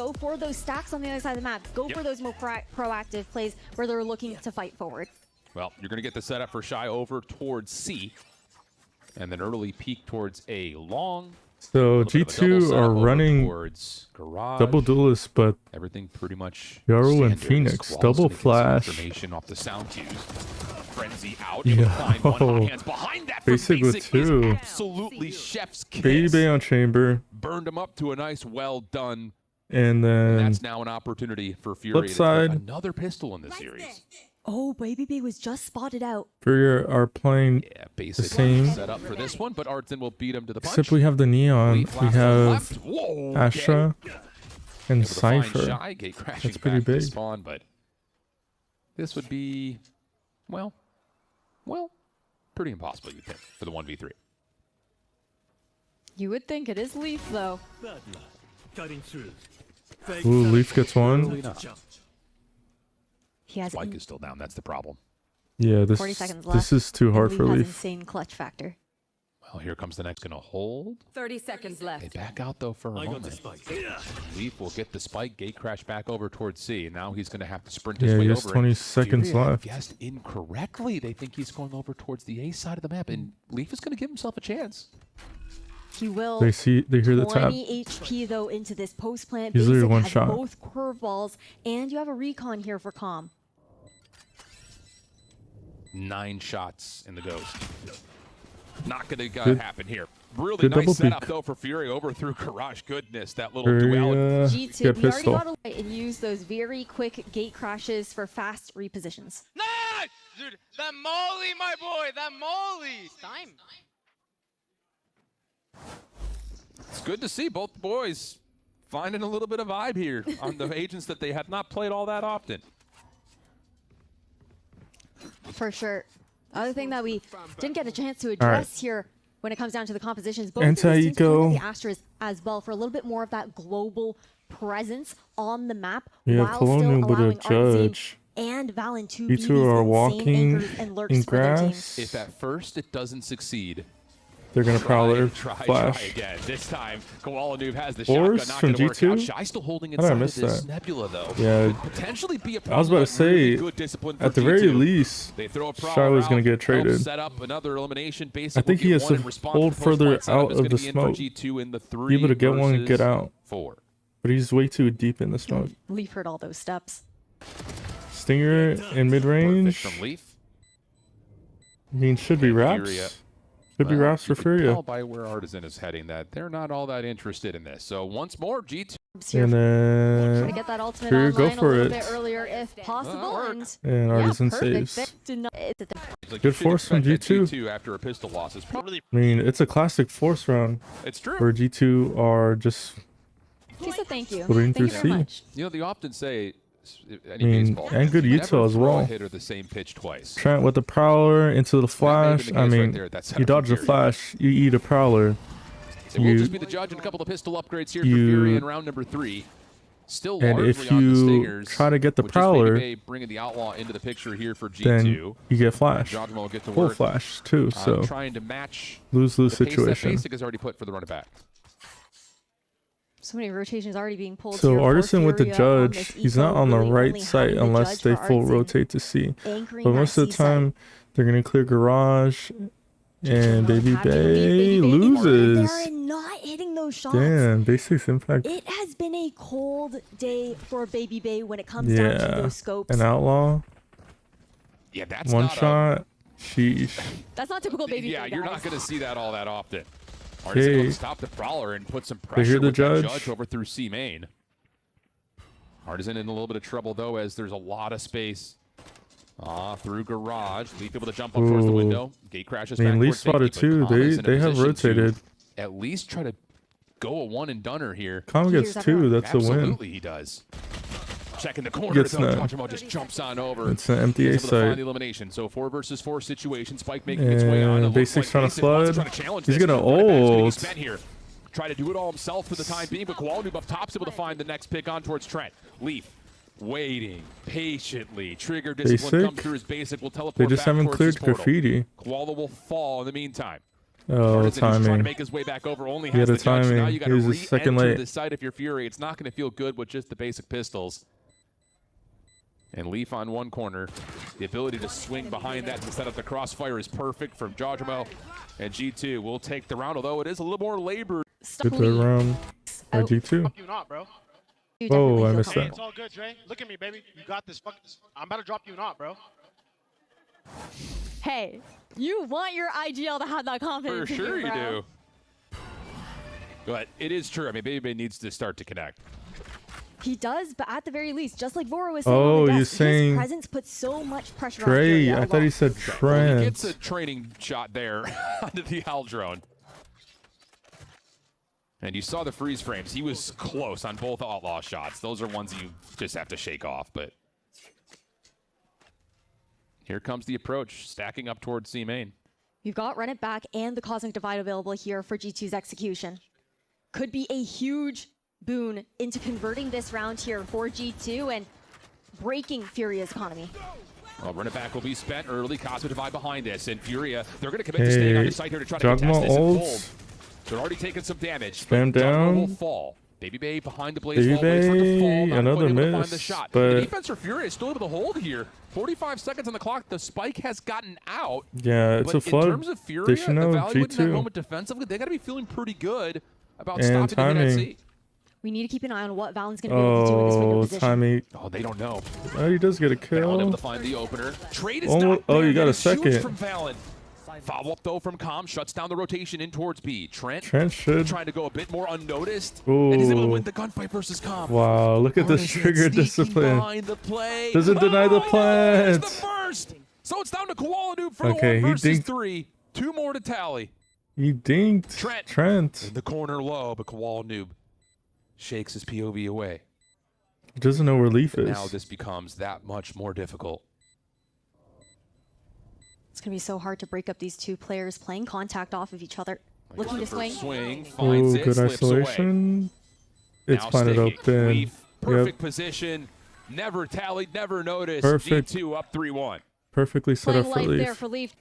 go for those stacks on the other side of the map. Go for those more proactive plays where they're looking to fight forward. Well, you're going to get the setup for Shy over towards C. And then early peek towards A long. So G2 are running double duelists, but everything pretty much Yaru and Phoenix double flash. Information off the sound cues. Frenzy out. Basic with 2. Absolutely chef's kiss. Baby Bay on chamber. Burned him up to a nice, well done. And then that's now an opportunity for FURIA flip side, to take another pistol in this series. Oh, Baby B was just spotted out. FURIA are playing the same set up for this one, but Artson will beat him to the punch. Except we have the Neon, we have Astra, and Cypher. That's pretty big. Spawn, but this would be, well, pretty impossible, you'd think, for the 1v3. You would think it is Leaf, though. Ooh, Leaf gets one. He has Spike is still down. That's the problem. Yeah, 40 seconds left. This is too hard for Leaf. Insane clutch factor. Well, here comes the next. Gonna hold. 30 seconds left. They back out though for a moment. Leaf will get the spike. Gate crash back over towards C. And now he's gonna have to sprint his way over. Yeah, he has 20 seconds left. Guessed incorrectly. They think he's going over towards the A side of the map, and Leaf is gonna give himself a chance. He will. They hear the tap. 20 HP though into this post plant. He's literally one shot. Both curveballs, and you have a recon here for Calm. 9 shots in the ghost. Not gonna happen here. Really double nice setup peek. though for FURIA over through Garage. Goodness, that little duality. G2, we already got away and use those very quick gate crashes for fast repositions. Nice! Dude, that molly, my boy, that molly! Time. It's good to see both boys finding a little bit of vibe here on the agents that they have not played all that often. For sure. Other thing that we didn't get a chance to address here when it comes down to the compositions, both of these teams the Astras as well for a little bit more of that global presence on the map while still allowing Artsy and Valen to be these are walking and in grass. If at first it doesn't succeed, they're gonna Prowler flash again. This time, Koalanuv has the Force shotgun. Not from gonna work out. G2. Shy still holding How did I inside miss of this that? nebula though. Yeah, could potentially be a I was about to say, really good discipline for at the very G2. least, They throw a Shy was gonna get traded. Set up another elimination. I think he has to hold further out of the smoke. Be able to get one and get out. 4. But he's way too deep in the smoke. Leaf heard all those steps. Stinger in mid range. From Leaf. I mean, should be wraps. Could be wraps for FURIA. Tell by where Artisan is heading that they're not all that interested in this. So once more, G2. And then try to get that ultimate FURIA online go for a little it. bit earlier if possible. And Artisan saves. Good force from G2. After a pistol loss is probably. I mean, it's a classic force round. It's true. Where G2 are just. She said thank you. Putting Thank through you very much. You know, they often say. I mean, and good Utah as well. The same pitch twice. Trent with the Prowler into the flash. I mean, you dodge the flash, you eat a Prowler. It will just be the judge and a couple of pistol upgrades here for FURIA in round number 3. Still and if you try to get the Prowler, bringing the Outlaw into the picture here for G2. Then you get flash. Full flash too. So trying to match lose-lose situation. Basic is already put for the run it back. So many rotations already being pulled. So here Artisan with the FURIA judge, he's not on the right side unless they full rotate to C. But most of the time, they're gonna clear Garage, and Baby Bay loses. They're not hitting those shots. Damn, Basic's impact. It has been a cold day for Baby Bay when it comes down to those scopes. An Outlaw. Yeah, that's one not shot. Sheesh. That's not typical Baby Bay. Yeah, you're not gonna see that all that often. Okay. Artisan will stop the Prowler and put some pressure with the judge over through C main. Artisan in a little bit of trouble though, as there's a lot of space. Through Garage, Leaf able to jump up towards the window. Gate crashes. I mean, Leaf spotted too. They have rotated. At least try to go a one and doneer here. Calm gets 2. That's a win. Absolutely, he does. Checking the corner. Just jumps on over. It's an empty A site. Elimination. So 4 versus 4 situation. Spike making its way on. Basic's trying to flood. He's gonna ult. Try to do it all himself for the time being, but Koalanuv up top's able to find the next pick on towards Trent. Leaf waiting patiently. Trigger discipline come through his basic. Will teleport. They just haven't cleared graffiti. Koala will fall in the meantime. Oh, He's trying to timing. make his way back over. Only He has had the a judge. So now timing. you got He to was just a second re-enter late. the site of your Fury. It's not going to feel good with just the basic pistols. And Leaf on one corner. The ability to swing behind that and set up the crossfire is perfect from Jajamo. And G2 will take the round, although it is a little more labored. Good third round by G2. You not, bro. Oh, I missed Hey, that. it's all good, Dre. Look at me, baby. You got this. I'm about to drop you not, bro. Hey, you want your IGL to have that confidence. For sure in you, you bro. do. But it is true. I mean, Baby needs to start to connect. He does, but at the very least, just like Vora was saying, Oh, on the you're desk, saying his presence puts so much pressure on Trey. Furia I thought he said Well, he gets a Trent. training shot there onto the Al drone. And you saw the freeze frames. He was close on both Outlaw shots. Those are ones you just have to shake off. But here comes the approach, stacking up towards C main. You've got Run It Back and the Cosmic Divide available here for G2's execution. Could be a huge boon into converting this round here for G2 and breaking Furia's economy. Well, Run It Back will be spent early. Cosmic Divide behind this. And Furia, they're going to commit to staying on the site here to try to contest Jugma this and fold. ults. They're already taking some damage. Spam but Jugma will down. fall. Baby Bay behind the blaze Baby wall, waits for it to fall. Bay, Not another quite able to find the miss, shot. but- The defense for Furia is still able to hold here. 45 seconds on the clock. The spike has gotten out. Yeah, it's But a flood. in terms of Furia, They should know evaluating that G2. moment defensively, they got to be feeling pretty good about And stopping the timing. UNC. We need to keep an eye on what Valen's going to be able to do in this window Oh, position. timing. Oh, they don't know. Oh, he does get a Valen able kill. to find the opener. Trade is Oh, not oh, there. you got That a is huge second. from Valen. Follow up though from Com, shuts down the rotation in towards B. Trent Should. trying to go a bit more unnoticed. And he's able to Ooh. win the gunfight versus Com. Wow, look at this Artisan trigger sneaking discipline. behind the play. Doesn't deny the Oh, plant. there's the first. So it's down to Koala Noob for Okay, the he one versus dinked. 3. 2 more to tally. He dinked Trent. In the corner low, but Koala Noob shakes his POV away. He doesn't know where Leaf is. Now this becomes that much more difficult. It's going to be so hard to break up these two players playing contact off of each other. Looking to First swing. finds Oh, it, good slips away. isolation. It's Now planted sticking. open. Leaf, perfect Yep, position. Never tallied, never noticed. Perfect. G2 up 3-1. perfectly set Playing up for life there Leaf. for Leaf.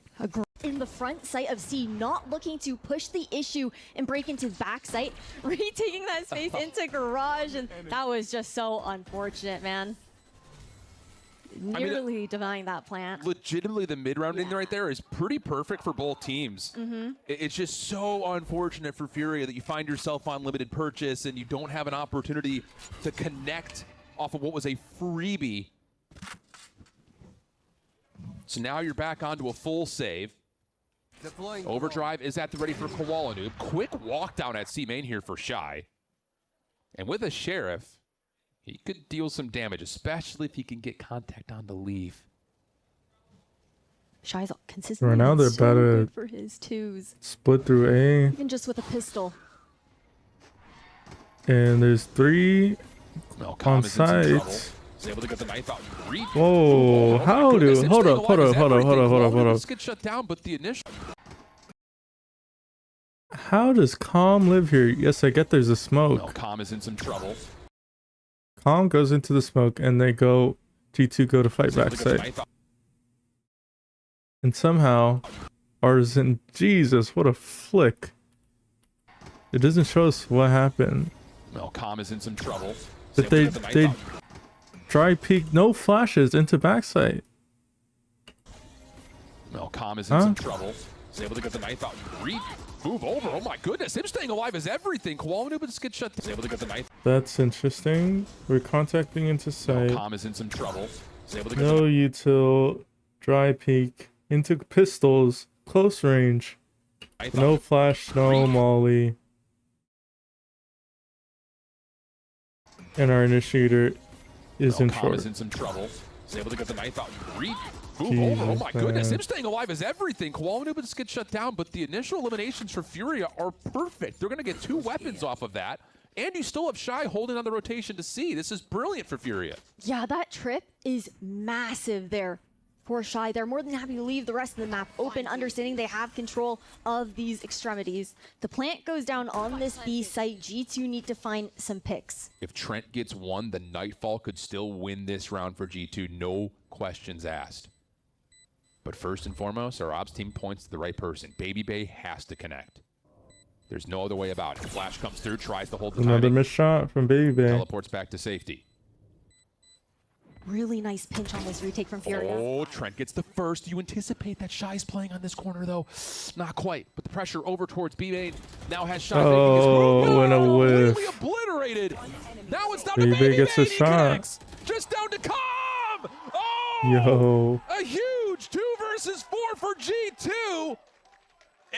In the front sight of C, not looking to push the issue and break into back sight, retaking that space into garage, and that was just so unfortunate, man. Nearly denying that plant. Legitimately, the mid-round in right there is pretty perfect for both teams. It's just so unfortunate for Furia that you find yourself on limited purchase and you don't have an opportunity to connect off of what was a freebie. So now you're back onto a full save. Overdrive is at the ready for Koala Noob. Quick walk down at C main here for Shy. And with a Sheriff, he could deal some damage, especially if he can get contact on the Leaf. Shy's consistently Right now they're so about good to for his twos, split through A, even just with a pistol. and there's 3 Well, on Com is in some trouble. site. He's able to get the knife out and reach. Whoa, Oh my how goodness, do? him Hold staying up, hold alive up, is hold up, hold everything. up, hold up, hold Koala up. Noob gets shut down, but the initial. How does Calm live here? Yes, I get there's a No, smoke. Com is in some trouble. Calm goes into the smoke, and they go. G2 go to fight He's able back to get the side. knife out. And somehow, Artisan, Jesus, what a flick. It doesn't show us what happened. No, Com is in some trouble. He's But able to get the knife they out. dry peek, no flashes into backside. No, Com is in some trouble. He's able to get the knife out and move over. Oh my goodness, him staying alive is everything. Koala Noob just gets shut. He's able to get the knife. That's interesting. We're contacting into No, sight. Com is in some trouble. He's able to get No util, dry peek, into pistols, close range. the knife No out. flash, no molly. And our initiator is No, in Com short. is in some trouble. He's able to get the knife out and move Jesus, over. Oh my goodness, man. him staying alive is everything. Koala Noob just gets shut down, but the initial eliminations for Furia are perfect. They're going to get 2 weapons off of that. And you still have Shy holding on the rotation to C. This is brilliant for Furia. Yeah, that trip is massive there for Shy. They're more than happy to leave the rest of the map open, understanding they have control of these extremities. The plant goes down on this B site. G2 need to find some picks. If Trent gets 1, the Nightfall could still win this round for G2. No questions asked. But first and foremost, our ops team points to the right person. Baby Bay has to connect. There's no other way about it. Flash comes through, tries to hold the Another timing, missed shot from Baby Bay. teleports back to safety. Really nice pinch on this retake from Furia. Oh, Trent gets the first. You anticipate that Shy's playing on this corner, though? Not quite. But the pressure over towards B-Main now has Shy. Oh, and a whiff. Really obliterated. Now it's down Baby to Bay Baby gets Bay. a shot. Connects. Just down to Cobb. Oh! Yo. A huge 2 versus 4 for G2.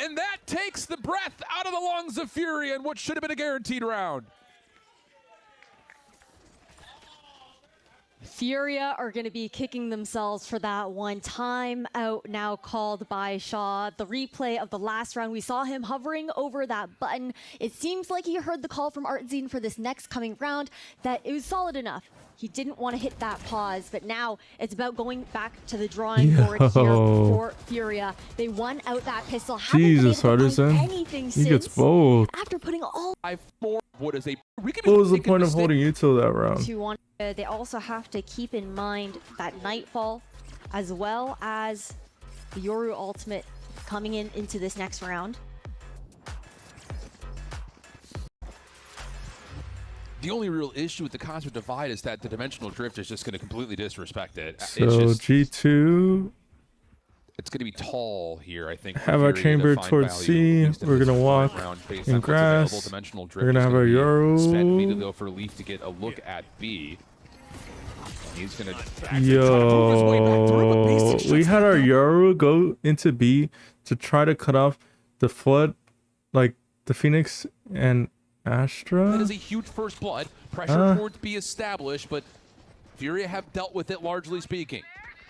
And that takes the breath out of the lungs of Fury in what should have been a guaranteed round. Furia are going to be kicking themselves for that one. Time out now called by Shaw. The replay of the last round, we saw him hovering over that button. It seems like he heard the call from Artzine for this next coming round, that it was solid enough. He didn't want to hit that pause, but now it's about going back to the drawing board here for Furia. They won out that pistol. Jesus, Artisan. He gets both. After putting all 5-4, what is a... What was the point of holding you till that round? They also have to keep in mind that Nightfall, as well as the Yoru ultimate coming into this next round. The only real issue with the Cosmic Divide is that the Dimensional Drift is just going to completely disrespect it. So G2... It's going to be tall here, I think. Have our chamber towards C. We're going to walk in grass. We're going to have our Yoru. Immediately go for Leaf to get a look at B. And he's going to... Yo, we had our Yoru go into B to try to cut off the flood, like the Phoenix and Astra. That is a huge first blood. Pressure towards B established, but Furia have dealt with it, largely speaking.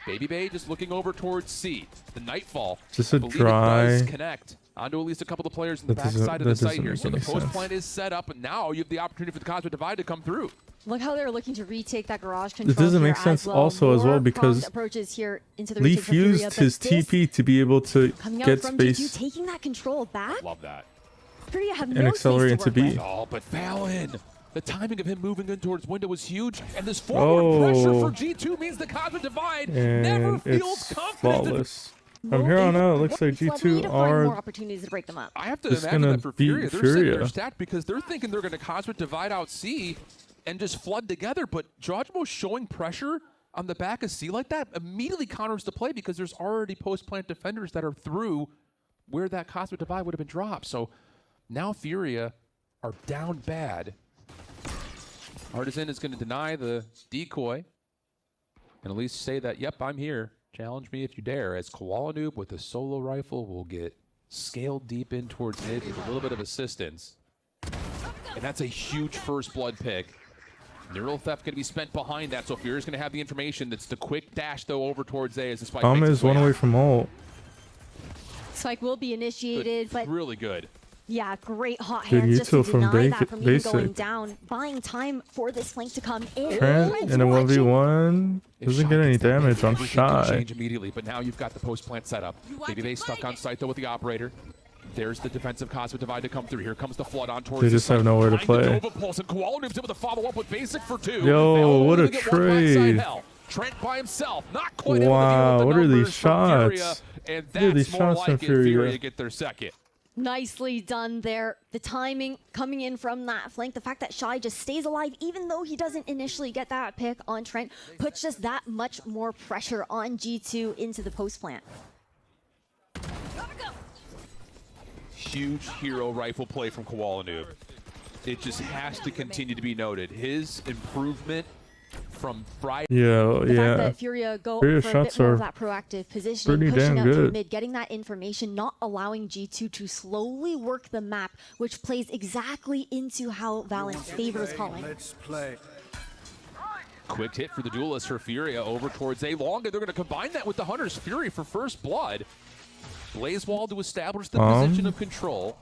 Baby Bay just looking over towards C. The Nightfall. Just a dry. Connect onto at least a couple of players in the backside of the site here. So the post plant is set up, and now you have the opportunity for the Cosmic Divide to come through. Look how they're looking to retake that garage control. It doesn't make sense also as well because Leaf used his TP to be able to get space taking that control back. Love that. And accelerate into B. Oh, but Fallon. The timing of him moving in towards window was huge, and this forward pressure for G2 means the Cosmic Divide never feels confident. Flawless. From here on out, it looks like G2 are more opportunities to break them up. I have to imagine that for Furia, they're sitting there stacked because they're thinking they're going to Cosmic Divide out C and just flood together, but Jojmo showing pressure on the back of C like that immediately counters the play because there's already post-plant defenders that are through where that Cosmic Divide would have been dropped. So now Furia are down bad. Artisan is going to deny the decoy and at least say that, yep, I'm here. Challenge me if you dare, as Koala Noob with a solo rifle will get scaled deep in towards mid with a little bit of assistance. And that's a huge first blood pick. Neural Theft going to be spent behind that, so Furia's going to have the information. That's the quick dash, though, over towards A as the spike is one away from ult. Spike will be initiated, but really good. Yeah, great hot hands just to deny that from even going down, buying time for this flank to come in. Trent in a 1v1 doesn't get any damage on Shy. Change immediately, but now you've got the post plant set up. Maybe they stuck on site though with the operator. There's the defensive Cosmic Divide to come through. Here comes the flood on towards. They just have nowhere to play. Pulse and Koala Noob's able to follow up with basic for 2. Yo, what a trade! Trent by himself, not quite. Wow, what are these shots? And that's more like it. Furia get their second. Nicely done there. The timing coming in from that flank, the fact that Shy just stays alive even though he doesn't initially get that pick on Trent, puts just that much more pressure on G2 into the post plant. Huge hero rifle play from Koala Noob. It just has to continue to be noted. His improvement from Friday. The fact that Furia go for a bit more of that proactive positioning, pushing out to mid, getting that information, not allowing G2 to slowly work the map, which plays exactly into how Valorant favors calling. Let's play. Quick hit for the duelist for Furia over towards A long, and they're going to combine that with the Hunter's Fury for first blood. Blaze Wall to establish the position of control.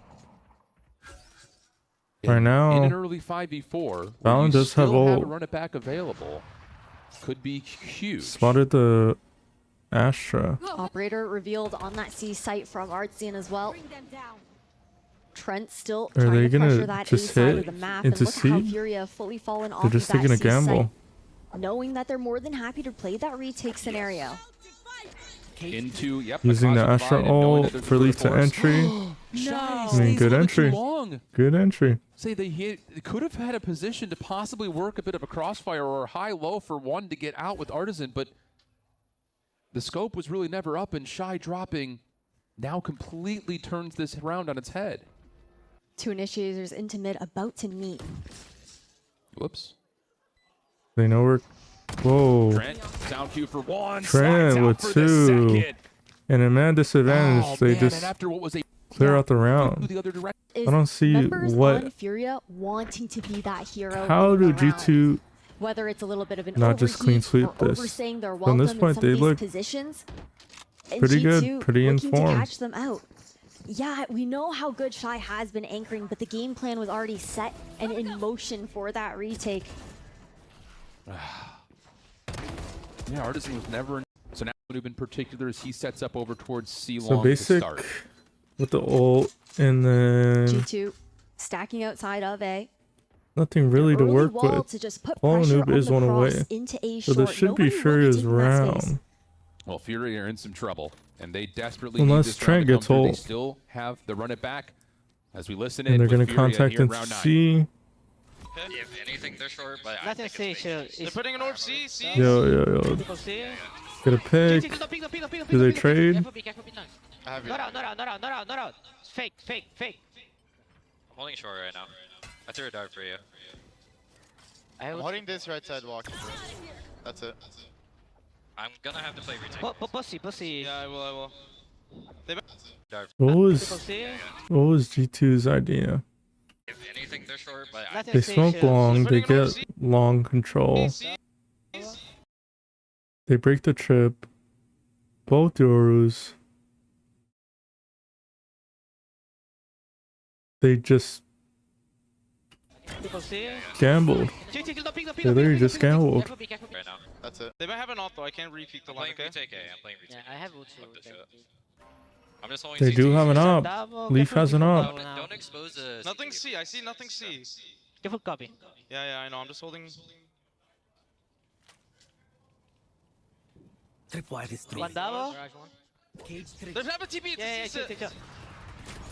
Right now, in an early 5v4, Valorant does have a run it back available. Could be huge. Spotted the Astra. Operator revealed on that C site from Artsian as well. Trent still Are they trying to pressure gonna that just A side hit of the map, into and look C? how Furia fully fallen off. They're just of that taking a C gamble. site, knowing that they're more than happy to play that retake scenario. into using the Akash Astra line and knowing ult that there's for a bit leaf of to force. entry. Shy I mean, stays good a little bit too entry. long. Good entry. Say they could have had a position to possibly work a bit of a crossfire or a high-low for one to get out with Artisan, but the scope was really never up, and Shy dropping now completely turns this round on its head. Two initiators into mid about to meet. Whoops. They know we're. Whoa. Trent, down Q for one. Trent slides out with for two. the second. And in man disadvantage, Oh, they man, just and after what was a clear out the to round. the other direction. Is I don't see members what. on FURIA wanting to be that hero. How in do the round. G2 Whether it's a little bit of an not just clean overheat sweep or this? overstaying their From welcome this in point, some they of these look positions. And pretty G2 good, pretty looking informed. to catch them out. Yeah, we know how good Shy has been anchoring, but the game plan was already set and in motion for that retake. Yeah, Artisan was never in. So now Noob in particular as he sets up over towards C long So basic to start. with the ult and then G2 stacking outside of A. nothing really to Early work wall with. to just put All pressure Noob on is the one cross away. into A So short. this should Nobody be really Furia's taking that space. round. Well, Fury are in some trouble, and they desperately Unless need this Trent round to gets come through. They ult. still have the run it back as we listen And in they're with going to Furia contact here in into round 9. C. If anything, they're short, but I Nothing think C, it's should. They're putting an orb C. Yo. People C. Get a pick. Do they trade? Careful B, careful B, no. I have Not out, not out, not out, not out, not out. Fake, fake, fake. I'm holding short right now. I threw a dart for you. I'm holding this right side walking. That's it. I'm gonna have to play retake. Pussy. Yeah, I will. Dart. What People was C. G2's idea? If anything, they're short, but I Nothing They C, smoke should. long, they get long control. They break the trip. Both Yorus. They just People C. gambled. They literally just gambled. Careful B, careful B. right now. That's it. They might have an ult though. I can't re-peek the I'm line. playing Okay. retake A. I'm playing retake. Yeah, I have ult Fuck this too. shit. I'm just holding They CT. do have an op. Double, Leaf careful has B an for op. double now. Don't expose the Nothing CT. C. I see nothing C. Careful copy. Yeah, I know. I'm just holding. One double. There's have a TP. Yeah,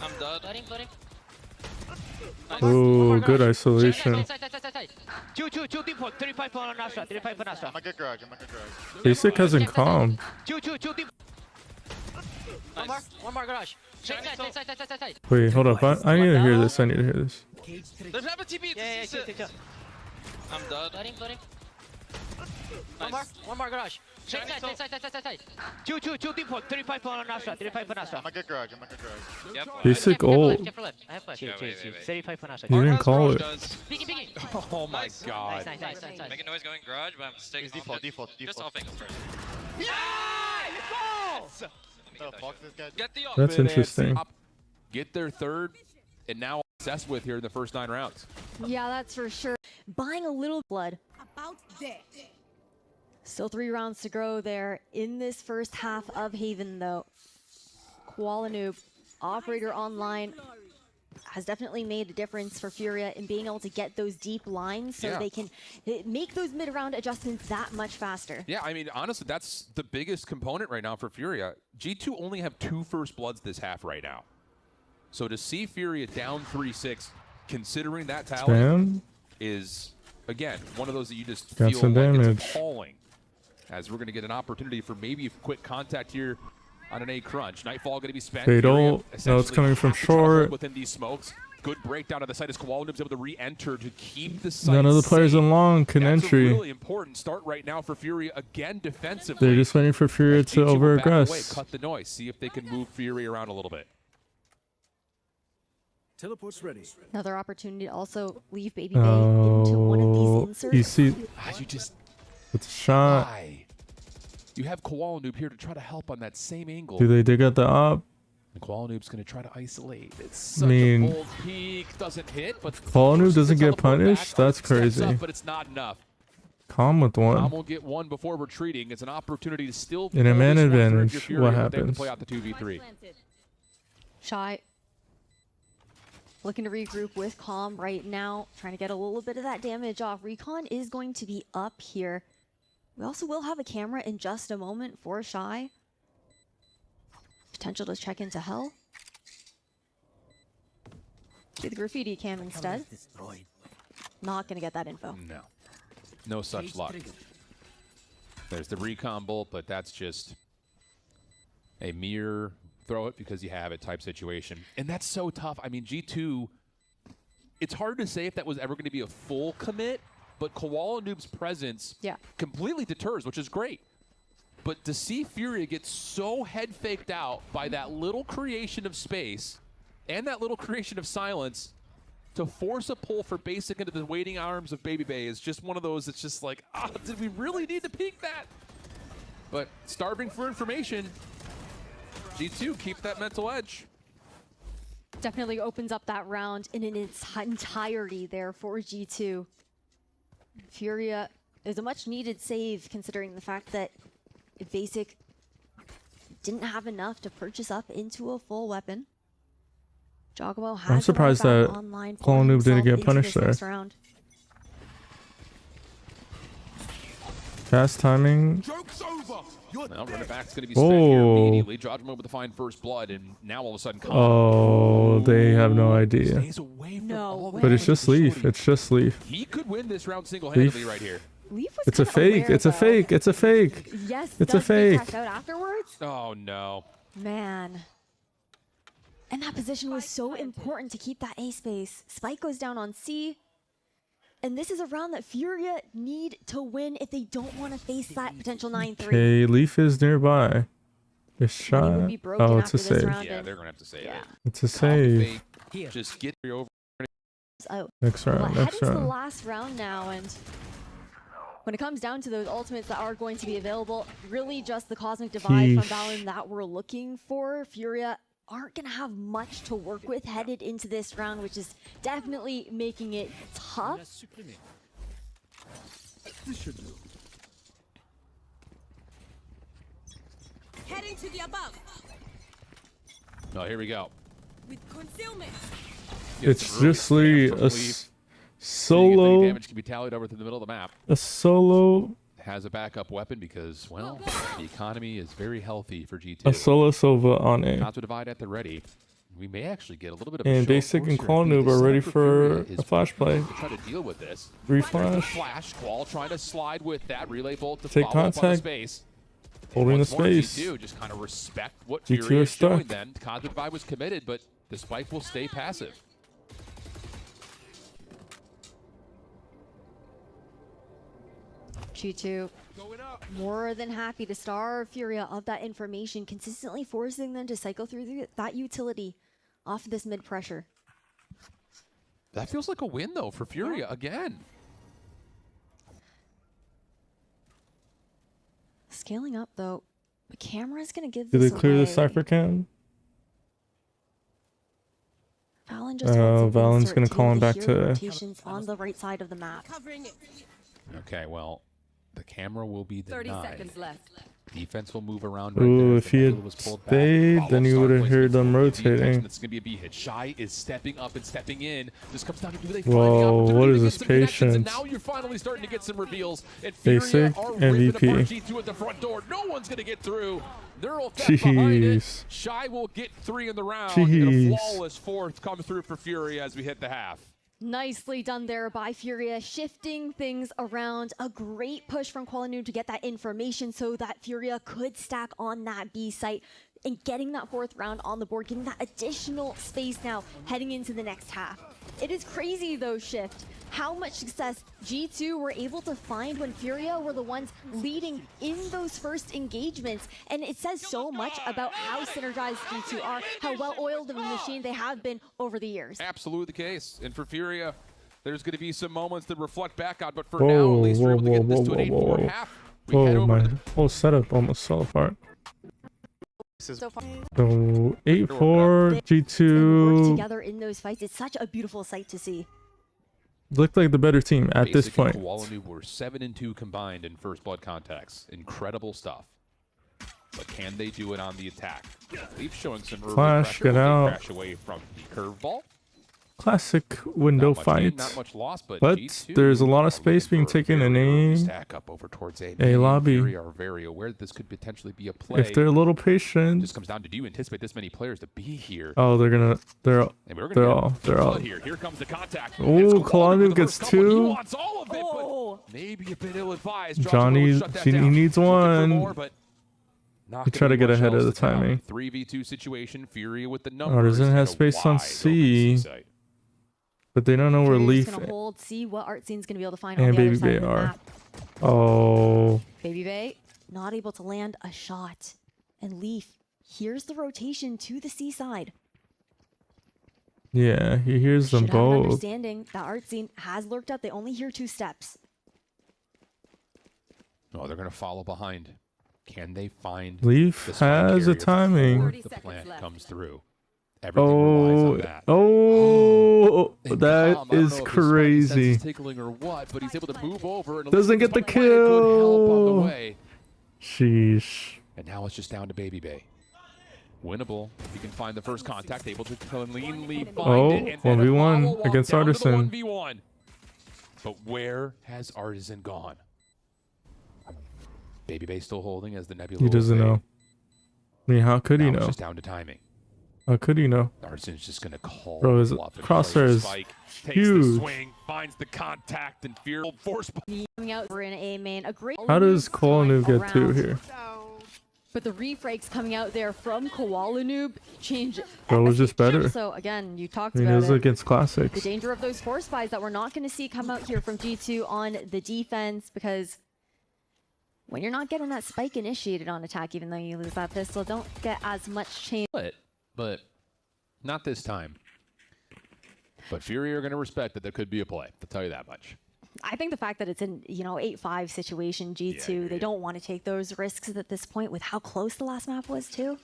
I'm dead. Flooding. Oh, good isolation. Two default. 35 on Astra. 35 on Astra. I'm a good garage. Basic hasn't calmed. Two default. One more garage. Side. Wait, hold up. I need to hear this. I need to hear this. There's have a TP. Yeah. I'm dead. Flooding. One more garage. Side. Two default. 35 on Astra. 35 on Astra. I'm a good garage. Yep. Basic ult. Careful left. I have flash. Yeah, wait. 35 on Astra. You didn't call it. Peeking. Oh my god. Nice. Making noise going garage, but I'm sticking It's default. Just off angles first. Oh, fuck this guy. Get the That's interesting. Get their third, and now obsessed with here in the first 9 rounds. Yeah, that's for sure. Buying a little blood. About that. Still 3 rounds to go there in this first half of Haven, though. Koala Noob, operator online, has definitely made a difference for Furia in being able to get those deep lines so they can make those mid-round adjustments that much faster. Yeah, I mean, honestly, that's the biggest component right now for Furia. G2 only have 2 first bloods this half right now. So to see Furia down 3-6, considering that talent, Spam. is, again, one of those that you just Got feel some like damage. it's appalling. As we're going to get an opportunity for maybe a quick contact here on an A crunch. Nightfall going to be spent. Fatal. Furia No, it's essentially coming from have to try to hold short. within these smokes. Good breakdown of the site as Koala Noob's able to re-enter to keep the site None of the players safe. in long can That's entry. a really important start right now for Furia again defensively. They're just waiting for Furia to G2 will back away, over-aggress. cut the noise, see if they can move Furia around a little bit. Teleport's ready. Another opportunity to also leave Baby Bay into one of these inserts. You see, You just it's a shot. why? You have Koala Noob here to try to help on that same angle. Do they dig at the op? And Koala Noob's going to try to isolate. It's such mean, a bold peek. Doesn't hit, but Koala Noob doesn't gets on get the board punished? back, That's steps crazy. up, but it's not enough. Calm with Tom one. will get one before retreating. It's an opportunity to still In a pull man this one through if advantage, you're Furia, what but they have to happens? play out the 2v3. Shy. Looking to regroup with Calm right now, trying to get a little bit of that damage off. Recon is going to be up here. We also will have a camera in just a moment for Shy. Potential to check into hell. See the graffiti cam instead. Not gonna get that info. No. No such luck. There's the recon bolt, but that's just a mere throw it because you have it type situation. And that's so tough. I mean, G2, it's hard to say if that was ever going to be a full commit, but Koala Noob's presence completely deters, which is great. But to see Furia get so head faked out by that little creation of space and that little creation of silence to force a pull for basic into the waiting arms of Baby Bay is just one of those that's just like, did we really need to peek that? But starving for information, G2 keep that mental edge. Definitely opens up that round in its entirety there for G2. Furia is a much needed save considering the fact that Basic didn't have enough to purchase up into a full weapon. Jogomo has I'm surprised that Koala Noob didn't get punished there. Fast timing. Joke's over. Well, running back's going to be spent here immediately. Jogomo with the fine first blood, and now all of a sudden, they have no idea. Stays away from all But it's just Leaf. It's just Leaf. He could win this round single-handedly right here. It's a fake. It's a fake. It's a fake. Yes, it's a fake. Out afterwards? Oh no. Man. And that position was so important to keep that A space. Spike goes down on C. And this is a round that Furia need to win if they don't want to face that potential 9-3. Okay, Leaf is nearby. It's shot. Oh, it's a save. Yeah, they're going to have to save it. It's a save. Just get over. Next round, next round. The last round now, and when it comes down to those ultimates that are going to be available, really just the Cosmic Divide from Valorant that we're looking for. Furia aren't going to have much to work with headed into this round, which is definitely making it tough. Heading to the above. No, here we go. With concealment. It's just a solo. Damage can be tallied over to the middle of the map. A solo has a backup weapon because, well, the economy is very healthy for G2. A solo Sova on A. Not to divide at the ready. We may actually get a little bit of and Basic and Koala Noob are ready for a flash play. Try to deal with this. Reflash. Flash. Qual trying to slide with that relay bolt to take contact. Space. Holding the space. G2 just kind of respect what G2 Furia is is showing stuck. then. Cosmic Divide was committed, but the spike will stay passive. G2 more than happy to starve Furia of that information, consistently forcing them to cycle through that utility off of this mid pressure. That feels like a win though for Furia again. Scaling up though, the camera's gonna give Did this they clear away. the Cypher cam? Valen just Valen's gonna call him back to rotations on the right side of the map. Okay, well, the camera will be denied. 30 seconds left. Defense will move around. Ooh, if he had stayed, then you would have heard them rotating. It's gonna be a B hit. Shy is stepping up and stepping in. Just comes down to do they Whoa, find the what is to this get some connections, and patience? now you're finally starting to get some reveals. And Basic Furia are ripping apart MVP. G2 at the front door. No one's gonna get through. They're all behind it. Jeez. Shy will get 3 in the round. Jeez. And a flawless fourth comes through for Furia as we hit the half. Nicely done there by Furia, shifting things around. A great push from Koala Noob to get that information so that Furia could stack on that B site and getting that 4th round on the board, getting that additional space now heading into the next half. It is crazy though, Shift, how much success G2 were able to find when Furia were the ones leading in those first engagements. And it says so much about how synergized G2 are, how well-oiled of a machine they have been over the years. Absolutely the case. And for Furia, there's going to be some moments to reflect back on, but for now, at least we're able to get this to an 8-4 half. We head over my to whole setup almost fell apart. So far, So 8-4 work G2 together in those fights. It's such a beautiful sight to see. looked like the better team at this Basic point. and Koala Noob were 7-2 combined in first blood contacts. Incredible stuff. But can they do it on the attack? Leaf showing some early Flash, pressure. get Will they out. crash away from the curveball. classic window Not much gain, fight. not much loss, but But G2 there's a lot are of space looking being for a taken in very a stack up over towards A. lobby. Fury are very aware that this could potentially be a play. If they're a little patient. Just comes down to, do you anticipate this many players to be here? Oh, they're all. Here comes the contact. Oh, Kalanu gets two. He wants all of it, but maybe a bit ill-advised. Johnny, he needs one. More, but He try to get ahead of the timing. 3v2 situation. Furia with the numbers. Artisan has space on C, but they don't know where Furia's Leaf gonna hold, see what art scene's gonna be able to find and on the Baby other side Bay of the are. map. Oh, Baby Bay not able to land a shot, and Leaf here's the rotation to the C side. yeah, he hears them Should have an both. understanding that art scene has lurked up. They only hear 2 steps. Oh, they're gonna follow behind. Can they find Leaf the spike has a carrier timing. before 30 the seconds plant left. comes through? Everything relies on that. Oh, And that Calm, I don't is know if his spidey sense crazy. is tickling or what, but he's able to move over and Doesn't get the quite a good help on the kill. way. Sheesh. And now it's just down to Baby Bay. Winnable. If you can find the first contact, able to cleanly find Oh, it. And then a 1v1 follow-up against down to the Artisan. 1v1. But where has Artisan gone? Baby Bay still holding as the Nebula. He doesn't will fade. know. I mean, how could he Now it's know? just down to timing. How could he know? Artisan's just going to call. Bro, his bluff and crosshair throws the is spike, takes the huge. swing, finds the contact, and fear force. Coming out, we're in A main. A great. How does Kolanu get two around. here? But the refrakes coming out there from Koalanoob change. Bro was just better. So again, you talked I mean, it about was it. against The classics. danger of those force buys that we're not going to see come out here from G2 on the defense, because when you're not getting that spike initiated on attack, even though you lose that pistol, don't get as much change. But not this time. But Fury are going to respect that there could be a play. I'll tell you that much. I think the fact that it's in, 8-5 situation, G2, they don't want to take those risks at this point with how close the last map was too.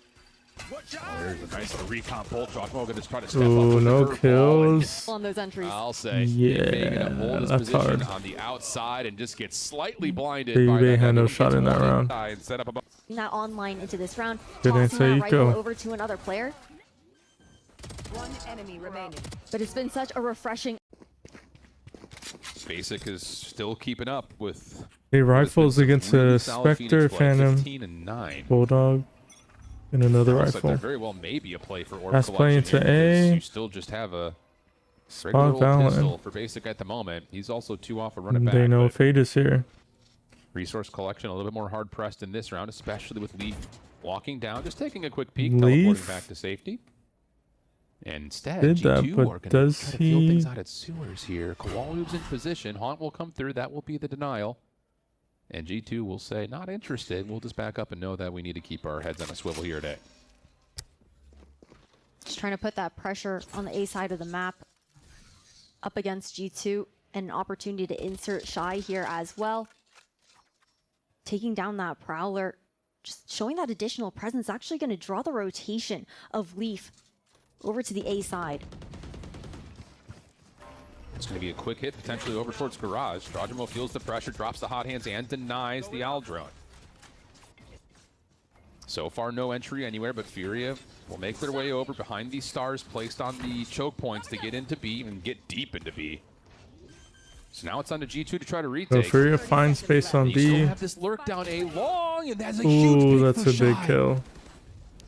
Oh, there's a nice recon bolt shot. We're going to try to step up Ooh, with no the curveball and kills. On those entries. I'll say, Yeah, Baby Bay gonna hold his that's position hard. on the outside and just get slightly blinded. Baby by Bay that had no Nebula. shot in Gets that one round. inside and set up above. That online into this round, Good tossing answer, that rifle Eco. over to another player. One enemy remaining. But it's been such a refreshing. Basic is still keeping up with. Hey, rifles against really a solid Spectre, Phoenix play, Phantom, 15 and 9. Bulldog, and another Looks like there rifle. very well may be a play for Orb Pass play Collection into here, because A. You still just have a Spot regular old pistol Valorant. for Basic at the moment. He's also 2 off a run it back. They know but Fate is here. Resource collection a little bit more hard pressed in this round, especially with Leaf walking down, just taking a quick peek, Leaf teleporting back to safety. And instead, did G2 that, but are going to does try to feel he- things out at sewers here. Kowalub's in position. Haunt will come through. That will be the denial. And G2 will say, not interested. We'll just back up and know that we need to keep our heads on a swivel here today. Just trying to put that pressure on the A side of the map up against G2, and an opportunity to insert Shy here as well. Taking down that Prowler, just showing that additional presence, actually going to draw the rotation of Leaf over to the A side. It's going to be a quick hit, potentially over towards Garage. Drogimo feels the pressure, drops the hot hands, and denies the Owl drone. So far, no entry anywhere, but Furia will make their way over behind these stars placed on the choke points to get into B and get deep into B. So now it's on to G2 to try to So retake. Furia finds space on You still B. have this lurk down A long, and that's a huge Ooh, pick that's for a big Shy. kill.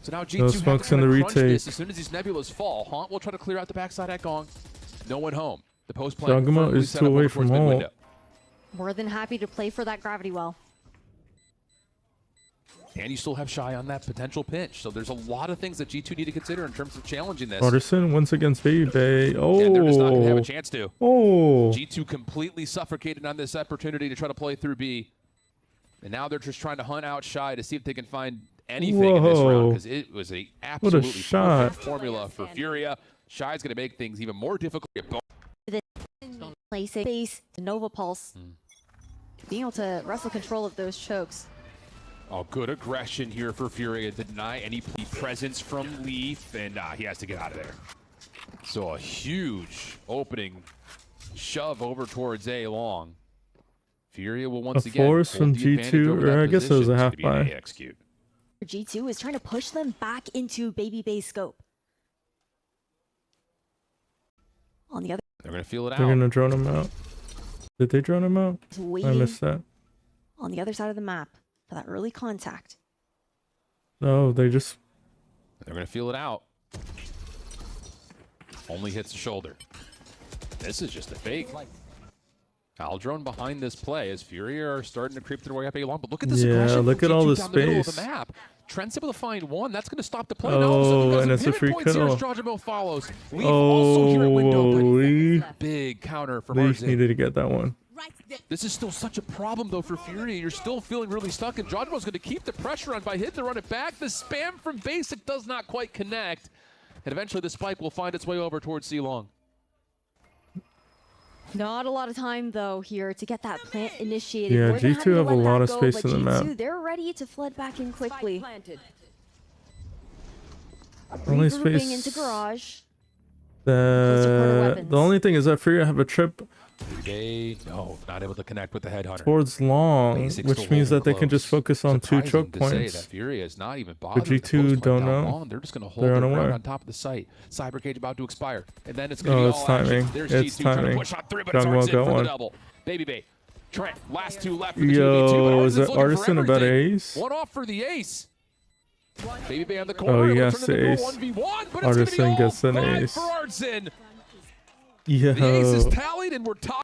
So now G2 No have to smokes kinda in the crunch retake. this as soon as these nebulas fall. Haunt will try to clear out the backside at Gong. No one home. The post play Drogimo firmly is set 2 up away over from towards mid home. window. More than happy to play for that gravity well. And you still have Shy on that potential pinch. So there's a lot of things that G2 need to consider in terms of challenging this. Artisan wins against Baby Bay. And they're just not going to have a Oh, chance to. oh. G2 completely suffocated on this opportunity to try to play through B. And now they're just trying to hunt out Shy to see if they can find anything in this Whoa. round, because it was a absolutely shot. perfect formula for Furia. Shy's going to make things even more difficult. Placing space to Nova Pulse. Being able to wrestle control of those chokes. Oh, good aggression here for Furia to deny any presence from Leaf, and he has to get out of there. So a huge opening shove over towards A long. Furia will once A again force hold from the advantage G2, over or that I guess it was a position. half It's gonna be an buy. execute. G2 is trying to push them back into Baby Bay's scope. On the other, They're going to feel it They're out. gonna drone him out. Did they drone him out? I waiting missed that. on the other side of the map for that early contact. No, they just. They're going to feel it out. Only hits the shoulder. This is just a fake. Aldrone behind this play as FURIA are starting to creep their way up A long. But look at this aggression. Look at from all G2 the down the middle of space. the map. Trent's able to find one. That's going to stop the play. Oh, Now all of a sudden you guys and have it's a pivot free points here as kill. Jajamo follows. Leaf also here at window, but Leaf big counter from Leaf Arzin. needed to get that one. This is still such a problem, though, for FURIA. You're still feeling really stuck, and Jajamo's going to keep the pressure on by hitting the run it back. The spam from Basic does not quite connect, and eventually the spike will find its way over towards C-Long. Not a lot of time though here to get that plant initiated. Yeah, More than G2 happy to have a let lot that of go, space but in the G2, map. they're ready to flood back in quickly. Planted. Only Regrouping space. into garage. Close to corner The weapons. only thing is that FURIA have a trip Not able to connect with the headhunter. towards long, Basic which still means holding that they can just close. focus on 2 Surprising choke to say points. that FURIA is not even bothered. G2 to post don't down know. long. They're just going to hold They're their unaware. ground on top of the site. Cyber cage about to expire, and then it's going to be It's all timing. action. There's It's G2 trying to timing. push on through, but it's Jungwon Arzin got for the one. double. Baby Bay, Trent, last 2 left for the 2v2. Yo, but is that Artisan's looking for Artisan about everything. ace? One off for the ace. Baby Bay on the corner. Oh, he It'll has turn into to a ace. 1v1, but it's Artisan going to be all gets an 5 ace. for Artisan. The ace is Yo, tallied, and we're tied.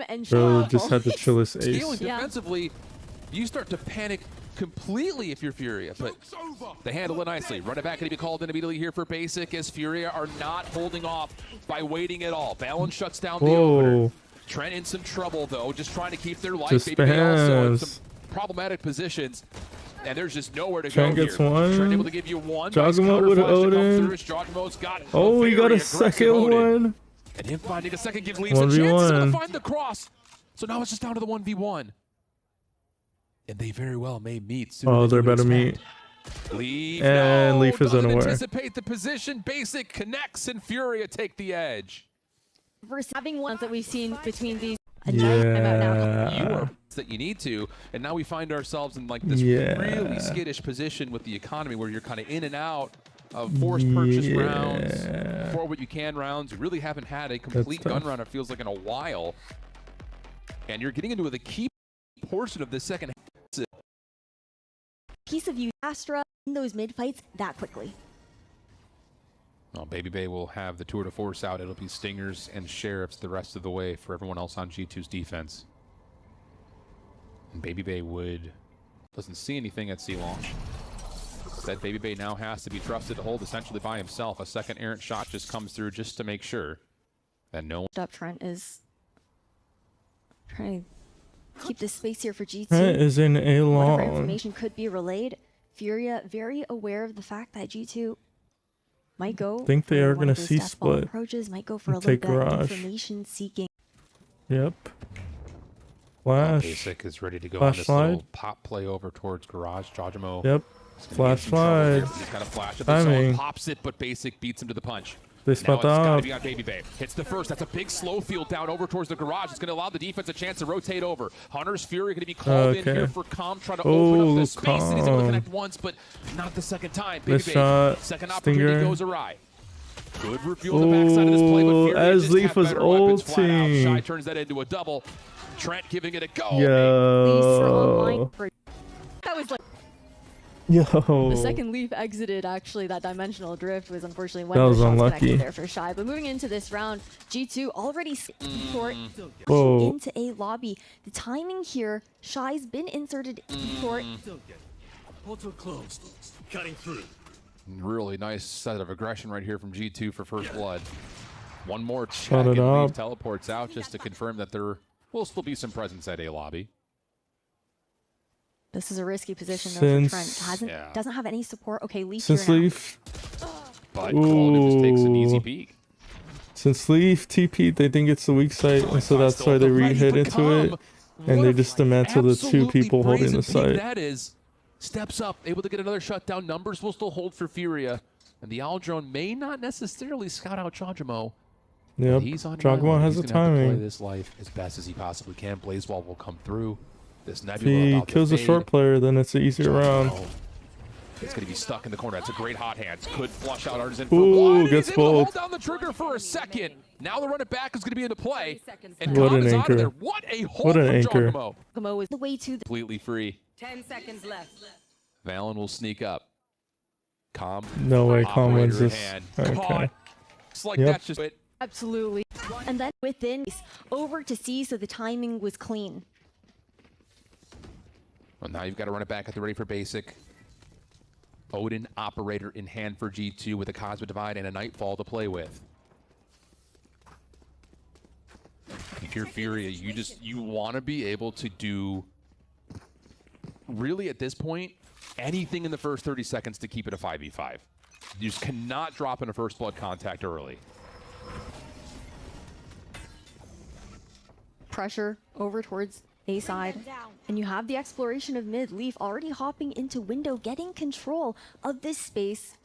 And bro just had to chill his Scaling ace. Yeah. defensively, you start to panic completely if you're FURIA, but they handle it nicely. Run it back and be called in immediately here for Basic as FURIA are not holding off by waiting at all. Balance shuts down the opener. Whoa, Trent in some trouble though, just trying to keep their life. Just Baby Bay also in spams. some problematic positions. And there's just nowhere to Trent go gets here. one. Trent able to give you one. Jogamo with Odin. Joggamo's got oh, he got very a aggressive second Odin. one. And him finding a second gives Leafs a chance. He's able 1v1. to find the cross. So now it's just down to the 1v1. And they very well may meet soon. Oh, they're about to meet. Leaf, And no, Leaf is doesn't unaware. anticipate the position. Basic connects and FURIA take the edge. versus having ones that we've seen between these. A giant timeout now. You are that you need to, and now we find ourselves in like this Yeah. really skittish position with the economy where you're kind of in and out of forced purchase rounds, Yeah. for what you can rounds. You really haven't had a complete gun tough. round, it feels like, in a while. And you're getting into the key portion of this second half. Piece of you, Astra, in those mid fights that quickly. Well, Baby Bay will have the tour de force out. It'll be Stingers and Sheriffs the rest of the way for everyone else on G2's defense. And Baby Bay doesn't see anything at C-Long. That Baby Bay now has to be trusted to hold essentially by himself. A second errant shot just comes through just to make sure that no one. Up Trent is trying to keep this space here for G2. Trent is in A Whatever long. information could be relayed. FURIA very aware of the fact that G2 might go. Think they for are one gonna of those see death ball split approaches. Might go for a and little take bit of garage. information seeking. Yep. Flash. Basic is ready to go Flash on this slide. little pop play over towards Garage. Jajamo. Yep. is gonna Flash get in some trouble here. slide. He's got a flash at the Timing. zone, pops it, but Basic beats him to the punch. They Now spot it's gotta up. be on Baby Bay. Hits the first. That's a big slow field down over towards the garage. It's going to allow the defense a chance to rotate over. Hunter's Fury going to be called in Okay. here for Calm, trying to open up the space. And he's able to Calm. connect once, but not the second time. Baby Missed Bay, shot. second opportunity Stinger. goes awry. Good reveal on the backside of this play, but Ooh, Fury as just Leaf have was better weapons flat out. ulting. Shy turns that into a double. Trent giving it a go. Leafs for online. Yo. That was like Yo. the second Leaf exited. Actually, that dimensional drift was unfortunately one That of was the shots unlucky. connected there for Shy. But moving into this round, G2 already short Whoa. into a lobby. The timing here, Shy's been inserted short. Portal closed. Cutting through. Really nice set of aggression right here from G2 for first blood. One more check Shut it and Leaf up. teleports out just to confirm that there will still be some presence at A lobby. This is a risky position though Since- for Trent. Yeah. Doesn't have any support. Okay, Leaf Since here now. Leaf, But Golden just takes an easy Ooh. peek. since Leaf TP'd, they think it's the weak site, and so that's why they re-hit into it, and they just dismantle the two people holding the site. That is, steps up, able to get another shutdown. Numbers will still hold for Furia. And the Aldrone may not necessarily scout out Jajamo. Yep. He's on Jogwon has the He's gonna have to play timing. this life as best as he possibly can. Blazewall will come through. This If Nebula he about to kills a fade. short player, then it's an easier round. Jajamo. It's going to be stuck in the corner. That's a great hot hands. Could flush out Artisan for Ooh, one. gets He's able to hold both. down the trigger for a second. Now the run it back is going to be into play. 30 seconds And What Calm an is out of anchor. there. What a hold What an from anchor. Giacomo. Giacomo is the way to the Completely free. 10 seconds left. Valen will sneak up. Calm. No way Calm wins operator in this. hand. Okay. Caught. It's like Yep. that's just it. absolutely. And then within over to C, so the timing was clean. Well, now you've got to run it back at the ready for basic. Odin operator in hand for G2 with a Cosmic Divide and a Nightfall to play with. If you're Furia, you want to be able to do really at this point anything in the first 30 seconds to keep it a 5v5. You just cannot drop in a first blood contact early. Pressure over towards A side. And you have the exploration of mid. Leaf already hopping into window, getting control of this space.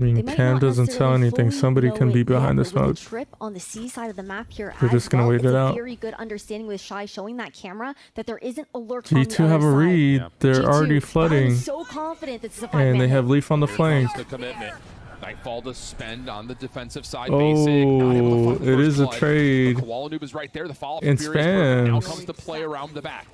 I mean, They might Cam not doesn't tell necessarily anything. fully Somebody know can be it behind yet, the but with smoke. trip on the C side of the map here They're as just gonna well, wait it's it a out. very good understanding with Shy showing that camera that there isn't a lurk on the G2 other have a side. read. Yeah. They're G2, already I'm flooding. so confident this is a And five-man they have hit. Leaf on the Here flank. comes the commitment. Nightfall to spend on the defensive side. Basic. Not able to Oh, find the it first is a blood. trade. The Koala Noob is right there. The follow And from Fury is perfect. Now spams. comes the play around the back.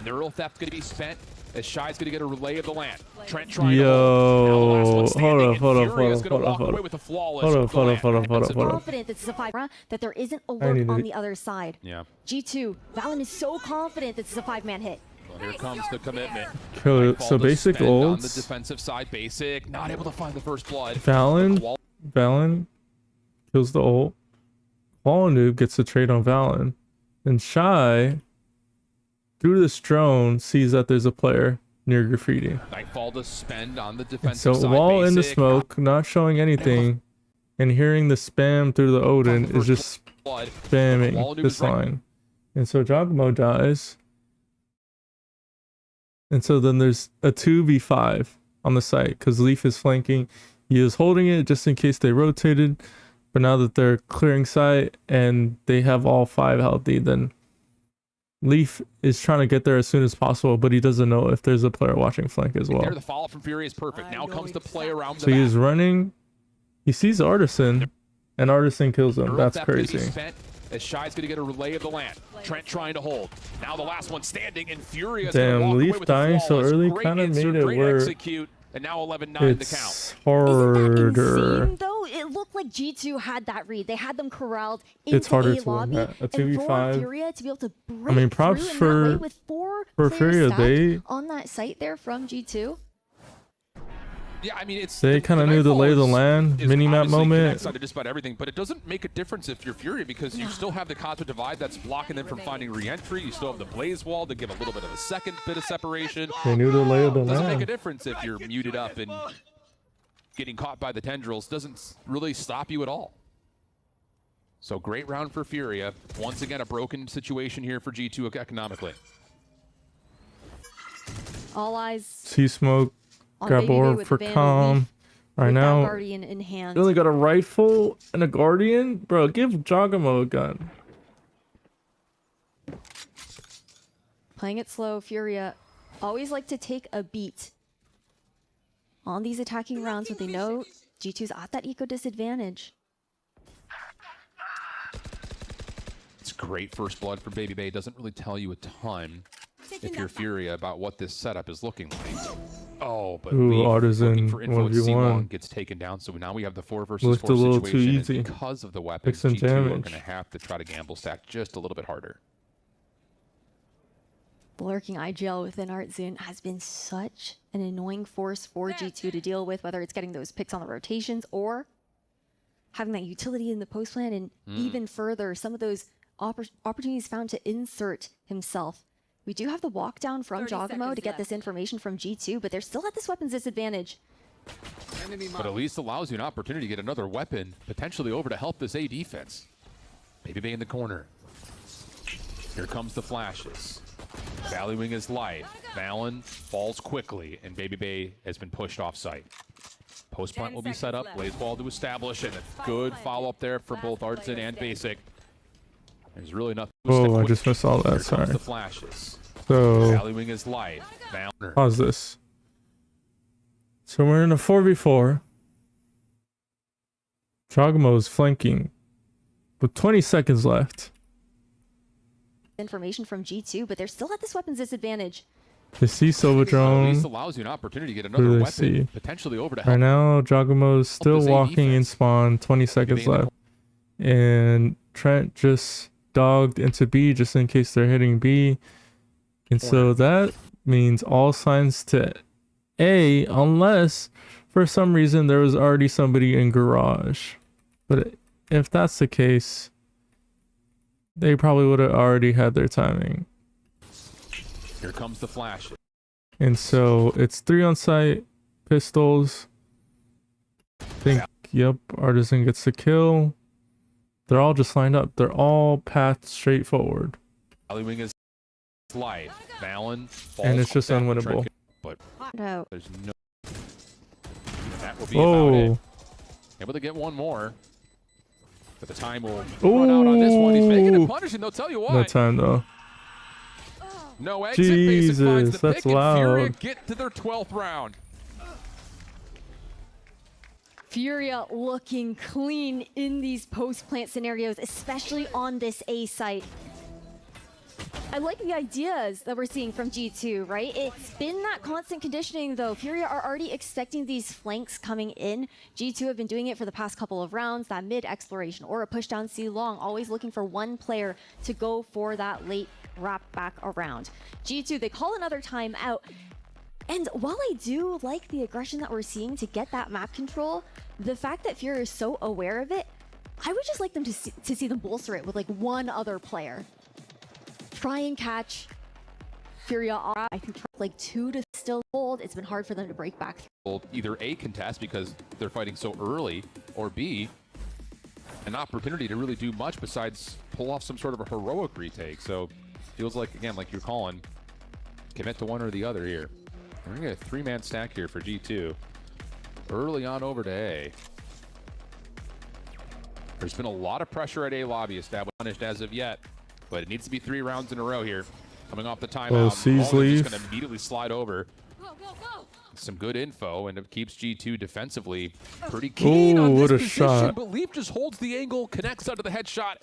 Neural Theft going to be spent as Shy's going to get a relay of the land. Trent trying to hold. Now the last one Yo, standing, hold up, and hold up, Fury hold is up, gonna hold up, walk hold away up. with a flawless Hold up, of the hold up, land. hold up, hold That's up, it. hold up. Confident this is a five that there isn't a I lurk need on it. the other side. Yeah. G2, Valen is so confident this is a five-man hit. Well, here comes the commitment. So Nightfall to basic spend on the ults. defensive side. Basic not able to find the first blood. Valen kills the ult. Koala Noob gets the trade on Valen. And Shy, through this drone, sees that there's a player near Graffiti. Nightfall to spend on the And defensive so side. while in the Basic, smoke, not showing anything, and hearing the spam through the Odin is just blood. spamming Koala Noob this is right. line. And so Giacomo dies. And so then there's a 2v5 on the site because Leaf is flanking. He is holding it just in case they rotated. But now that they're clearing site and they have all 5 healthy, then Leaf is trying to get there as soon as possible, but he doesn't know if there's a player watching flank as well. There, the follow from Fury is perfect. Now comes the play around the So he back. is running. He sees Artisan, and Artisan kills him. Neural That's Theft gonna be crazy. spent as Shy's going to get a relay of the land. Trent trying to hold. Now the last one standing, and Fury is going to Damn, walk away Leaf with dying the so flawless. early Great kind of insert, made it great where execute, and now 11-9 to count. it's Isn't that harder. insane, though? It looked like G2 had that read. They had them corralled into It's harder A to win lobby. that. A And 2v5. for Furia to be able to break I mean, props through in that way for- with four for players Furia, stacked they- on that site there from G2. Yeah, I mean, it's They kind of knew the lay of the land, mini-map moment. To just about everything, but it doesn't make a difference if you're Fury because you still have the Cosmic Divide that's blocking them from finding re-entry. You still have the Blaze Wall to give a little bit of a second bit of separation. They knew the lay of the Doesn't make a land. difference if you're muted up and getting caught by the tendrils. Doesn't really stop you at all. So great round for Furia. Once again, a broken situation here for G2 economically. All eyes See smoke, on grab Baby Bay orb with for Vandal calm. Leaf Right with that now, Guardian in hand. you only got a rifle and a guardian? Bro, give Giacomo a gun. Playing it slow, Furia always like to take a beat on these attacking rounds, but they know G2's at that eco disadvantage. It's great first blood for Baby Bay. Doesn't really tell you a ton if you're Furia about what this setup is looking like. Oh, but Ooh, Leaf Artisan, looking for info. 1v1. C1 gets taken down, so now we have the 4 versus Looked 4 a little too situation. and easy. because of the weapons, Took some G2 are damage. going to have to try to gamble stack just a little bit harder. The lurking IGL within Artzun has been such an annoying force for G2 to deal with, whether it's getting those picks on the rotations or having that utility in the post plan, and even further, some of those opportunities found to insert himself. We do have the walk down from 30 Giacomo to seconds get this information from G2, but they're still at this weapons disadvantage. But at least allows you an opportunity to get another weapon potentially over to help this A defense. Baby Bay in the corner. Here comes the flashes. Valuing his life. Valen falls quickly, and Baby Bay has been pushed off site. Post plant will be set up. Blaze Wall to establish, and a good follow up there from both Artisan and Basic. There's really nothing. Oh, I just missed all that. Here Sorry. comes the flashes. So, Valuing his life. Valen. pause this. So we're in a 4v4. Chogamo is flanking with 20 seconds left. Information from G2, but they're still at this weapons disadvantage. They see Silver At Drone. least allows you an opportunity to get What do another they weapon see? potentially over to Right help. now, Jogamo is still this A walking in defense. spawn. 20 seconds Giving left. And Trent just dogged into B just in case they're hitting B. And so that means all signs to A, unless for some reason there was already somebody in garage. But if that's the case, they probably would have already had their timing. Here comes the flash. And so it's 3 on site, pistols. I think, yep, Artisan gets the kill. They're all just lined up. They're all paths straight forward. Alley-wing is life. Valen And it's just falls down, unwinnable. But No. there's no... That will be about it. Oh, Able to get one more. But the time will run out on this one. He's making it punish, and they'll tell you why. no time though. No exit. Basic finds Jesus, the that's pick, and Furia loud. get to their 12th round. Furia looking clean in these post-plant scenarios, especially on this A site. I like the ideas that we're seeing from G2, right? It's been that constant conditioning though. Furia are already expecting these flanks coming in. G2 have been doing it for the past couple of rounds, that mid exploration or a push down C long, always looking for one player to go for that late wrap back around. G2, they call another timeout. And while I do like the aggression that we're seeing to get that map control, the fact that Furia is so aware of it, I would just like them to see them bolster it with like one other player. Try and catch Furia off. I think like 2 to still hold. It's been hard for them to break back. Either A, contest because they're fighting so early, or B, an opportunity to really do much besides pull off some sort of a heroic retake. So feels like, again, like you're calling, commit to one or the other here. We're gonna get a 3-man stack here for G2. Early on over to A. There's been a lot of pressure at A lobby established as of yet, but it needs to be 3 rounds in a row here. Coming off the timeout, C's Ball is leave. just gonna immediately slide over. Some good info, and it keeps G2 defensively pretty keen on Ooh, this what a position. shot. But Leaf just holds the angle, connects onto the headshot,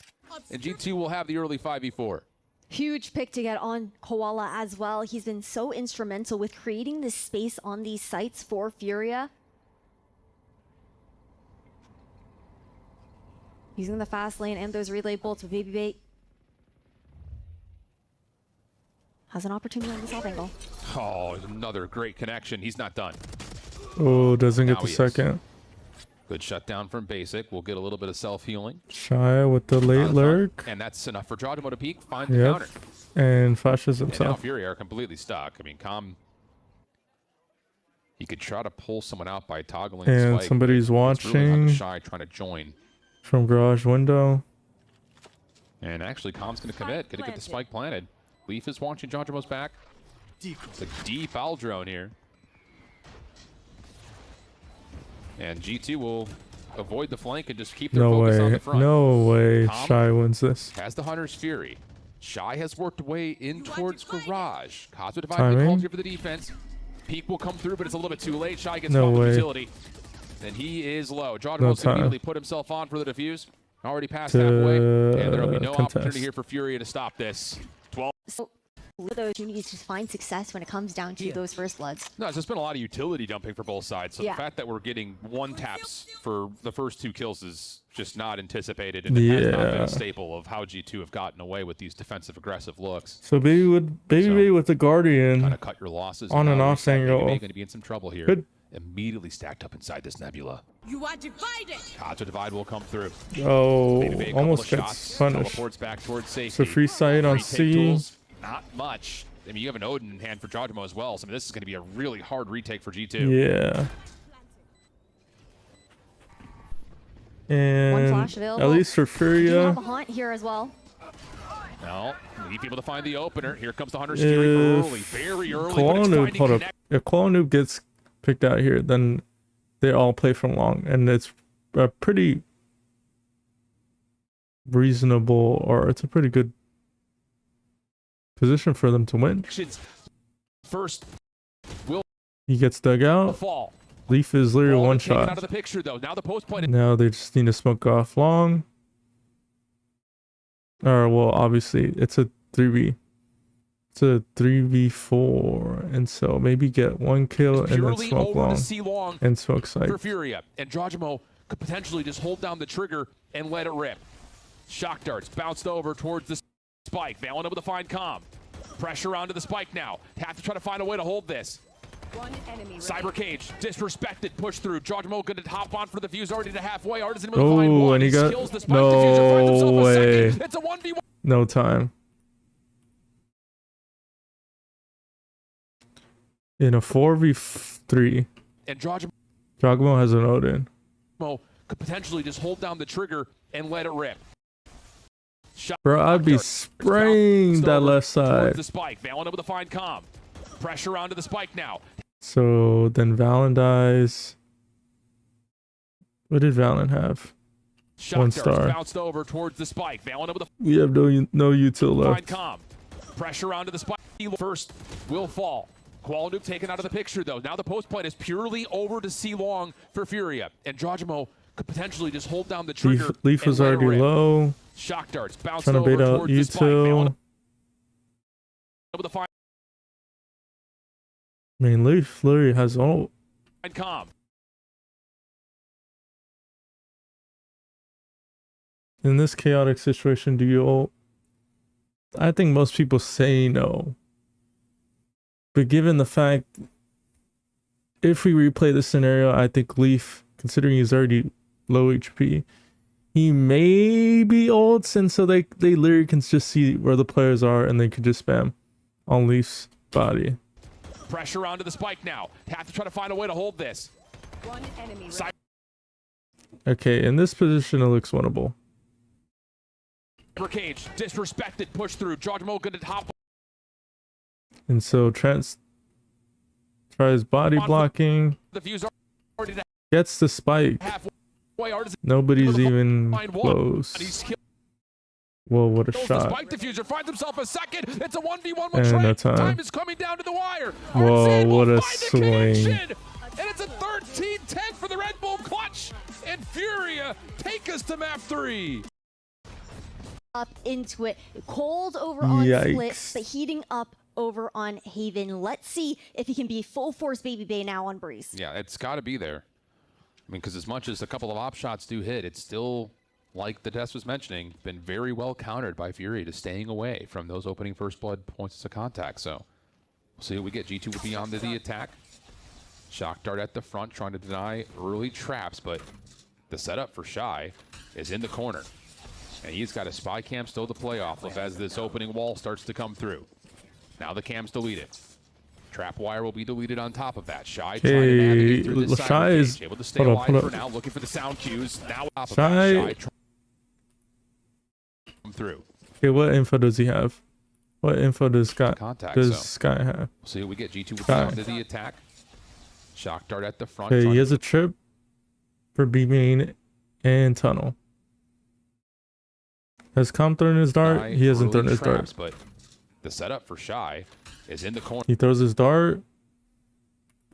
and G2 will have the early 5v4. Huge pick to get on Koala as well. He's been so instrumental with creating this space on these sites for Furia. Using the fast lane and those relay bolts with Baby Bait. Has an opportunity on this off angle. Oh, another great connection. He's not done. Oh, doesn't get Now the he is. second. Good shutdown from Basic. We'll get a little bit of self-healing. Shy with the late lurk. And that's enough for Jawdemo to peek, find the Yep. counter. And flashes And now himself. Furia are completely stuck. I mean, he could try to pull someone out by toggling And spike. somebody's It's really hard watching to Shy trying to join. from garage window. And actually, Com's going to commit. Going to get the spike planted. Leaf is watching Jawdemo's back. It's a deep owl drone here. And G2 will avoid the flank and just keep their No focus on way. the front. No way. Tom Shy wins this. has the Hunter's Fury. Shy has worked way in towards Garage. Cosmo Divide Timing. calls here for the defense. Peek will come through, but it's a little bit too late. Shy gets No caught with way. utility. And he is low. Jawdemo's No going to time. immediately put himself on for the defuse. Already past To halfway. And there will be no contest. opportunity here for Furia to stop this. 12. So those opportunities to find success when it comes down to those first bloods. No, there's been a lot of utility dumping for both sides. So Yeah. the fact that we're getting one taps for the first 2 kills is just not anticipated. And it has not been Yeah. a staple of how G2 have gotten away with these defensive aggressive looks. So Baby Bay with the Kind Guardian. of cut your losses. On and now off reset. angle. Going to be in some trouble here. Good. Immediately stacked up inside this nebula. You are divided. Kato Divide will come through. Oh, Maybe a couple almost of gets shots, punished. teleports back towards safety. So free sight on Retake C. tools, not much. I mean, you have an Odin in hand for Jawdemo as well. So I mean, this is going to be a really hard retake for G2. Yeah. And flash available. at least for You Furia, have a haunt here as well. Now, need people to find the opener. Here comes the Hunter's Fury early, very early. But it's Koala finding hold up. connect- If Koala Noob gets picked out here, then they all play from long, and it's a pretty reasonable, or it's a pretty good position for them to win. First will He gets dug out. fall. Leaf is literally one Taken shot. out of the picture, though. Now the post point. Now they just need to smoke off long. Or, well, obviously, it's a 3v. It's a 3v4. And so maybe get one kill and then smoke long and smoke side. For FURIA. And Drogimo could potentially just hold down the trigger and let it rip. Shock darts bounced over towards the spike. Valen able to find Calm. Pressure onto the spike now. Have to try to find a way to hold this. One enemy Cyber Cage, disrespected, push through. Drogimo going to hop on for the fuse, already to halfway. Artisan able to find one. And he got Skills the spike. Diffuser finds himself no a way. second. It's a 1v1. No time. In a 4v3, And Drogimo Drogimo has an Odin. could potentially just hold down the trigger and let it rip. Shot Bro, I'd be spraying that left side. The spike. Valen able to find Calm. Pressure onto the spike now. So then Valen dies. What did Valen have? Shock 1 darts star. bounced over towards the spike. Valen able to We have no util find left. Calm. Pressure onto the spike. First will fall. Qualinoob taken out of the picture, though. Now the post point is purely over to C long for FURIA. And Drogimo could potentially just hold down the trigger. Leaf was and let it already rip. low. Shock darts bounced Trying to over bait out towards the spike. Valen util. able to find I mean, Leaf literally has ult. Calm. In this chaotic situation, do you ult? I think most people say no. But given the fact, if we replay the scenario, I think Leaf, considering he's already low HP, he may be ults, and so they literally can just see where the players are and they could just spam on Leaf's body. Pressure onto the spike now. Have to try to find a way to hold this. One enemy Cyber Okay, in this position, it looks winnable. Cage, disrespected, push through. Drogimo going to hop And so Trent tries body blocking, the fuse, already to gets the spike. halfway. Artisan Nobody's even find one. close. He's killed. Whoa, what a The shot. spike diffuser finds himself a second. It's a 1v1 And with no Trent. time. Time is coming down to the wire. Whoa, Artisan will what a find swing. connection. And it's a 13-10 for the Red Bull clutch. And FURIA take us to map 3. Up into it. Cold over on Yikes. Split, but heating up over on Haven. Let's see if he can be full force Baby Bay now on Breeze. Yeah, it's got to be there. I mean, because as much as a couple of op shots do hit, it's still, like the test was mentioning, been very well countered by FURIA to staying away from those opening first blood points of contact. So we'll see what we get. G2 will be onto the attack. Shock dart at the front, trying to deny early traps, but the setup for Shy is in the corner. And he's got a spy cam still to play off of as this opening wall starts to come through. Now the cam's deleted. Trap wire will be deleted on top of that. Shy trying to navigate through this Shy is able to stay alive for now, looking for the sound cues. Now off of Shy that. Shy come through. Okay, what info does he have? What info does Sky Contact, Sky have? We'll see what we get. G2 will be Sky. onto the attack. Shock dart at the front. Okay, trying he to has a trip for B main and tunnel. Has Calm thrown his dart? deny He hasn't early thrown his traps, dart. But the setup for Shy is in the corner. He throws his dart.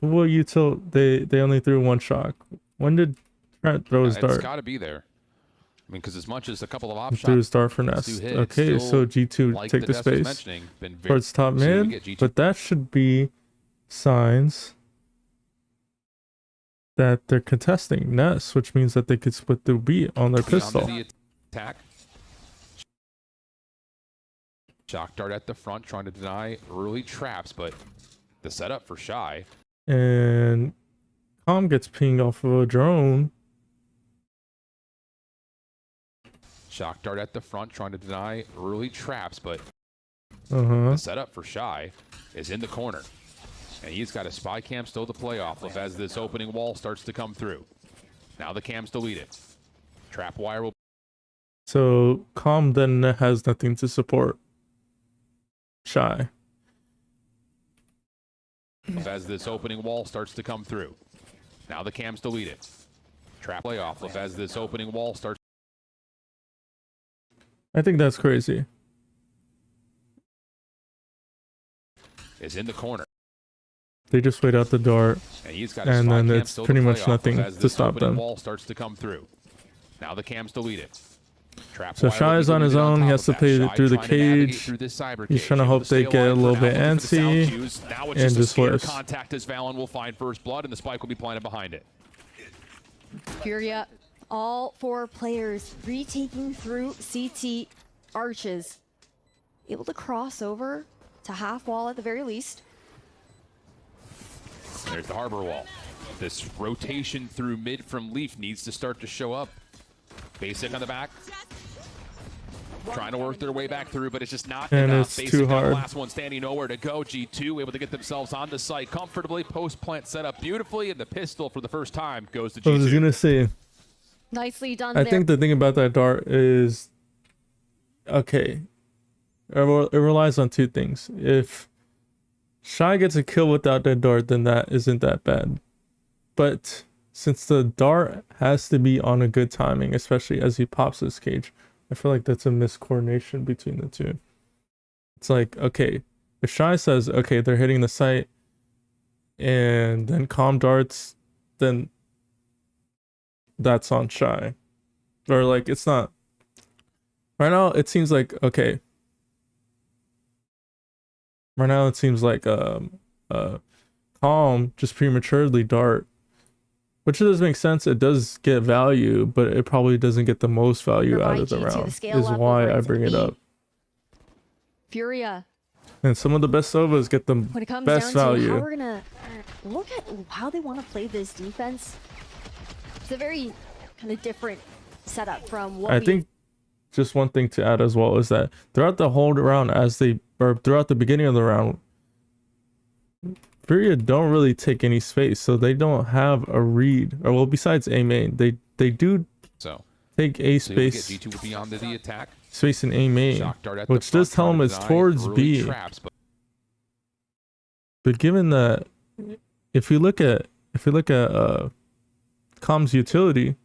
Well, util they only threw one shot. When did Trent throw his It's dart? got to be there. I mean, because as much as a couple of op He threw his shots dart for do Nest. hit, Okay, it's so still, G2 like take the test was space mentioning, been very, towards top we'll see what we mid, get. G2 but that should be signs that they're contesting Nest, which means that they could split the beat on their be onto pistol. the attack. Shock dart at the front, trying to deny early traps, but the setup for Shy. And Calm gets pinged off of a drone. Shock dart at the front, trying to deny early traps, but Uh-huh. the setup for Shy is in the corner. And he's got a spy cam still to play off of as this opening wall starts to come through. Now the cam's deleted. Trap wire will So Calm then has nothing to support Shy. as this opening wall starts to come through. Now the cam's deleted. Trap play off of as this opening wall starts. I think that's crazy. Is in the corner. They just wait out the dart, and then it's pretty much nothing to stop them. Wall starts to come through. Now the cam's deleted. So Shy is on his own. He has to play through the cage. He's trying to hope they get a little bit antsy and just whiffs. Contact as Valen will find first blood, and the spike will be planted behind it. Furia, all 4 players retaking through CT arches, able to cross over to half wall at the very least. There's the harbor wall. This rotation through mid from Leaf needs to start to show up. Basic on the back. Trying to work their way back through, but it's just not enough. It's Basic too hard. Last one standing nowhere to go. G2 able to get themselves on the site comfortably. Post plant set up beautifully, and the pistol for the first time goes to G2. I was gonna say, Nicely done I there. think the thing about that dart is, okay, it relies on 2 things. If Shy gets a kill without that dart, then that isn't that bad. But since the dart has to be on a good timing, especially as he pops his cage, I feel like that's a miscoordination between the 2. It's like, okay, if Shy says, okay, they're hitting the site, and then Calm darts, then that's on Shy. Or like, it's not. Right now, it seems like, okay. Right now, it seems like Calm just prematurely dart. Which does make sense. It does get value, but it probably doesn't get the most value out of the round. Is why I bring it up. Furia. And some of the best Sovas get the When it comes best down value. to how we're gonna look at how they want to play this defense, it's a very kind of different setup from what I think just one thing to add as well is that throughout the whole round, throughout the beginning of the round, Furia don't really take any space, so they don't have a read. Or well, besides A main, they do take A space. G2 will be onto the attack. Space in A main, which does tell them it's towards B. But given that, if we look at Calm's utility,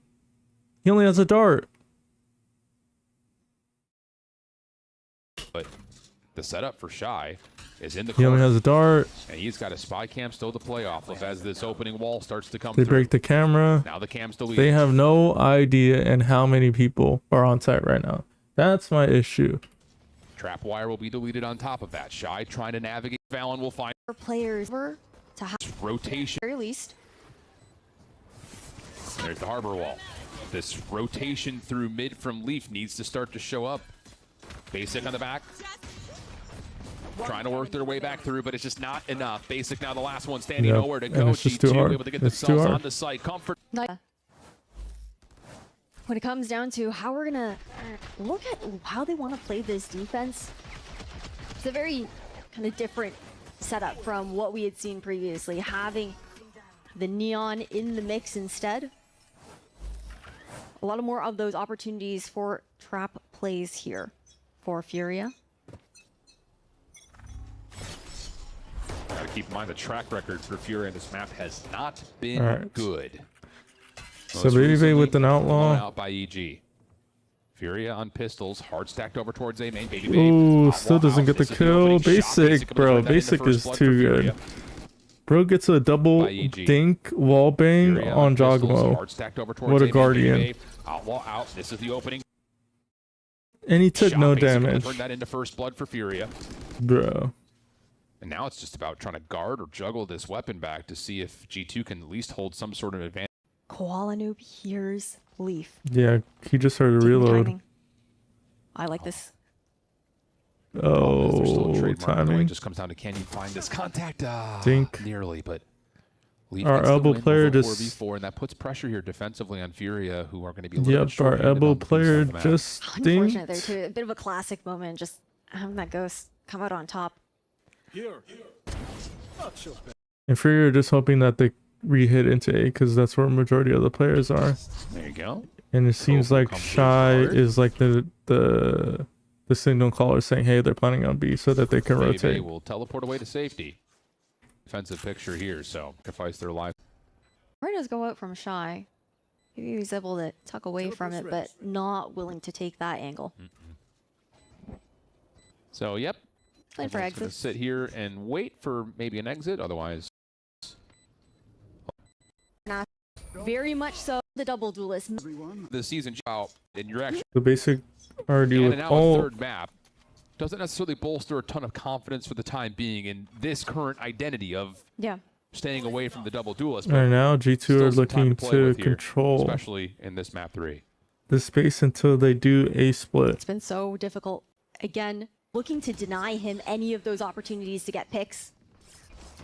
he only has a dart. But the setup for Shy is in the He only corner, has a dart. and he's got a spy cam still to play off of as this opening wall starts to come They through. break the camera. Now the cam's deleted. They have no idea and how many people are on site right now. That's my issue. Trap wire will be deleted on top of that. Shy trying to navigate. Valen will find players were to have rotation. very least. There's the harbor wall. This rotation through mid from Leaf needs to start to show up. Basic on the back. Trying to work their way back through, but it's just not enough. Basic now the last one standing nowhere to go. It's just too G2 hard. able to get It's too themselves hard. on the site. Comfort. When it comes down to how we're gonna look at how they want to play this defense, it's a very kind of different setup from what we had seen previously, having the neon in the mix instead. A lot more of those opportunities for trap plays here for Furia. Gotta keep in mind the track record for Fury in this map has not been good. So Baby with an outlaw. Out by EG. Furia on pistols, hard stacked over towards A main. Baby Ooh, still doesn't get the kill. Basic, bro. Basic is too good. Bro gets a double dink wall bang on Jogmo. What a guardian. Outlaw out. This is the opening. And he took no damage. Turn that into first blood for Furia. Bro. And now it's just about trying to guard or juggle this weapon back to see if G2 can at least hold some sort of advantage. Koala Noob hears Leaf. Yeah, he just heard a reload. Timing. I like this. Oh, timing. It just comes down to can you find this contact? Dink. Nearly, but our elbow player just 4v4, and that puts pressure here defensively on Furia, who are going to be a little bit our short-handed elbow on the player defensive map. just Unfortunate there stinked. too. A bit of a classic moment, just having that ghost come out on top. Here. Not so bad. And Furia just hoping that they re-hit into A because that's where majority of the players are. There you go. And it seems like Shy is like the signal caller saying, hey, they're planning on B so that they can Baby rotate. will teleport away to safety. Defensive picture here, so sacrifice their life. Where does go out from Shy? Maybe he was able to tuck away from it, but not willing to take that angle. So, yep. Playing for Everyone's gonna exit. sit here and wait for maybe an exit, otherwise very much so the double duelist. The season out, and you're actually The basic already and with now a all. third map doesn't necessarily bolster a ton of confidence for the time being in this current identity of Yeah. staying away from the double duelist. Right now, G2 still are some time looking play to with here, control especially in this map 3. the space until they do a split. It's been so difficult. Again, looking to deny him any of those opportunities to get picks.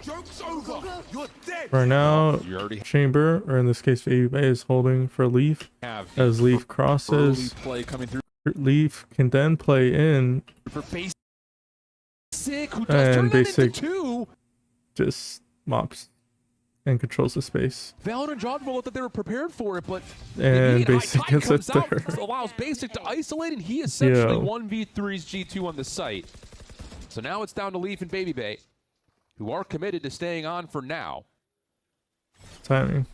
Joke's over. You're dead. Right now, You already Chamber, or in this case, VB is holding for Leaf have as Leaf early crosses. play coming through Leaf can then play in, for Basic, who does turn and that into Basic 2. just mops and controls the space. Valorant and John Bullet that they were prepared for it, but And High Basic Tide gets comes it out, there. allows Basic to isolate, and he essentially Yeah. 1v3s G2 on the site. So now it's down to Leaf and Baby Bay, who are committed to staying on for now. Timing.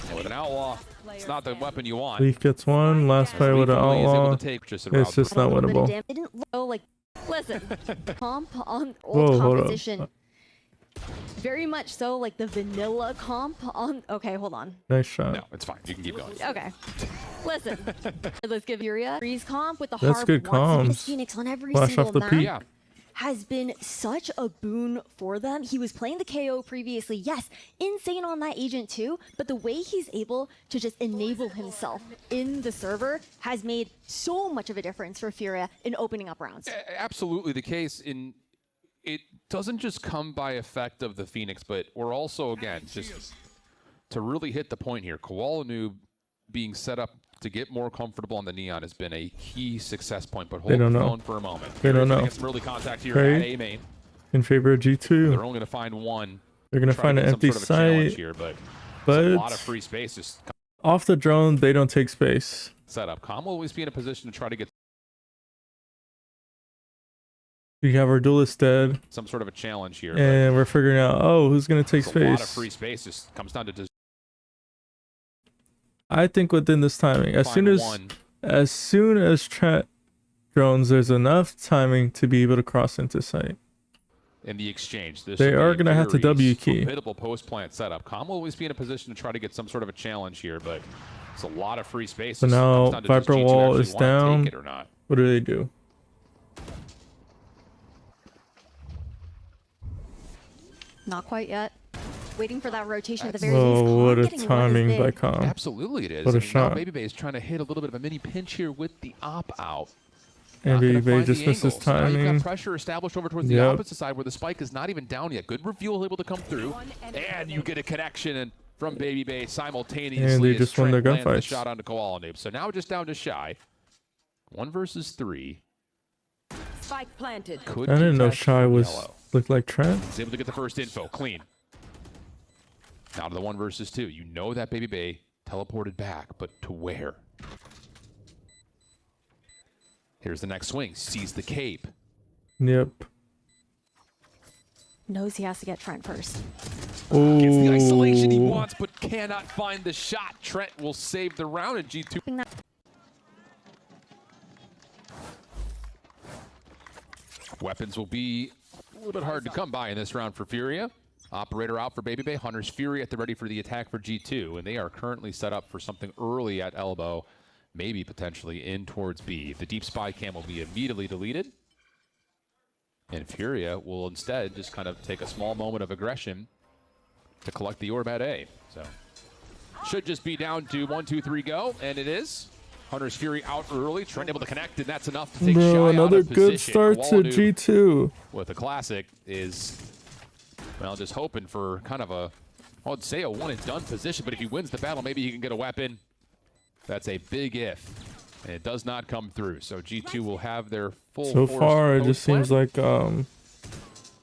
And with an outlaw, it's not the weapon you want. Leaf gets one. Last player with an Leaf only is able outlaw. to take just a It's route just through. not A little bit of winnable. damage. It didn't look like, listen, comp on Whoa, old hold up. composition. Very much so like the vanilla comp on, okay, hold on. Nice shot. No, it's fine. You can keep going. Okay. Listen, let's give FURIA Freeze comp with the That's harp good once again. comms. Phoenix on every Flash single off the map peak. Yeah. has been such a boon for them. He was playing the KO previously. Yes, insane on that agent too, but the way he's able to just enable himself in the server has made so much of a difference for FURIA in opening up rounds. Absolutely the case. It doesn't just come by effect of the Phoenix, but we're also, again, just to really hit the point here, Koala Noob being set up to get more comfortable on the Neon has been a key success point, but hold They don't the know. phone for a moment. They don't know. Get some early contact here Right. at A main. In favor of They're G2. only going to find one. They're going to Try find get an some empty sort of a challenge site, here, but there's a lot of but free space just off the drone, they don't take space. set up. Com will always be in a position to try to get We have our duelist dead, some sort of a challenge here. and we're figuring out, oh, who's going to take but a lot of space? free space just comes down to just I think within this timing, as find one. soon as chat drones, there's enough timing to be able to cross into site. In the exchange. This They should be are a gonna have to very W key. formidable post-plant setup. Com will always be in a position to try to get some sort of a challenge here, but it's a lot of free space. So Just now comes down to does Viper G2 wall actually is wanna down. take it or not. What do they do? Not quite yet. Waiting for that rotation at the very least. Oh, Com what a getting one is timing big. by Com. Absolutely it is. What a I mean, now shot. Baby Bay is trying to hit a little bit of a mini pinch here with the op-out. And Not gonna Baby Bay find the just misses angle. So now you've timing. got pressure established over towards the Yep. opposite side where the spike is not even down yet. Good reveal able to come through. And you get a connection and from Baby Bay simultaneously. And they as just won their Trent lands the gunfights. shot onto Koala Noob. So now just down to Shy. 1 versus 3. Spike planted. Could I didn't know contest Shy from was Yellow. looked like Trent. He's able to get the first info. Clean. Now to the 1 versus 2. You know that Baby Bay teleported back, but to where? Here's the next swing. Sees the cape. Yep. Knows he has to get Trent first. Gets the isolation he Oh, wants, but cannot find the shot. Trent will save the round in G2. Weapons will be a little bit hard to come by in this round for Furia. Operator out for Baby Bay. Hunter's Fury at the ready for the attack for G2. And they are currently set up for something early at elbow. Maybe potentially in towards B. The deep spy cam will be immediately deleted. And Furia will instead just kind of take a small moment of aggression to collect the orb at A. So should just be down to 1, 2, 3, go. And it is. Hunter's Fury out early. Trent able to connect, and that's enough to take Shy bro, out another of good position. start to Koala Noob G2. with a classic is, well, just hoping for kind of a, I would say a one-and-done position, but if he wins the battle, maybe he can get a weapon. That's a big if, and it does not come through. So G2 will have their full So force far, it just post-plant. seems like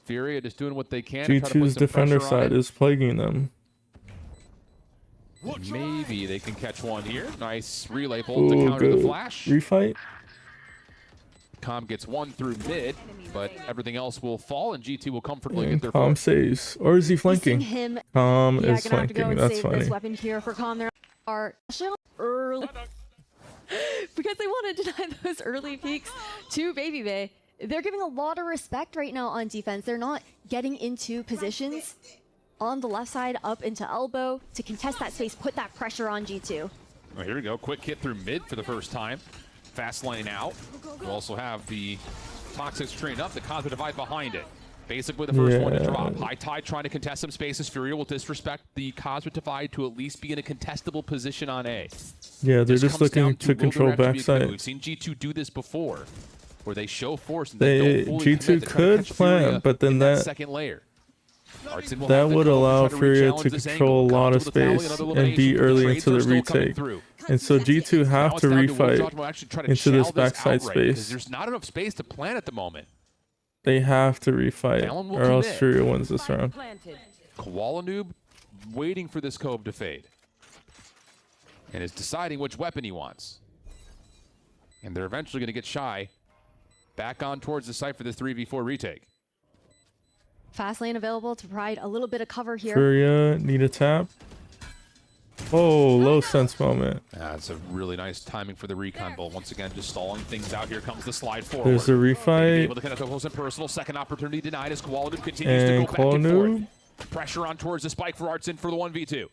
Furia just doing what they can. to try to put G2's some defender pressure on side it. is plaguing them. Maybe they can catch one here. Nice relay bolt to Oh, counter the good. flash. Refight. Com gets one through mid, but everything else will fall, and G2 will comfortably get And their Com fourth. saves. Or is he Seeing flanking? him, Com yeah, is gonna have to go flanking. and That's save funny. this weapon here for Com. There are early because they want to deny those early peaks to Baby Bay. They're giving a lot of respect right now on defense. They're not getting into positions on the left side up into elbow to contest that space, put that pressure on G2. Well, here we go. Quick hit through mid for the first time. Fast lane out. We also have the Toxic screen up, the Cosmic Divide behind it. Basically the first one to drop. High Tide trying to contest some spaces. FURIA will disrespect the Cosmic Divide to at least be in a contestable position on A. Yeah, they're just looking to control backside. We've seen G2 do this before, where they show force and they don't fully G2 could plant, but then that second layer. That would allow FURIA to control a lot of space and be early into the retake. And so G2 have to refight into this backside space. There's not enough space to plant at the moment. They have to refight, or else FURIA wins this round. Koala Noob waiting for this cove to fade. And is deciding which weapon he wants. And they're eventually going to get shy. Back on towards the site for this 3v4 retake. Fast lane available to provide a little bit of cover here. FURIA need a tap. Oh, low sense moment. That's a really nice timing for the recon bolt. Once again, just stalling things out. Here comes the slide forward. There's a refight. Able to connect close and personal. Second opportunity denied as Koala Noob continues to go back and forth. Pressure on towards the spike for Artson for the 1v2.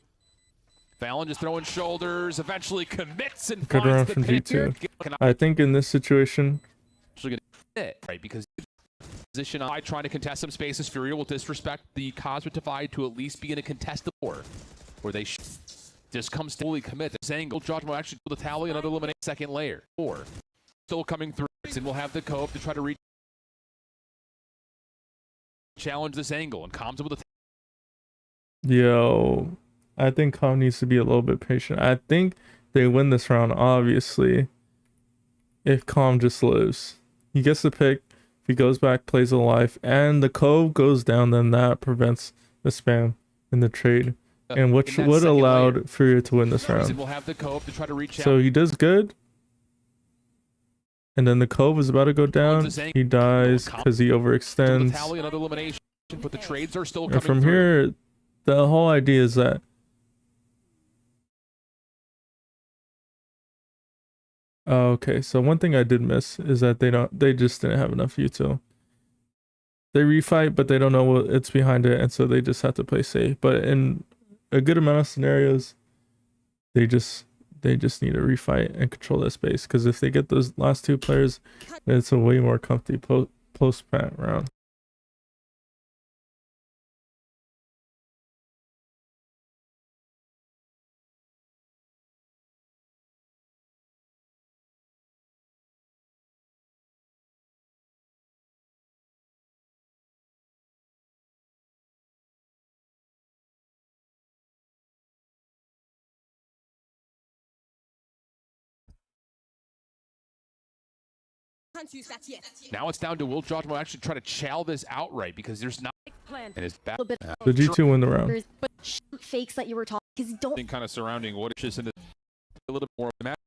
Fallon just throwing shoulders. Eventually commits and good round finds from the pin here. G2. I think in this situation, actually going to hit, right? Because position on trying to contest some spaces. FURIA will disrespect the Cosmic Divide to at least be in a contested war, where they just comes to fully commit. This angle, Judgment will actually do the tally, another eliminate second layer. Or still coming through, and we'll have the cove to try to reach challenge this angle, and Comms with the yo, I think Com needs to be a little bit patient. I think they win this round, obviously, if Com just lives. He gets the pick. If he goes back, plays alive, and the cove goes down, then that prevents the spam in the trade. And which would allowed FURIA to win this round. We'll have the cove to try to reach so he does good. And then the cove is about to go down. He dies because he overextends. But the trades are still and from here, the whole idea is that okay, so one thing I did miss is that they just didn't have enough util. They refight, but they don't know what it's behind it, and so they just have to play safe. But in a good amount of scenarios, they just need to refight and control that space, because if they get those last two players, then it's a way more comfy post-pat round. Now it's down to will Judgment actually try to chow this outright, because there's not and it's back. The G2 win the round. But fakes that you were talking, because don't kind of surrounding what is just in a little bit more of the map.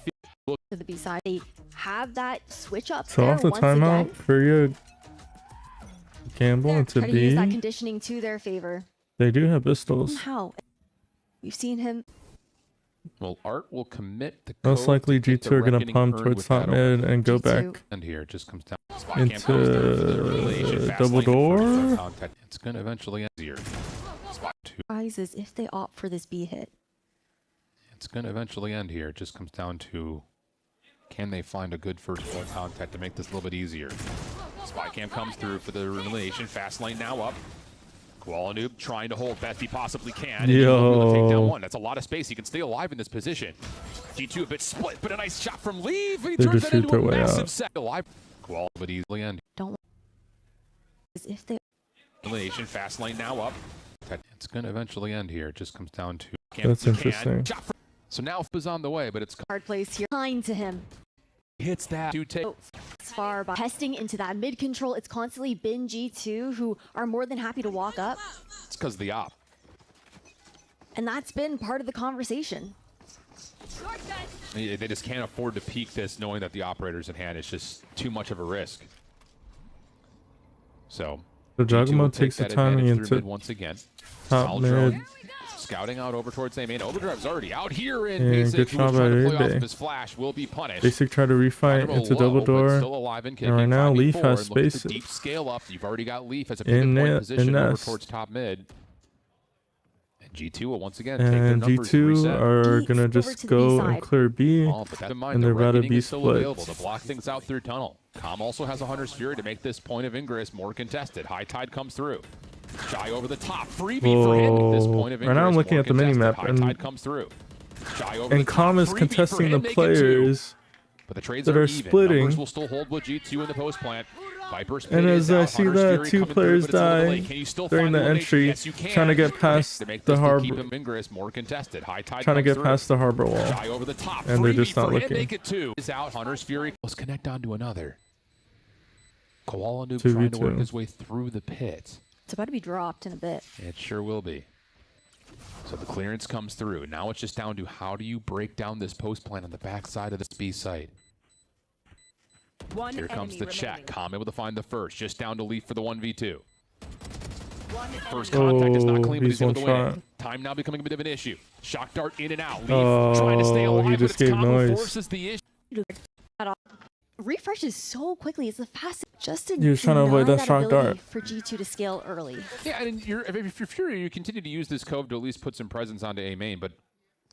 Look to the B side. They have that switch up. So off the timeout, FURIA gamble into try to B. use that conditioning to their favor. They do have pistols. How? We've seen him. Well, Art will commit the most likely G2 are gonna pump towards top mid and go back. And here it just comes down into double door. It's gonna eventually end here. Spot 2. Rises if they opt for this B hit. It's gonna eventually end here. It just comes down to, can they find a good first point contact to make this a little bit easier? Spy cam comes through for the elimination. Fast lane now up. Koala Noob trying to hold best he possibly can. Yo. Take down one. That's a lot of space. He can stay alive in this position. G2 a bit split, but a nice shot from Leave. He turns that into a massive set. Alive. Koala but easily end. Don't. If they. Elimination. Fast lane now up. It's going to eventually end here. It just comes down to. That's interesting. So now is on the way, but it's hard place here. Kind to him. Hits that to take far by testing into that mid control. It's constantly been G2 who are more than happy to walk up. It's because of the op. And that's been part of the conversation. They just can't afford to peek this knowing that the operator's in hand. It's just too much of a risk. So Juggernaut takes the timing into once again. Top mid. Scouting out over towards A main. Overdrive's already out here in yeah, Basic. good shot by His flash will be punished. Basic try to refight into double door. And right now, Leaf has space. Deep scale up. You've already got Leaf as a pivot point position over towards top mid. G2 will once again take their And numbers G2 reset. are B gonna over just to the B go side. and clear B. Oh, but have in mind, and the they're about to reckoning be is still split. available to block things out through tunnel. Com also has a Hunter's Fury to make this point of ingress more contested. High Tide comes through. Shy over the top. Freebie for him at this point of ingress. Right now I'm looking more at the contested. minimap, High and Tide comes through. Shy over And the top. Com is Freebie contesting for the him, make it 2. players But the trades that are are even. splitting. Numbers will still hold with G2 in the post plant. Viper's And pit as is I out. see Hunter's that, Fury 2 coming players through, but it's a little die late. Can you still during find the elimination? entry, Yes, you can. trying to get past To make the this harbor, keep him ingress more contested. High Tide trying to comes get through. past the harbor wall, Shy over the top. and they're Freebie just not for him, looking. make it 2. Is out. Hunter's Fury. Let's connect onto another. Koala Noob 2v2. trying to work his way through the pit. It's about to be dropped in a bit. It sure will be. So the clearance comes through. Now it's just down to how do you break down this post plant on the backside of this B site. One Here comes the enemy check. remaining. Com able to find the first. Just down to Leaf for the 1v2. One First enemy. contact is not Oh, clean, but he's he's able to one win. shot. Time now becoming a bit of an issue. Shock dart in and out. Leaf Oh, trying to stay he alive, but just it's gave Com who noise. forces the issue. Refreshes so quickly. It's the fastest. Just to He was trying to avoid deny that shock ability dart. for G2 to scale early. Yeah, and if you're Fury, you continue to use this cove to at least put some presence onto A main, but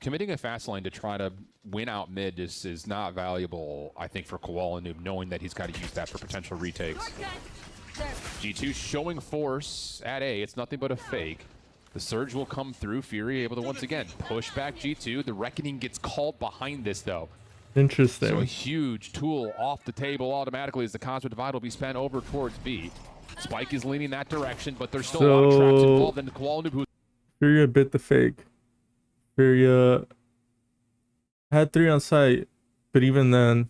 committing a fast lane to try to win out mid is not valuable, I think, for Koala Noob, knowing that he's got to use that for potential retakes. G2 showing force at A. It's nothing but a fake. The surge will come through. Fury able to once again push back G2. The reckoning gets called behind this, though. Interesting. So a huge tool off the table automatically as the Cosmic Divide will be spent over towards B. Spike is leaning that direction, but there's still a lot of traps involved in Koala Noob, who Furia bit the fake. Furia had 3 on site, but even then,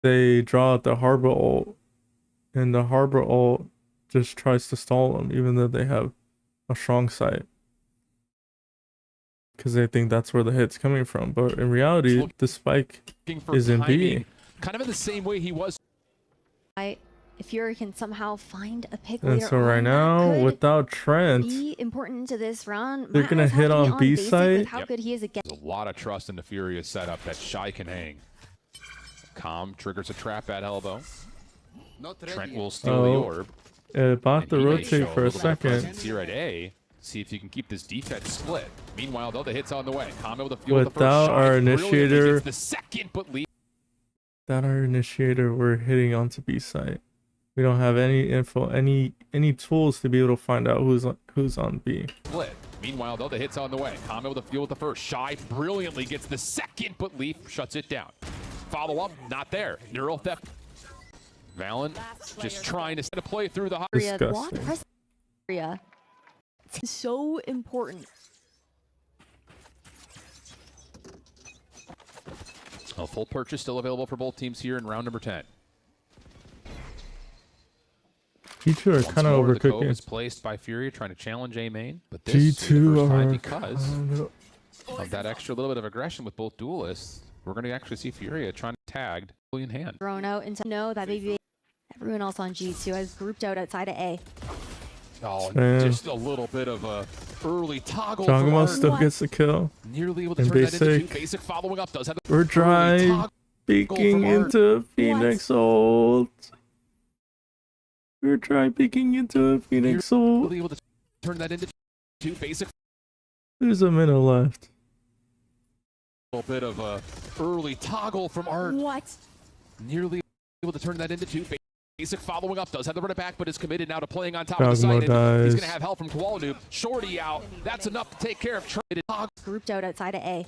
they draw out the harbor ult, and the harbor ult just tries to stall them, even though they have a strong site, because they think that's where the hit's coming from. But in reality, the spike for is in B. timing, kind of in the same way he was. If Fury can somehow find a pick And later so right on, now, that could without Trent, be important to this round. they're Might gonna always have hit to be on B basic site. with how Yep. good he is against. There's a lot of trust in the Furious setup that Shy can hang. Com triggers a trap at elbow. Trent will steal the orb. about and to he may rotate show for a little bit of second. presence here at A. See if you can keep this defense split. Meanwhile, though, the hit's on the way. Com able to field the first Without shot. our Brilliantly initiator- gets the second, but lead. Without our initiator, we're hitting onto B site. We don't have any info, any tools to be able to find out who's on B. Split. Meanwhile, though, the hit's on the way. Com able to field the first. Shy brilliantly gets the second, but Leaf shuts it down. Follow up, not there. Neural theft. Valen just trying to set a play through the high. Area, Disgusting. block press area. It's so important. A full purchase still available for both teams here in round number 10. G2 are Once kind of more, the cove overcooking. is placed by Fury trying to challenge A main, but this G2 is the first time are because of that extra little bit of aggression with both duelists. We're going to actually see Furia trying to tag in hand. Thrown out into know that maybe everyone else on G2 has grouped out outside of A. Oh, Damn. just a little bit of a early toggle. from Jogamo Art. still gets the kill. Nearly able to And turn that into basic. two. Basic following up does have the We're early dry toggle peeking from Art. into Phoenix ult. We're try peeking into a Phoenix ult. Nearly able to turn that into two. Basic There's a minute left. little bit of a early toggle from Art. What? Nearly able to turn that into two. Basic following up does have the run it back, but is committed now to playing on top of the Jogamo site. And he's dies. going to have help from Koala Noob. Shorty out. That's enough to take care of Trent. Grouped out outside of A.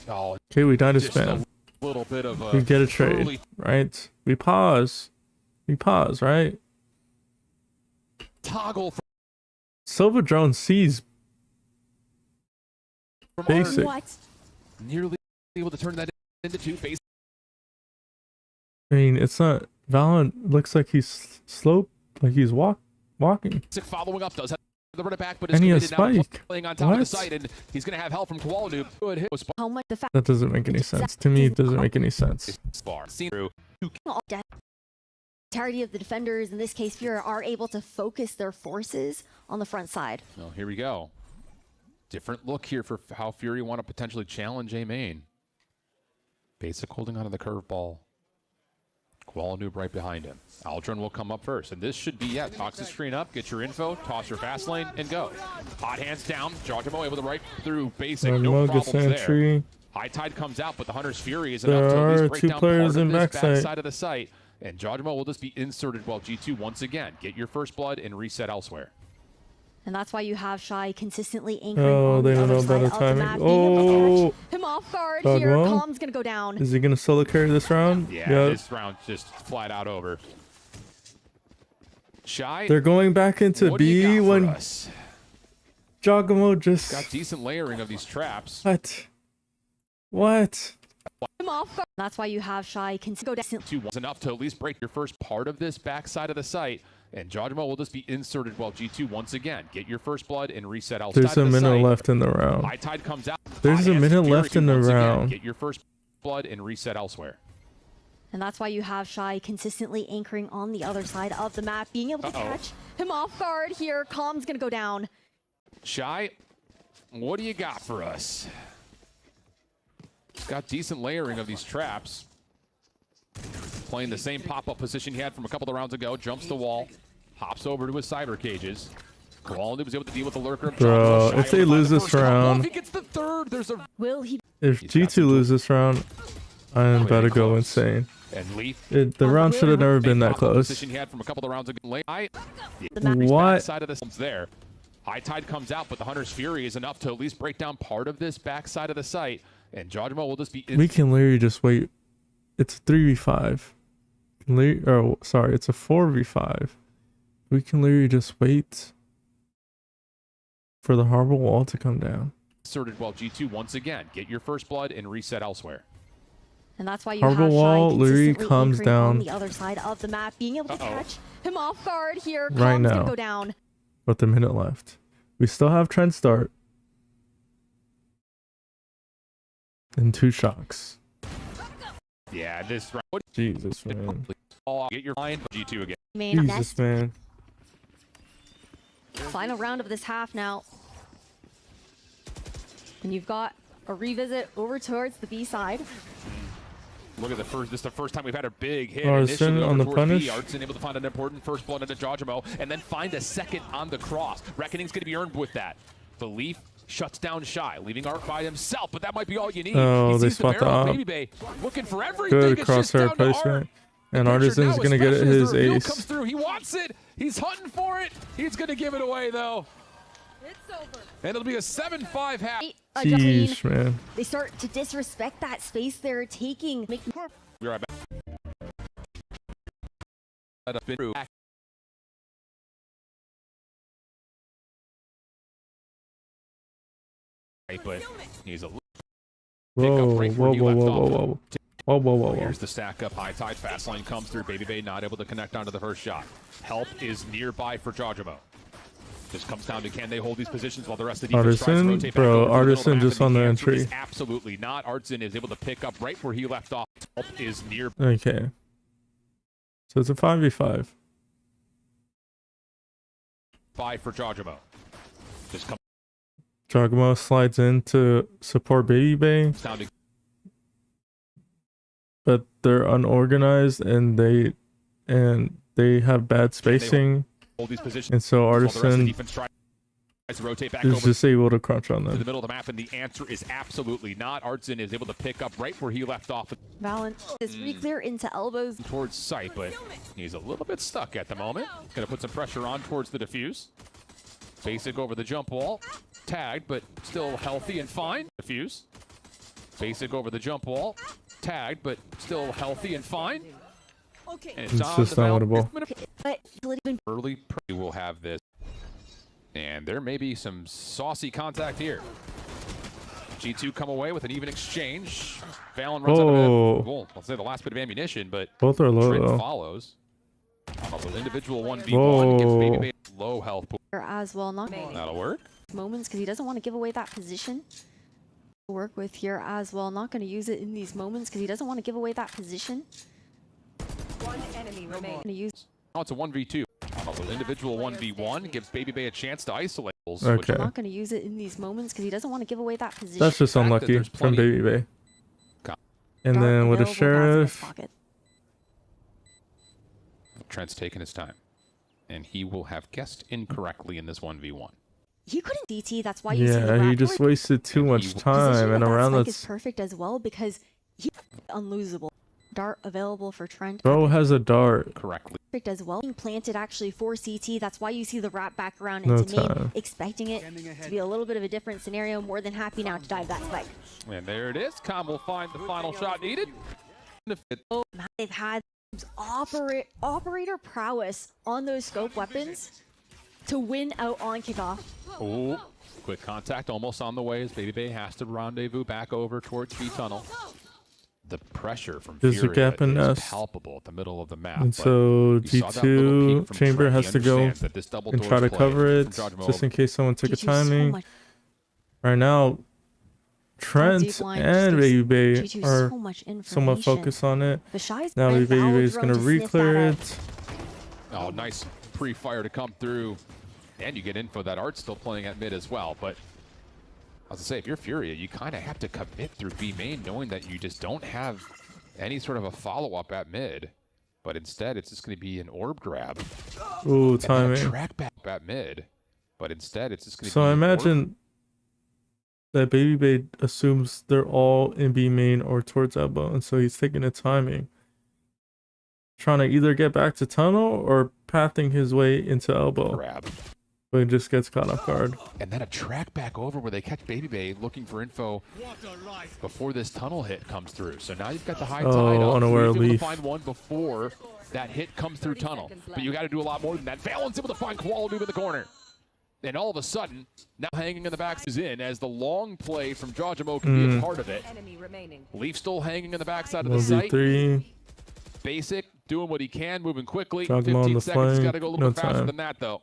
Oh, Okay, we died to just spam. a little bit of a We get a trade, early right? We pause, right? toggle Silver Drone sees from basic. Art. Nearly able to turn that into two. Basic I mean, it's not. Valorant looks like he's slow, like he's walking. following up does have the run it back, but is And he has committed now to spike. playing on top of the What? site, and he's going to have help from Koala Noob. Good hit. Was How much the fact That doesn't make any sense. To me, it doesn't make any sense. far. Seen through. all death. Entirety of the defenders, in this case Fury, are able to focus their forces on the front side. Oh, here we go. Different look here for how Fury want to potentially challenge A main. Basic holding onto the curveball. Wall noob right behind him. Aldrin will come up first, and this should be, toss the screen up, get your info, toss your fast lane, and go. Hot hands down, Jogamo able to right through basic, no problems there. High Tide comes out, but the Hunter's Fury is enough to at least break down part of this backside of the site, and Jogamo will just be inserted while G2 once again get your first blood and reset elsewhere. And that's why you have Shy consistently anchoring on the other side of the map. Oh, him off guard here. Calm's gonna go down. Is he gonna solo carry this round? Yeah, this round just flat out over. Shy. They're going back into B when Jogamo just got decent layering of these traps. What? Him off guard. That's why you have Shy go down. 2 was enough to at least break your first part of this backside of the site. And Jogamo will just be inserted while G2 once again get your first blood and reset elsewhere. There's a minute left in the round. High Tide comes out. There's a minute left in the round. Get your first blood and reset elsewhere. And that's why you have Shy consistently anchoring on the other side of the map, being able to catch him off guard here. Calm's gonna go down. Shy, what do you got for us? Got decent layering of these traps. Playing the same pop-up position he had from a couple of rounds ago. Jumps the wall. Hops over to his cyber cages. Kowalny was able to deal with the lurker. Bro, if they lose this round, if he gets the third, there's a... Will he? If G2 loses this round, I'm about to go insane. And Leaf. The round should have never been that close. Position he had from a couple of rounds ago. What? Side of this there. High Tide comes out, but the Hunter's Fury is enough to at least break down part of this backside of the site. And Jogamo will just be... We can literally just wait. It's a 3v5. Oh, sorry, it's a 4v5. We can literally just wait for the harbor wall to come down. Inserted while G2 once again get your first blood and reset elsewhere. And that's why you harbor have wall Shy literally consistently comes anchoring down on the other side of the map, being able to catch him off guard here. Calm's right now. gonna go down. With the minute left, we still have trend start and 2 shocks. Yeah, this round. Jesus, man. Get your line, G2 again. Jesus, man. Final round of this half now. And you've got a revisit over towards the B side. Look at the first. This is the first time we've had a big hit. Artisan on the punish. Artisan able to find an important first blood into Jogamo, and then find a second on the cross. Reckoning's going to be earned with that. Belief shuts down Shy, leaving Art by himself, but that might be all you need. Oh, they spot the op. Baby Bay, looking for everything. Good crosshair placement. And Artisan's going to get his ace. Comes through. He wants it. He's hunting for it. He's going to give it away, though. It's over. And it'll be a 7-5 half. Jeez, man. They start to disrespect that space they're taking. Be right back. But he's a Whoa. Here's the stack up. High Tide fast lane comes through. Baby Bay not able to connect onto the first shot. Help is nearby for Jogamo. Just comes down to can they hold these positions while the rest of the defense tries to rotate back over Artisan the just on the entry. Absolutely not. Artisan is able to pick up right where he left off. Help is near. Okay. So it's a 5v5. 5 for Jogamo. Just come Jogamo slides in to support Baby Bay, down to but they're unorganized and they have bad spacing. hold these positions. And so Artisan to rotate back is over just able to crunch on to the them. middle of the map, and the answer is absolutely not. Artisan is able to pick up right where he left off. Valorant is re-clear into elbows. Towards sight, but he's a little bit stuck at the moment. Gonna put some pressure on towards the defuse. Basic over the jump wall. Tagged, but still healthy and fine. Defuse. Basic over the jump wall. Tagged, but still healthy and fine. Okay. And It's just not winnable. But Early prey will have this. And there may be some saucy contact here. G2 come away with an even exchange. Valen runs out of, well, I'll say the last bit of ammunition, but Both are low Trid though. follows. Also, individual 1v1 gives Baby Bay low health. as well, not That'll work. moments because he doesn't want to give away that position. Work with here as well. Not going to use it in these moments because he doesn't want to give away that position. One enemy remaining. Going to use. Now it's a 1v2. Also, individual 1v1 gives Baby Bay a chance to isolate. Okay. Not going to use it in these moments because he doesn't want to give away that position. That's just fact that unlucky there's from plenty- Baby Bay. Got- And Dart then with a available, God's in his sheriff, pocket. Trent's taking his time. And he will have guessed incorrectly in this 1v1. He couldn't DT, that's why you see the Yeah, he raptor just wasted too much position time, and of that around spike that's is perfect as well because he's unlosable. Dart available for Trent. bro has a dart. Correctly. Perfect as well. Being planted actually for CT. That's why you see the wrap back around No into main, time. expecting it to be a little bit of a different scenario. More than happy now to dive that spike. And there it is. Com will find the final shot needed. They've had operator prowess on those scope weapons to win out on kickoff. Oh, quick contact almost on the way as Baby Bay has to rendezvous back over towards B tunnel. The pressure from There's a Furia gap in is S. palpable at the middle of the map. And but so you saw that little G2 peek from Chamber Trent. He has to go understands that this double and doors try to play cover it from Jajmo just in case someone took a G2 so timing. much Right now, Trent deep line and just Baby Bay G2 are so much somewhat information. focused on it. The Shy's Now brand Baby Bay Valorant is going to to sniff that re-clear out. it. Oh, nice pre-fire to come through. And you get info that Art's still playing at mid as well. But I was to say, if you're Furia, you kind of have to commit through B main, knowing that you just don't have any sort of a follow-up at mid. But instead, it's just going to be an orb grab. Ooh, And then a timing. track back at mid. But instead, it's just going to So be I an orb. imagine that Baby Bay assumes they're all in B main or towards elbow, and so he's taking a timing. Trying to either get back to tunnel or pathing his way into elbow. grab. But he just gets caught off guard. And then a track back over where they catch Baby Bay looking for info before this tunnel hit comes through. So now you've got the high tide up. Unaware You're able to leaf. find one before that hit comes through tunnel. But you got to do a lot more than that. Valorant's able to find Quality in the corner. And all of a sudden, now hanging in the back is in as the long play from Jajmo can be a part of it. Enemy remaining. Leaf still hanging in the backside of the site. 1v3. Basic, doing what he can, moving quickly. Jajmo on 15 the seconds, flank. got to go a little No bit faster time. than that, though.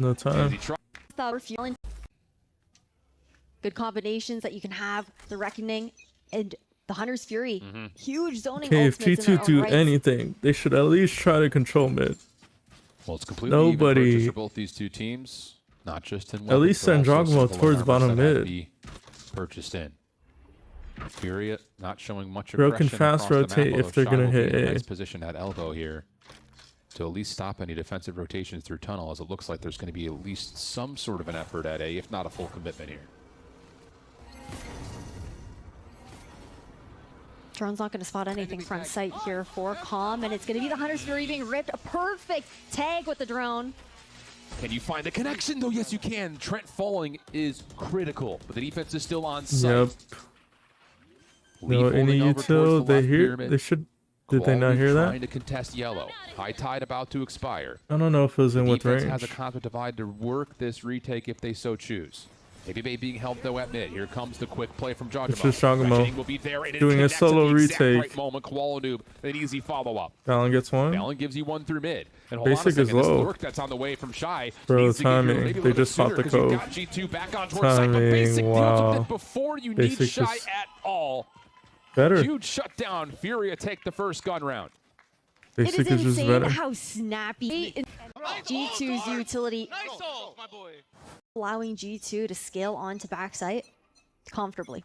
No As time. he tries. Good combinations that you can have. The Reckoning and the Hunter's Fury. Huge zoning Okay, if ultimates in their G2 own do right. anything, they should at least try to control mid. Well, it's completely Nobody- even purchase for both these two teams, not just in At least weapons, send but also Jogmo single towards armors bottom that had to mid. be purchased in. Furia not showing much Bro can aggression fast across the map, rotate if although they're Shy gonna will be hit in a A. nice position at elbow here to at least stop any defensive rotations through tunnel, as it looks like there's going to be at least some sort of an effort at A, if not a full commitment here. Drone's not going to spot anything front sight here for Calm, and it's going to be the Hunter's Fury being ripped. A perfect tag with the drone. Can you find the connection, though? Yes, you can. Trent falling is critical, but the defense is still on site. Yep. Leaf No, holding any over towards util, the they left hear, pyramid. they should, did they not Quality hear trying that? to contest yellow. High tide about to expire. I don't know if it was in with Defense range. has a concept divide to work this retake if they so choose. Baby Bay being held though at mid. Here comes the quick play from Jogmo. It's just Jogmo Reckoning will be there, and it doing a connects at solo the exact retake. Right moment. Quality an easy follow-up. Fallon gets one. Fallon gives you one through mid. And hold Basic on a second, is low. this lurk that's on the way from Shy. Bro, needs to get here timing. maybe a They little just bit popped the sooner 'cause you've cove. got G2 back on towards site, but Timing, Basic deals wow. with it before you Basic need Shy just- at all. Better. Huge shutdown. Furia take the first gun round. Basic It is is just insane better. how snappy G2's utility, Nice ult, my boy. allowing G2 to scale onto backside comfortably.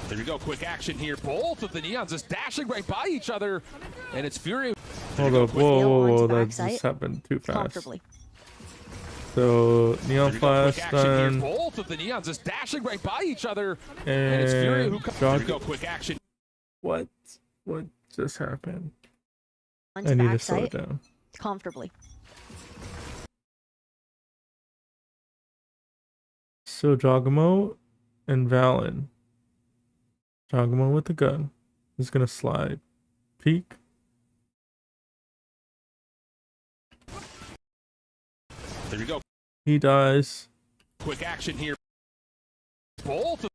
There you go, quick action here. Both of the Neons just dashing right by each other, and it's Fury. Hold up. Whoa, Sail whoa, onto whoa. That backside just happened too fast. Comfortably. So, Neon There you go, Flash quick action here. done. Both of the Neons just dashing right by each other, and it's Fury who And comes. There you Jog. go, quick action. What? What just happened? Onto I need to slow backside it down. comfortably. So, Jogmo and Valen. Jogmo with the gun. He's gonna slide. Peek. There you go, He dies. quick action here. Both of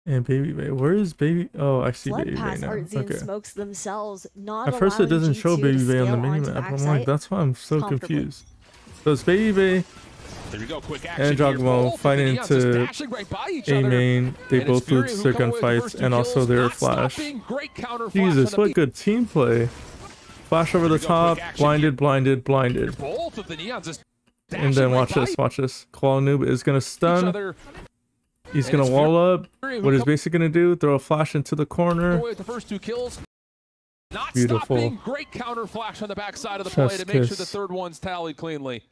And Baby Bay. Where is Baby? Oh, I see Flood Baby Bay past now. Artsy and Okay. smokes themselves, not At first, it allowing doesn't show G2 Baby to Bay on the scale onto minimap. I'm like, backside that's why I'm so comfortably. confused. So it's Baby Bay, there you go, quick action and here. Jogmo Both of the fighting Neons just to dashing right by each A other. main. They And it's both Fury lose who their come away with the gunfights, first two and also kills, their not flash. stopping. Great counter flash Jesus, on the what good team play. Flash over There the you go, quick top, action blinded, here. blinded, blinded. Both of the Neons just And then dashing watch right this, watch this. Qual Noob is gonna by each stun. other. He's And gonna it's wall up. Furia who What he's come basically gonna do? Throw a flash into the corner. away with the first 2 kills. Not Beautiful. stopping. Great counter flash on the backside of the play Chef's to make sure kiss. the third one's tallied cleanly.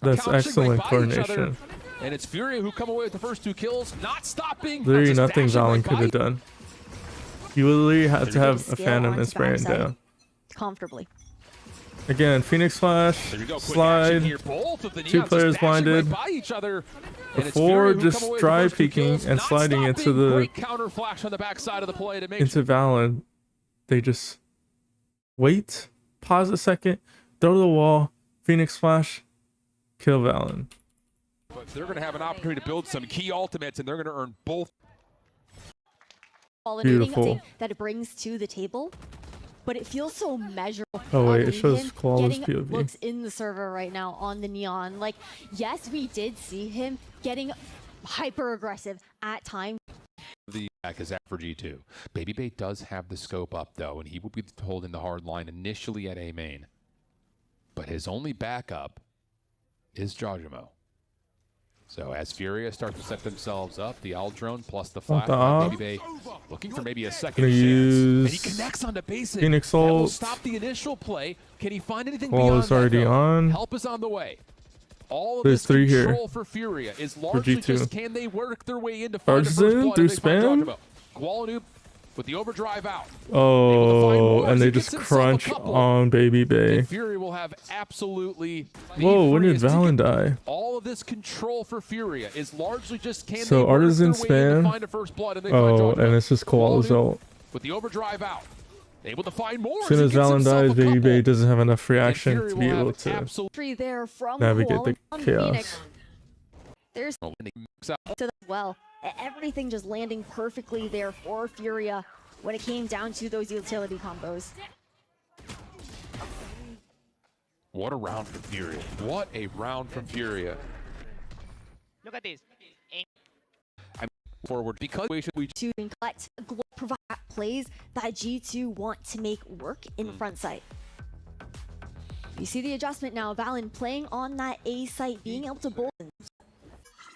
That's Countering excellent right by each coordination. other. And it's Furia who come away with the first 2 kills. Not stopping. Literally Just nothing dashing Valen right could by. have done. You literally had to have a Skill Phantom onto and spraying backside down. comfortably. Again, Phoenix flash, There you go, quick action slide. here. Both of the Two Neons players just dashing blinded. right by each other. And it's Before Furia who just come away with the dry first 2 peeking kills. and Not sliding into stopping. the- Great counter flash on the backside of the play to make Into Valen. They just wait, pause a second, throw to the wall, Phoenix flash, kill Valen. But they're going to have an opportunity to build some key ultimates, and they're going to earn both. Beautiful. That it brings to the table, but it feels so measurable. Oh wait, it of shows him flawless getting POV. looks in the server right now on the Neon. Like, yes, we did see him getting hyper aggressive at times. The back is out for G2. Baby Bait does have the scope up, though, and he will be holding the hard line initially at A main. But his only backup is Jajamo. So as Furia starts to set themselves up, the Owl Drone plus the flash, Baby Bait looking for maybe a second Gonna chance. use And he connects onto basic. Phoenix That will ult. stop the initial play. Can he find anything Wall beyond is already that, though? on. Help is on the way. All of There's this 3 here control for Furia is largely G2. just can they work their way in to find the first Artisan blood through and they find spam? Jajamo. Gualanup with the overdrive out. Oh, and they Gets just himself a crunch couple. on Baby And Bay. Fury will have absolutely the Whoa, when did freest to Valen get die? all of this control for Furia is largely just can So they work Artisan their way in to spam. find a first blood and they Oh, find Jajamo. and it's just Koala's Gualanup ult. with the overdrive out. Able to find more. As soon as he gets Valen himself dies, a Baby couple. Bay doesn't have enough And reaction Fury to will be have able to Three there from navigate Koala the on chaos. Phoenix. There's Oh, and he mix out. to that well. Everything just landing perfectly there for Furia when it came down to those utility combos. What a round from Furia. What a round from Furia. Look at this. Forward because we To collect, provide plays that G2 want to make work in front site. You see the adjustment now. Valen playing on that A site, being able to bolt.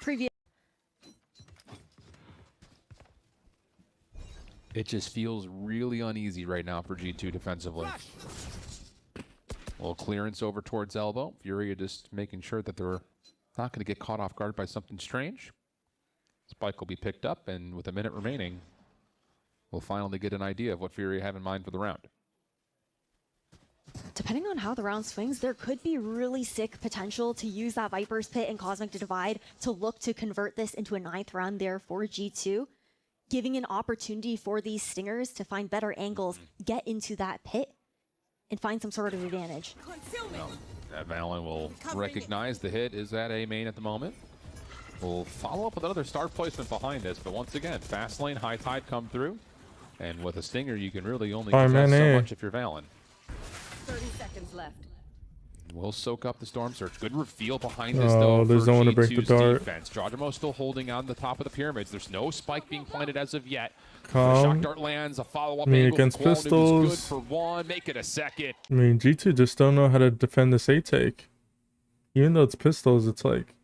Previous. It just feels really uneasy right now for G2 defensively. A little clearance over towards elbow. Furia just making sure that they're not going to get caught off guard by something strange. Spike will be picked up, and with a minute remaining, we'll finally get an idea of what Furia have in mind for the round. Depending on how the round swings, there could be really sick potential to use that Viper's Pit and Cosmic Divide to look to convert this into a 9th round there for G2, giving an opportunity for these Stingers to find better angles, get into that pit, and find some sort of advantage. Valen will recognize the hit is at A main at the moment. We'll follow up with another star placement behind this, but once again, fast lane, high tide come through, and with a Stinger, you can really only possess so much if you're Valen. 30 seconds left. We'll soak up the storm surge. Good reveal behind this, though. There's for no one to break the G2's dart. defense. Jajamo still holding on the top of the pyramids. There's no spike being planted as of yet. The Calm. shock dart lands, a follow-up I mean, angle. against Gualanup is pistols. good for one. Make it a second. I mean, G2 just don't know how to defend this A take. Even though it's pistols, it's like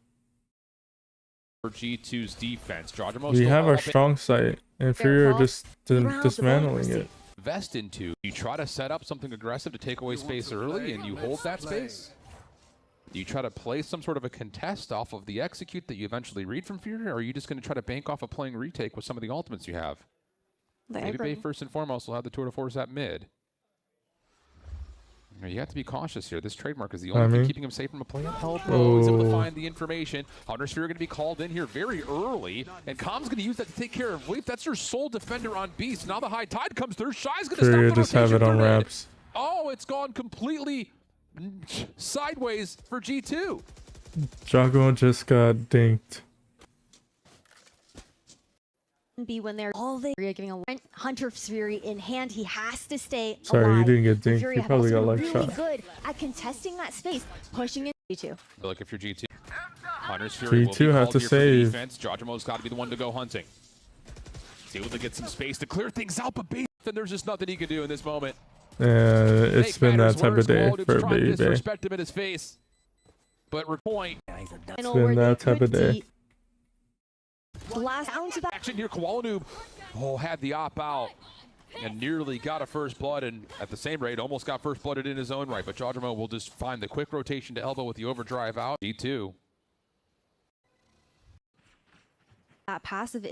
For G2's defense, Jajamo we still have our up strong site, and Furia are Paul. just dismantling it. invest into. You try to set up something aggressive to take away space early, and you hold that space. Do you try to play some sort of a contest off of the execute that you eventually read from Fury, or are you just going to try to bank off of playing retake with some of the ultimates you have? Maybe Bay first and foremost will have the tour de force at mid. You have to be cautious here. This trademark is the only thing keeping him safe from a play at elbow. He's able to find the information. Huntersphere going to be called in here very early, and Com's going to use that to take care of Leaf. That's your sole defender on Beast. Now the high tide comes through. Shy's going to Furia stop the just have it rotation on for mid. wraps. Oh, it's gone completely sideways for G2. Jago just got dinked. Be when they're all they giving a Hunter's Fury in hand. He has to stay Sorry, alive. he didn't get dinked. Fury He have probably also got been leg really shot. good at contesting that space, pushing into G2. Look, if you're G2, Hunter's Fury will G2 be have called to here for the save. defense. Jajamo's got to be the one to go hunting. He's able to get some space to clear things out, but Baby, then there's just nothing he can do in this moment. It's been that type of day for Baby Bay. Disrespect him in his face. But point. It's been that type of day. blast down to that. Action here, Koala Noob had the op out and nearly got a first blood, and at the same rate almost got first blooded in his own right, but Jawdramo will just find the quick rotation to elbow with the overdrive out. G2. That passive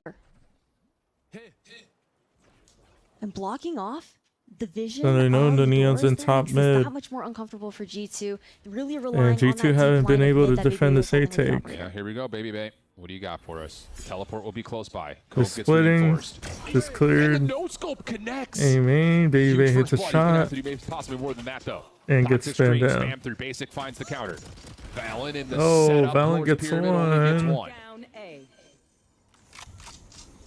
and blocking off the vision. So they know the Neon's in top mid. That much more uncomfortable for G2. Really relying And G2 haven't been able to defend this A take. Yeah, here we go, Baby Bay. What do you got for us? Teleport will be close by. The splitting, just cleared. No scope connects. Hey man, Baby Bay hits a shot Possibly more than that though. and gets spun down. Spam through basic finds the counter. Valen in the Oh, setup. Valen gets one. Down A.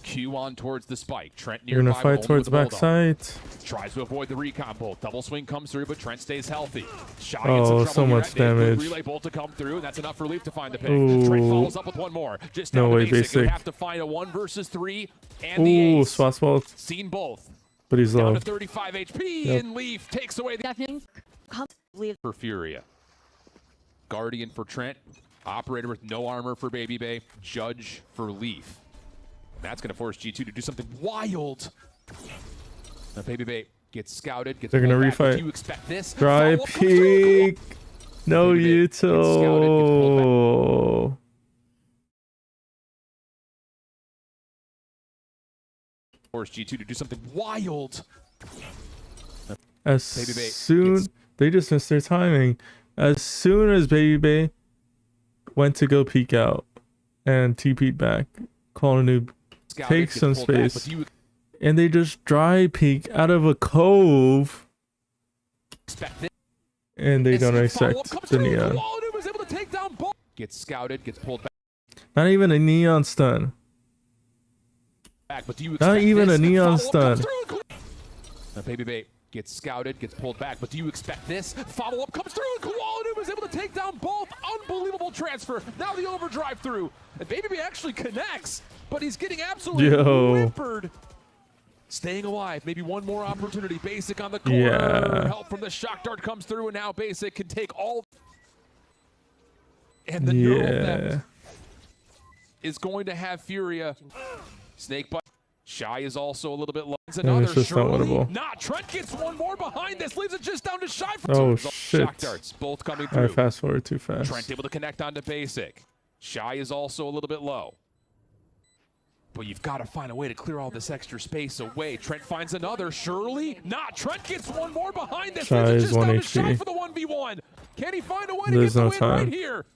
Q on towards the spike. Trent You're nearby. gonna fight towards backside. Tries to avoid the recon bolt. Double swing comes through, but Trent stays healthy. Shy Oh, gets in so trouble much here. damage. Relay bolt to come through, and that's enough for Leaf to find the pick. Ooh. Trent follows up with one more. Just No down to way, basic. basic. You have to find a 1 versus 3 and the Ooh, ace. swap fault, Seen both. but he's Down low. to 35 HP, Yep. and Leaf takes away the Definitely for Furia. Guardian for Trent. Operator with no armor for Baby Bay. Judge for Leaf. That's going to force G2 to do something wild. Now Baby Bay gets scouted. Gets They're gonna pulled back. refight. Do you expect this? Dry Follow-up comes through. peek. No Baby Bay gets scouted, gets pulled Yuto. Force G2 to do something wild. As Baby Bay soon gets- they just missed their timing. As soon as Baby Bay went to go peek out and TP'd back, Koala Noob Scouted, takes gets some pulled back, but space, do you and they just dry peek out of a cove, expect this? and they don't This follow-up expect comes the through. neon. Koala Noob is able to take down both. Gets scouted, gets pulled Not even a neon stun. back, but do you Not expect even this? a neon Follow-up comes stun. through. Now Baby Bay gets scouted, gets pulled back, but do you expect this? Follow-up comes through, and Koala Noob is able to take down both. Unbelievable transfer. Now the overdrive through. And Baby Bay actually connects, but he's getting absolutely whippered. Staying alive, maybe one more opportunity. Basic on the corner. Yeah. Help from the shock dart comes through, and now Basic can take all. And the neural Yeah. theft is going to have Furia. Snake bite. Shy is also a little bit low. It's And another it's just not surely winnable. not. Trent gets one more behind this. Leaves it just down to Shy for Oh, two. shit. Shock darts, both coming I through. fast forward too fast. Trent able to connect onto Basic. Shy is also a little bit low. But you've got to find a way to clear all this extra space away. Trent finds another. Surely not. Trent gets one more behind this. Shy Leaves it is just 1 down to Shy HP. for the 1v1. Can he find a way to There's get the no win time. right here?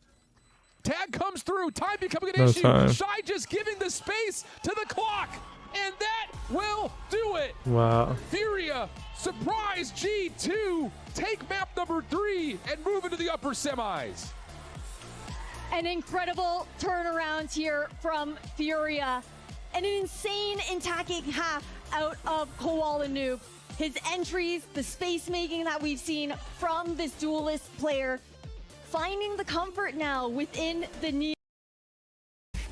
Tag comes through. Time becoming an No issue. time. Shy just giving the space to the clock. And that will do it. Wow. Furia, surprise G2, take map number 3 and move into the upper semis. An incredible turnaround here from Furia. An insane attacking half out of Koala Noob. His entries, the space making that we've seen from this duelist player, finding the comfort now within the knee.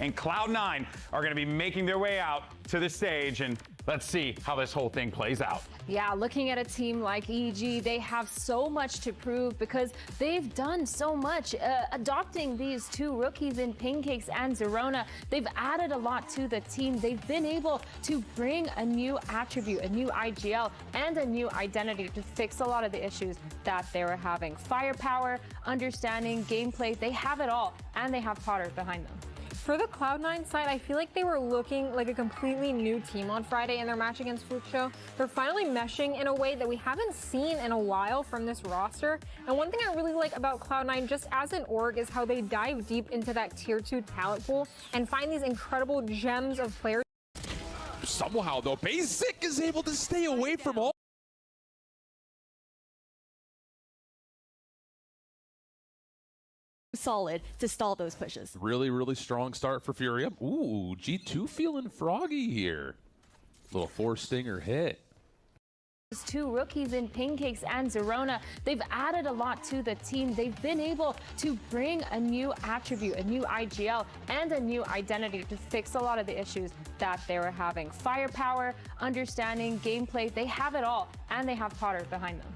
And Cloud9 are going to be making their way out to the stage, and let's see how this whole thing plays out. Yeah, looking at a team like EG, they have so much to prove because they've done so much. Adopting these two rookies in Pancakes and Zerona, they've added a lot to the team. They've been able to bring a new attribute, a new IGL, and a new identity to fix a lot of the issues that they were having. Firepower, understanding, gameplay, they have it all, and they have Potter behind them. For the Cloud9 side, I feel like they were looking like a completely new team on Friday in their match against Fucho. They're finally meshing in a way that we haven't seen in a while from this roster. And one thing I really like about Cloud9 just as an org is how they dive deep into that tier 2 talent pool and find these incredible gems of players. Somehow, though, Basic is able to stay away from all. Solid to stall those pushes. Really, really strong start for Furia. Ooh, G2 feeling froggy here. Little 4-stinger hit. These two rookies in Pancakes and Zerona, they've added a lot to the team. They've been able to bring a new attribute, a new IGL, and a new identity to fix a lot of the issues that they were having. Firepower, understanding, gameplay, they have it all, and they have Potter behind them.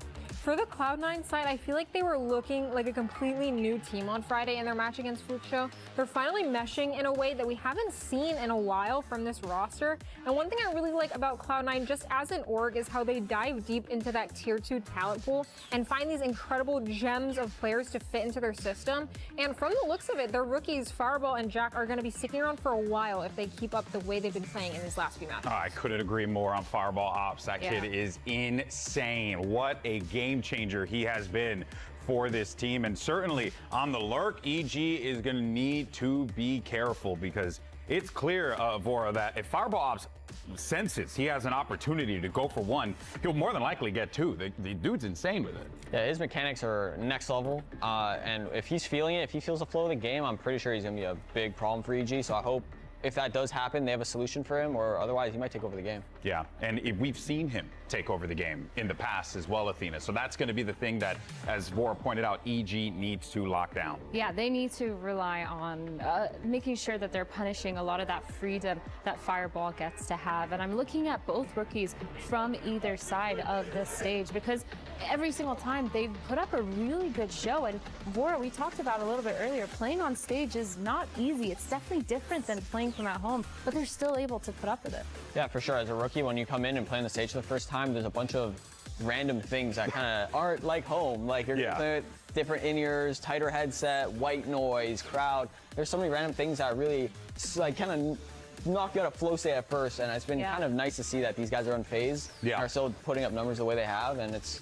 For the Cloud9 side, I feel like they were looking like a completely new team on Friday in their match against Fluke Show. They're finally meshing in a way that we haven't seen in a while from this roster. And one thing I really like about Cloud9, just as an org, is how they dive deep into that tier 2 talent pool and find these incredible gems of players to fit into their system. And from the looks of it, their rookies, Fireball and Jack, are going to be sticking around for a while if they keep up the way they've been playing in these last few matches. Oh, I couldn't agree more on Fireball Ops. That kid is insane. What a game changer he has been for this team. And certainly on the lurk, EG is going to need to be careful, because it's clear, Vora, that if Fireball Ops senses he has an opportunity to go for one, he'll more than likely get two. The dude's insane with it. Yeah, his mechanics are next level, and if he's feeling it, if he feels the flow of the game, I'm pretty sure he's going to be a big problem for EG, so I hope if that does happen, they have a solution for him, or otherwise he might take over the game. Yeah, and we've seen him take over the game in the past as well, Athena. So that's going to be the thing that, as Vora pointed out, EG needs to lock down. Yeah, they need to rely on making sure that they're punishing a lot of that freedom that Fireball gets to have. And I'm looking at both rookies from either side of this stage, because every single time they've put up a really good show. And Vora, we talked about a little bit earlier, playing on stage is not easy. It's definitely different than playing from at home, but they're still able to put up with it. Yeah, for sure. As a rookie, when you come in and play on the stage for the first time, there's a bunch of random things that kind of aren't like home. Like you're playing with different in-ears, tighter headset, white noise, crowd. There's so many random things that really like kind of knock you out of flow state at first, and it's been kind of nice to see that these guys are unfazed, are still putting up numbers the way they have, and it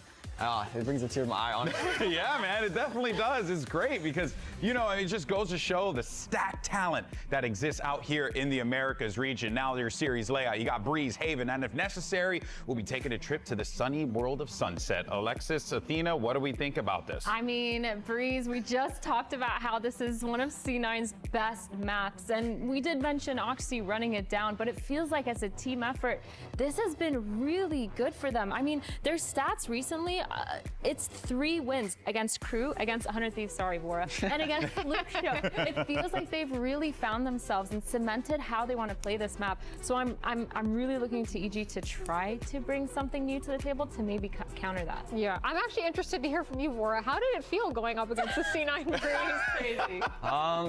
brings a tear to my eye, honestly. Yeah, man, it definitely does. It's great because, you know, it just goes to show the stacked talent that exists out here in the Americas region. Now your series layout, you got Breeze, Haven, and if necessary, we'll be taking a trip to the sunny world of Sunset. Alexis, Athena, what do we think about this? I mean, Breeze, we just talked about how this is one of C9's best maps, and we did mention Oxy running it down, but it feels like as a team effort, this has been really good for them. I mean, their stats recently, it's 3 wins against Crew, against 100 Thieves, sorry, Vora, and against Fluke Show. It feels like they've really found themselves and cemented how they want to play this map. So I'm really looking to EG to try to bring something new to the table to maybe counter that. Yeah, I'm actually interested to hear from you, Vora. How did it feel going up against the C9 Breeze? Crazy.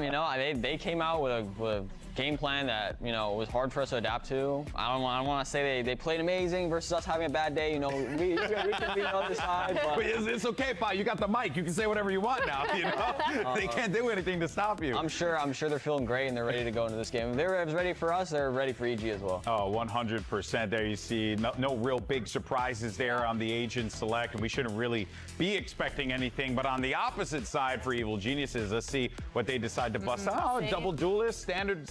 You know, they came out with a game plan that, you know, was hard for us to adapt to. I don't want to say they played amazing versus us having a bad day. You know, we can be on the side. But it's okay, Pa. You got the mic. You can say whatever you want now. You know, they can't do anything to stop you. I'm sure they're feeling great and they're ready to go into this game. If they're as ready for us, they're ready for EG as well. Oh, 100%. There you see, no real big surprises there on the Agent Select, and we shouldn't really be expecting anything. But on the opposite side for Evil Geniuses, let's see what they decide to bust out. Oh, double duelist, standard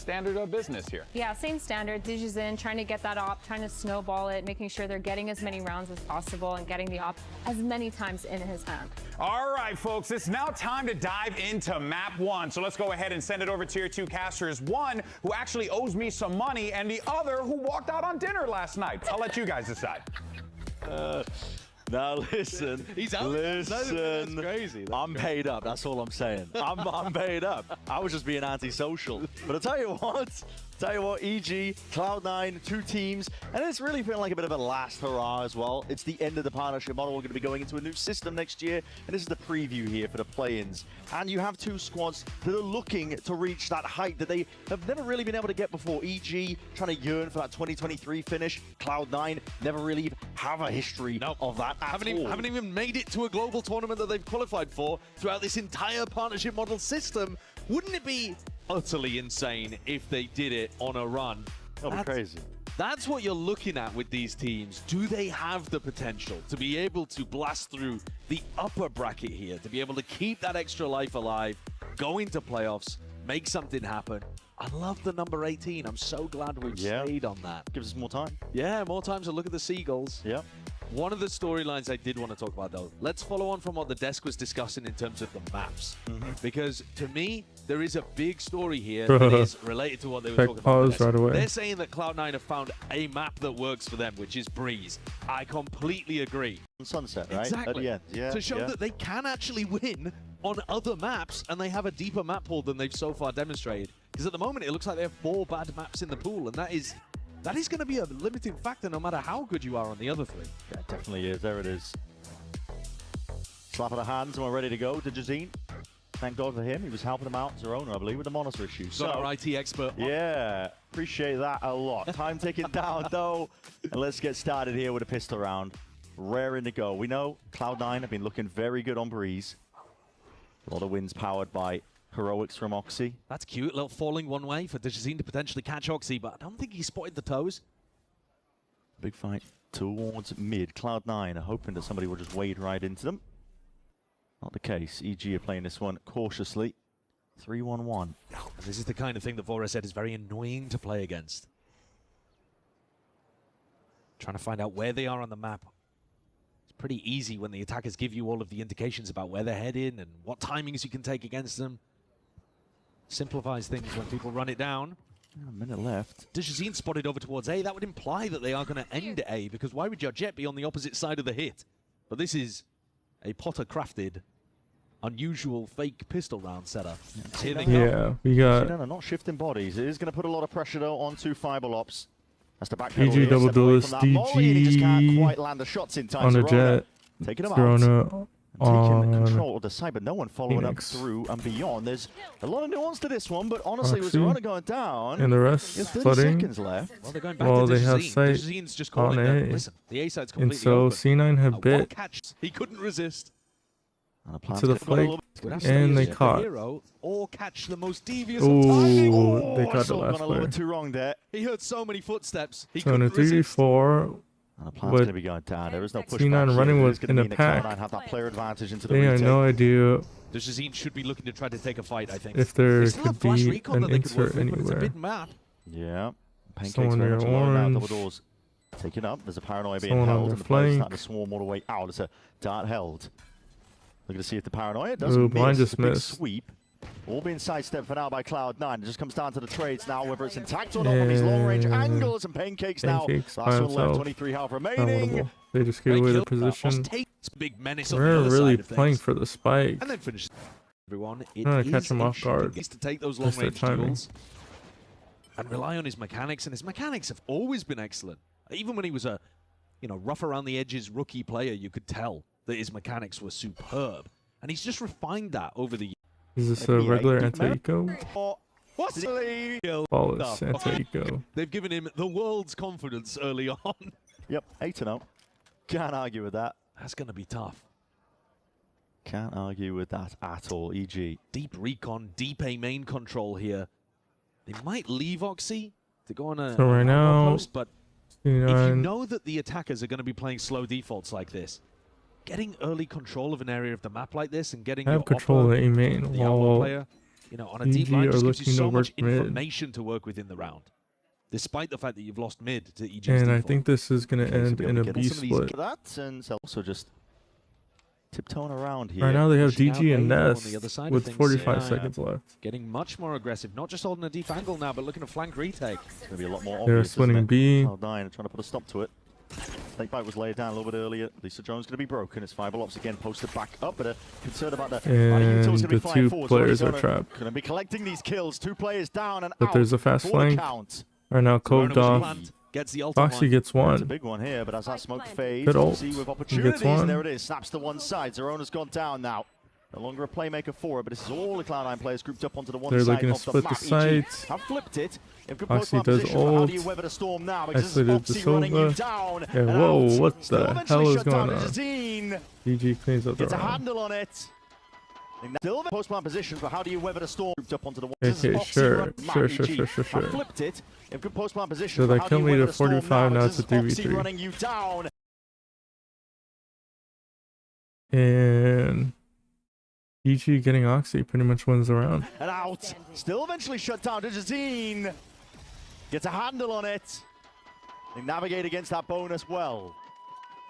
business here. Yeah, same standard. Digi's in, trying to get that op, trying to snowball it, making sure they're getting as many rounds as possible and getting the op as many times in his hand. All right, folks, it's now time to dive into map 1. So let's go ahead and send it over to your 2 casters. One who actually owes me some money, and the other who walked out on dinner last night. I'll let you guys decide. Now listen, listen. That's crazy. I'm paid up. That's all I'm saying. I'm paid up. I was just being antisocial. But I'll tell you what, EG, Cloud9, 2 teams, and it's really feeling like a bit of a last hurrah as well. It's the end of the partnership model. We're going to be going into a new system next year, and this is the preview here for the play-ins. And you have 2 squads that are looking to reach that height that they have never really been able to get before. EG trying to yearn for that 2023 finish. Cloud9 never really have a history of that at all. Haven't even made it to a global tournament that they've qualified for throughout this entire partnership model system. Wouldn't it be utterly insane if they did it on a run? That'd be crazy. That's what you're looking at with these teams. Do they have the potential to be able to blast through the upper bracket here, to be able to keep that extra life alive, go into playoffs, make something happen? I love the number 18. I'm so glad we've stayed on that. Gives us more time. Yeah, more time to look at the Seagulls. Yeah. One of the storylines I did want to talk about, though, let's follow on from what the desk was discussing in terms of the maps. Because to me, there is a big story here that is related to what they were talking about. Right away. They're saying that Cloud9 have found a map that works for them, which is Breeze. I completely agree. Sunset, right? Exactly. At the end. Yeah, to show that they can actually win on other maps, and they have a deeper map pool than they've so far demonstrated. Because at the moment, it looks like they have 4 bad maps in the pool, and that is going to be a limiting factor no matter how good you are on the other 3. Yeah, it definitely is. There it is. slap of the hands, and we're ready to go. Digizine, thank God for him. He was helping them out, Zerona, I believe, with the monitor issue. So, our IT expert. Yeah, appreciate that a lot. Time ticking down, though. And let's get started here with a pistol round. Raring to go. We know Cloud9 have been looking very good on Breeze. A lot of wins powered by heroics from Oxy. That's cute. A little falling one way for Digizine to potentially catch Oxy, but I don't think he spotted the toes. Big fight towards mid. Cloud9 are hoping that somebody will just wade right into them. Not the case. EG are playing this one cautiously. 3-1-1. And this is the kind of thing that Vora said is very annoying to play against. Trying to find out where they are on the map. It's pretty easy when the attackers give you all of the indications about where they're heading and what timings you can take against them. Simplifies things when people run it down. A minute left. Digizine spotted over towards A. That would imply that they are going to end A, because why would your jet be on the opposite side of the hit? But this is a Potter-crafted, unusual fake pistol round setup. Here they yeah, we got... No, not shifting bodies. It is going to put a lot of pressure, though, onto Fiberlops. That's the back EG double duelist, DG just can't quite land the shots in time. on a jet. Taking him Zerona out. Taking control of the side, but no one following Phoenix. up through and beyond. There's a lot of nuance to this one, but honestly, with Zerona going down, and the rest 30 flooding. seconds left. Well, they're going back Well, to they have Digizine. sight Digizine's just calling on them. A. Listen, the A side's And completely so open. C9 have One bit catch. He couldn't resist. to the flank, and they caught. Hero or catch the most devious of timing. Ooh, they caught the last gone a little bit player. too wrong there. He heard so many footsteps. He So in a couldn't resist. 3v4, And the plan's going to be going down. There is no pushback. C9 running here. with It's gonna in a mean that pack. Cloud9 have that player advantage into the they have retake. no idea Digizine should be looking to try to take a fight, I think. if there They still have could flash be recon an that they could work insert with, but it's a anywhere. big map. Yeah. Pancakes Someone very near much alone now. orange. Double doors taken up. There's a paranoia being Someone on held, their and the players flank. starting to swarm all the way out. It's a dart held. Looking to see if the paranoia does Ooh, miss. blind just It's a big missed. sweep. All being sidestepped for now by Cloud9. It just comes down to the trades now, whether it's intact or not on these long-range angles. And Pancakes now. Pancakes by Last one left, himself. 23 health remaining. Downloadable. They just gave away the position. Big menace on the We're other really side of playing things. for the spike. And then finish everyone. It Trying to is catch him off interesting. guard. He needs to take those That's their long-range timing. duels and rely on his mechanics, and his mechanics have always been excellent. Even when he was a, rough around the edges rookie player, you could tell that his mechanics were superb, and he's just refined that over the years. Is this a regular anti-eco? What's Flawless anti-eco. They've given him the world's confidence early on. Yep, 8-0. Can't argue with that. That's going to be tough. Can't argue with that at all, EG. Deep recon, deep A main control here. They might leave Oxy to go on a So right now, post, but if you C9 know that the attackers are going to be playing slow defaults like this, getting early control of an area of the map like this and getting have your control of upper, A main the outlaw while player, on a deep EG line are just gives you looking to so much work mid. information to work with in the round, despite the fact that you've lost mid to EG's and I default. think this is going to Okay, so end be in able a to get B some of these split. That, and also just tiptoeing around here. Right now they have Pushing out DG and A on Nest the other side of with things. 45 Yeah. seconds left. Getting much more aggressive, not just holding a deep angle now, but looking to flank retake. It's going to be a lot more They're obvious. splitting B. Cloud9 are trying to put a stop to it. Snakebite was laid down a little bit earlier. Lisa Jones going to be broken. It's Fiberlops again posted back up, but a concern about the And going to be the flying two forward. players are Going trapped. to be collecting these kills. 2 players down and But out there's a fast for the flank. count. Right now, Zerona coved was off. planned, gets the ult Foxy on. gets It's a one. big one here, but as that smoke fades, Good ult. Oxy with He opportunities, gets one. and there it is. Snaps to one side. Zerona's gone down now. No longer a playmaker for it, but this is all the Cloud9 players grouped up onto the one They're side looking to of the split map. the sites. Have flipped it. If good Foxy post does position, but how do you ult. weather the storm now? Because this is Isolated the Foxy running you Silva. down. Yeah, and whoa, out. what Still the eventually hell is shut down going on? Digizine. DG cleans up the Gets a round. handle on it. Still the post-plan positions, but how do you weather the storm? Grouped up onto the one. Okay, This is Foxy sure, running map, sure, EG. sure. Have flipped it. If good post-plan position, So but that how do killed you me weather to the storm 45, now now? it's a This is Foxy 3v3. running you down. And EG getting Oxy pretty much wins the round. And out. Still eventually shut down. Digizine gets a handle on it. They navigate against that bonus well.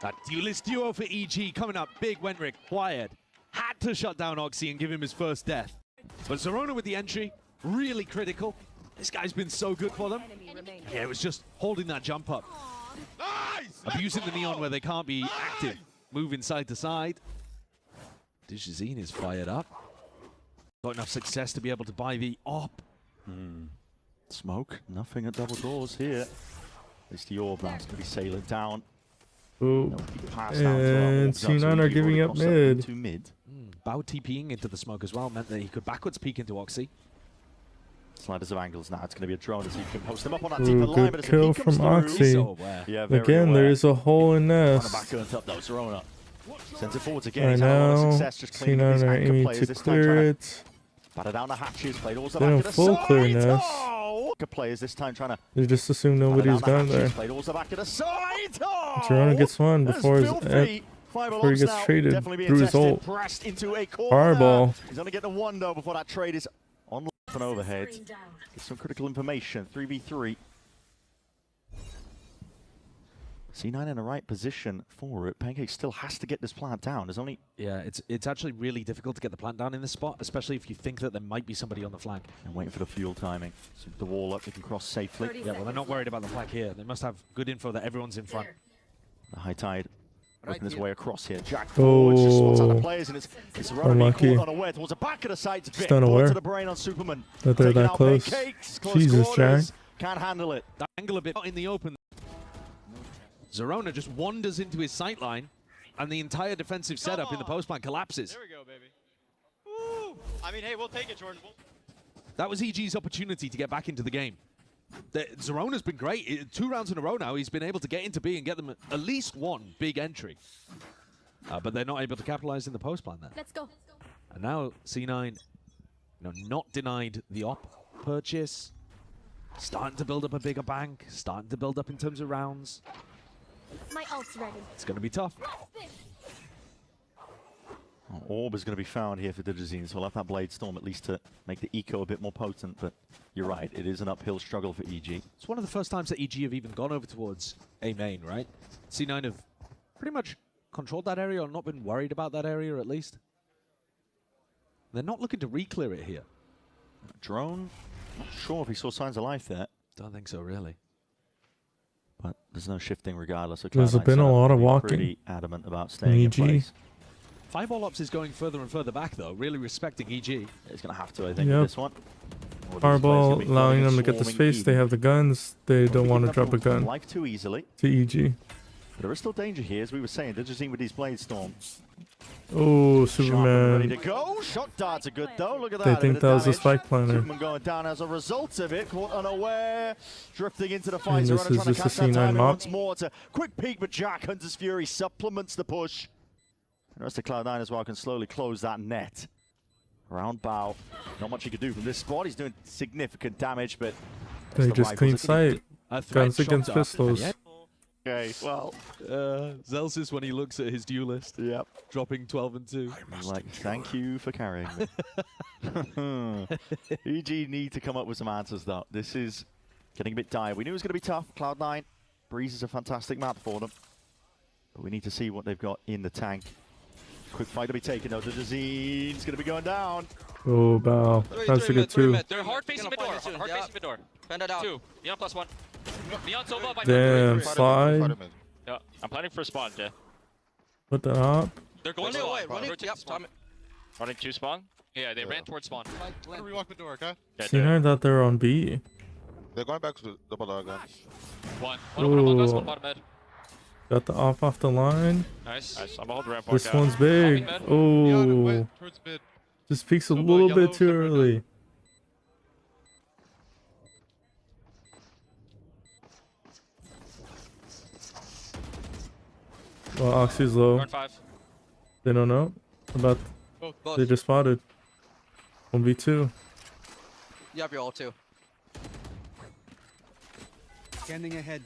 That duelist duo for EG coming up big. Wenrick, quiet. Had to shut down Oxy and give him his first death. But Zerona with the entry, really critical. This guy's been so good for them. Yeah, it was just holding that jump up. Nice! Abusing the neon where they can't be active. Moving side to side. Digizine is fired up. Got enough success to be able to buy the op. Smoke. Nothing at double doors here. At least the orb that's going to be sailing down. Ooh. And C9 are giving up mid. Bao TPing into the smoke as well meant that he could backwards peek into Oxy. Sliders of angles now. It's going to be a drone as he can post them up on that deeper line. Good But as kill he comes from through, Oxy. so yeah, Again, there is a hole in Nest. Back up though, Serona. Sends it forwards again. Right He's had a lot of now, success just cleaning up C9 his are anchor aiming players. to This time clear trying it. to batter down the hatches. Played also They back don't to the full side. clear Nest. Oh! Players this time trying to They just assume nobody's gone there. Played also back to the side. Oh! Serona gets one before he gets traded through his ult. Fireball. He's only getting one though before that trade is on left and overhead. Get some critical information. 3v3. C9 in the right position for it. Pancake still has to get this plant down. There's only... Yeah, it's actually really difficult to get the plant down in this spot, especially if you think that there might be somebody on the flank. And waiting for the fuel timing. So the wall up, they can cross safely. Yeah, well, they're not worried about the flank here. They must have good info that everyone's in front. The high tide working his way across here. Jack Oh, just spots out the players, and it's unlucky. unaware towards the back of the side. Just unaware to the brain on Superman. that they're that close. Jesus, Jack. Can't handle it. That angle a bit in the open. Zerona just wanders into his sight line, and the entire defensive setup in the post plan collapses. There we go, baby. Woo! I mean, hey, we'll take it, Jordan. That was EG's opportunity to get back into the game. Zerona's been great. 2 rounds in a row now, he's been able to get into B and get them at least one big entry. But they're not able to capitalize in the post plan there. Let's go. And now C9, not denied the op purchase. Starting to build up a bigger bank. Starting to build up in terms of rounds. My ult's ready. It's going to be tough. Orb is going to be found here for Digizine, so we'll have that Blade Storm at least to make the eco a bit more potent, but you're right, it is an uphill struggle for EG. It's one of the first times that EG have even gone over towards A main, right? C9 have pretty much controlled that area or not been worried about that area at least. They're not looking to re-clear it here. Drone, not sure if he saw signs of life there. Don't think so, really. But there's no shifting regardless. So There's been a lot of walking. Pretty adamant about staying in place. Fireball Ops is going further and further back, though, really respecting EG. He's going to have to, I think, with this one. Fireball allowing them to get the space. They have the guns. They don't want to drop a gun life too easily to EG. But there is still danger here, as we were saying. Digizine with these Blade Storms. Oh, Superman. Ready to go. Shock darts are good, though. Look at that. They think that was a spike planner. Superman going down as a result of it. Caught unaware. Drifting into the fight. And this is just a C9 mop. Once more. It's a quick peek, but Jack Hunter's Fury supplements the push. The rest of Cloud9 as well can slowly close that net. Around Bao. Not much he could do from this spot. He's doing significant damage, but... They just clean sight. Guns against pistols. Okay, well... Zelsis, when he looks at his duel list, dropping 12 and 2. Like, thank you for carrying me. EG need to come up with some answers, though. This is getting a bit dire. We knew it was going to be tough. Cloud9, Breeze is a fantastic map for them. But we need to see what they've got in the tank. Quick fight to be taken, though. Digizine's going to be going down. Oh, Bao. That's a good 2. They're hard facing mid door. Hard facing mid door. Fend it out. 2. Neon +1. Neon Sova by Damn, slide. Yeah, I'm planning for a spawn, Jay. Put that up. They're going to away. Running 2 spawn? Yeah, they ran towards spawn. I'm gonna rewalk the door, okay? C9 thought they were on B. They're going back to double dog again. One bottom mid. Got the off the line. Nice. I'm gonna hold ramp. This one's big. Oh. Just peeks a little bit too early. Well, Oxy's low. They don't know about. They just spotted. 1v2. You have your ult too. Scanning ahead.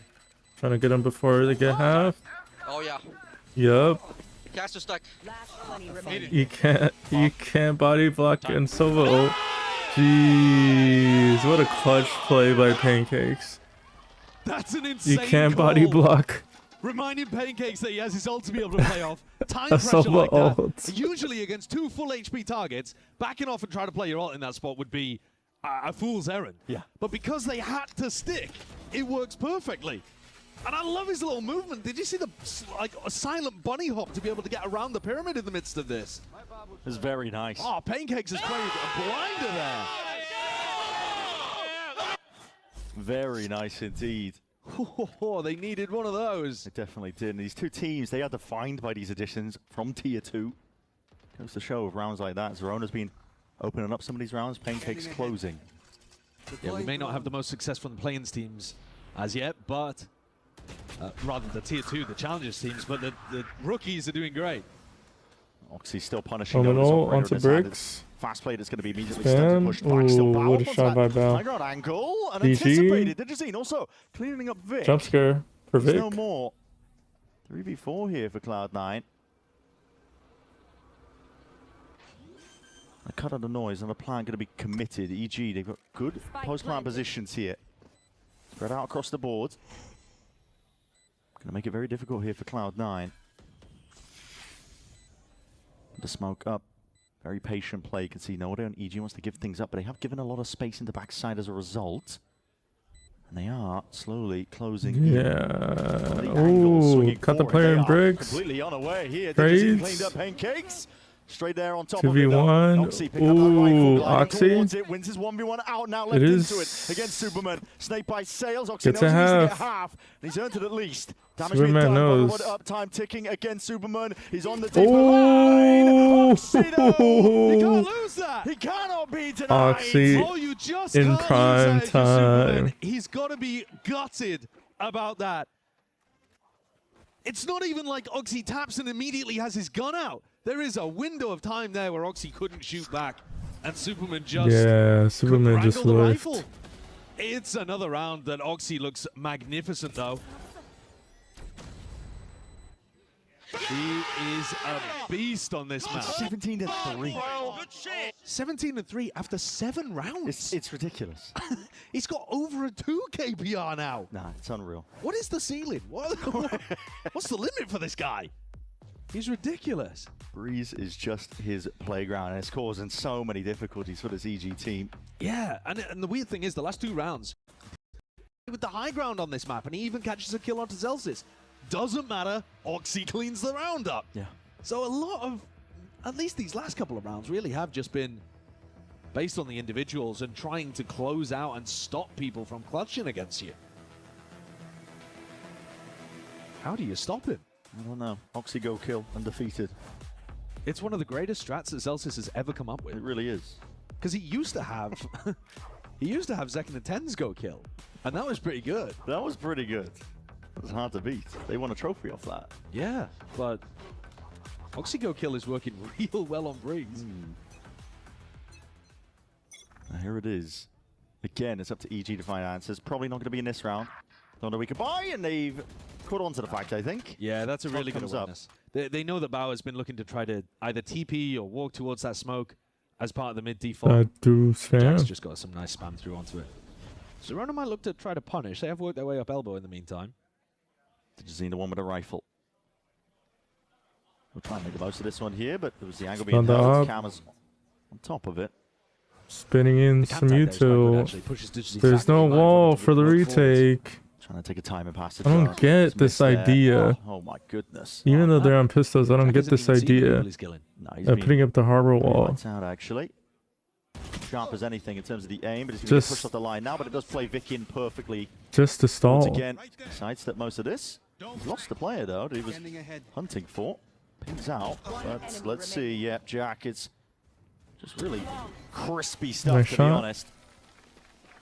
Trying to get them before they get half. Oh yeah. Yup. Caster stuck. You can't body block and Sova ult. Jeez, what a clutch play by Pancakes. That's an insane You can't call. body block. Reminding Pancakes that he has his ult to be able to play off. Time A pressure like Sova that. ult. Usually against 2 full HP targets, backing off and trying to play your ult in that spot would be a fool's errand. Yeah. But because they had to stick, it works perfectly. And I love his little movement. Did you see the a silent bunny hop to be able to get around the pyramid in the midst of this? It's very nice. Oh, Pancakes is playing a blinder there. Very nice indeed. Oh, they needed one of those. They definitely did. And these two teams, they are defined by these additions from Tier 2. Goes to show with rounds like that. Zerona's been opening up some of these rounds, Pancake's closing. Yeah, we may not have the most success from the Plains teams as yet, but rather the Tier 2, the Challengers teams, but the rookies are doing great. Oxy's still punishing. Terminal onto bricks. Fast played, it's going to be immediately stunned, pushed back. Still Bao what a shot by Bao. high ground angle and DG. anticipated. Digizine also cleaning up Vic. Jump scare for Vic. There's no more. 3v4 here for Cloud9. I cut out the noise and the plan going to be committed. EG, they've got good post-plant positions here. Spread out across the board. Going to make it very difficult here for Cloud9. The smoke up. Very patient play. You can see Noda and EG wants to give things up, but they have given a lot of space in the backside as a result. And they are slowly closing in. Ooh, cut the player in bricks. Completely unaware here. Trades. Cleaned up Pancakes. Straight there on top 2v1. of it. Ooh, Oxy. Wins his 1v1 out now. Left into it against Superman. Snake by Sails. Oxy knows Gets a he needs to get half. half. And he's earned it at least. Damage Superman being done. knows. Up time ticking against Superman. He's on the deeper line. Oxy, though. He can't lose that. He cannot be denied. Oxy Oh, you just in can't prime lose that, Superman. time. He's got to be gutted about that. It's not even like Oxy taps and immediately has his gun out. There is a window of time there where Oxy couldn't shoot back, and Superman just Superman just the left. rifle. It's another round that Oxy looks magnificent, though. He is a beast on this map. 17-3. 17-3 after 7 rounds. It's ridiculous. He's got over a 2 KPR now. Nah, it's unreal. What is the ceiling? What's the limit for this guy? He's ridiculous. Breeze is just his playground, and it's causing so many difficulties for this EG team. Yeah, and the weird thing is, the last 2 rounds, with the high ground on this map, and he even catches a kill onto Zelsis. Doesn't matter, Oxy cleans the round up. Yeah. So a lot of, at least these last couple of rounds, really have just been based on the individuals and trying to close out and stop people from clutching against you. How do you stop him? I don't know. Oxy go kill, undefeated. It's one of the greatest strats that Zelsis has ever come up with. It really is. Because he used to have, Zekin and Tens go kill, and that was pretty good. That was pretty good. It was hard to beat. They won a trophy off that. Yeah, but Oxy go kill is working real well on Breeze. Now here it is. Again, it's up to EG to find answers. Probably not going to be in this round. Don't know we could buy, and they've caught on to the fact, I think. Yeah, that's a really good awareness. They know that Bao has been looking to try to either TP or walk towards that smoke as part of the mid default. Jack's just got some nice spam through onto it. Zerona might look to try to punish. They have worked their way up elbow in the meantime. Digizine, the one with a rifle. We'll try and make the most of this one here, but there was the angle being held. Cameras on top of it. Spinning in some util. There's no wall for the retake. Trying to take a time and pass it. I don't get this idea. Oh my goodness. Even though they're on pistols, I don't get this idea. Putting up the harbor wall. Out actually. Sharp as anything in terms of the aim, but it's going to push off the line now, but it does play Vic in perfectly. Just to stall. Once again, sidestep most of this. Lost the player though that he was hunting for. Pins out, but let's see. Yep, Jack, it's just really crispy stuff, nice to shot. be honest.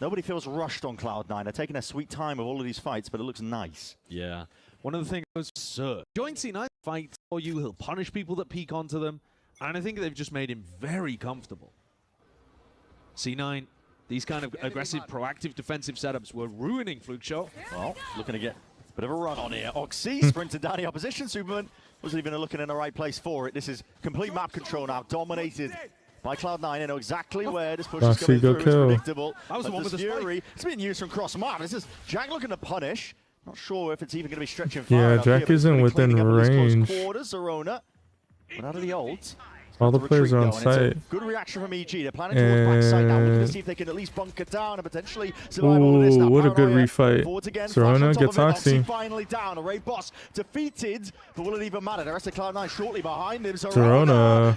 Nobody feels rushed on Cloud9. They're taking their sweet time with all of these fights, but it looks nice. Yeah. One of the things was, sir, join C9 fight for you. He'll punish people that peek onto them. And I think they've just made him very comfortable. C9, these kind of aggressive, proactive defensive setups were ruining Fluke Show. Well, looking to get a bit of a run on here. Oxy sprinted down the opposition. Superman wasn't even looking in the right place for it. This is complete map control now, dominated by Cloud9. They know exactly where this push is coming through. It's predictable. That was the one with the Fury. It's being used from cross map. This is Jack looking to punish. Not sure if it's even going to be stretching far Yeah, enough Jack here, isn't within range. Zerona. But out of the ult. All the players are on site. Good reaction from EG. They're planning towards backside now, looking to see if they can at least bunker down and potentially survive all of this. Now, what a good refight. Zerona gets Oxy. Finally down. Array boss defeated, but will it even matter? The rest of Cloud9 shortly behind him. Zerona.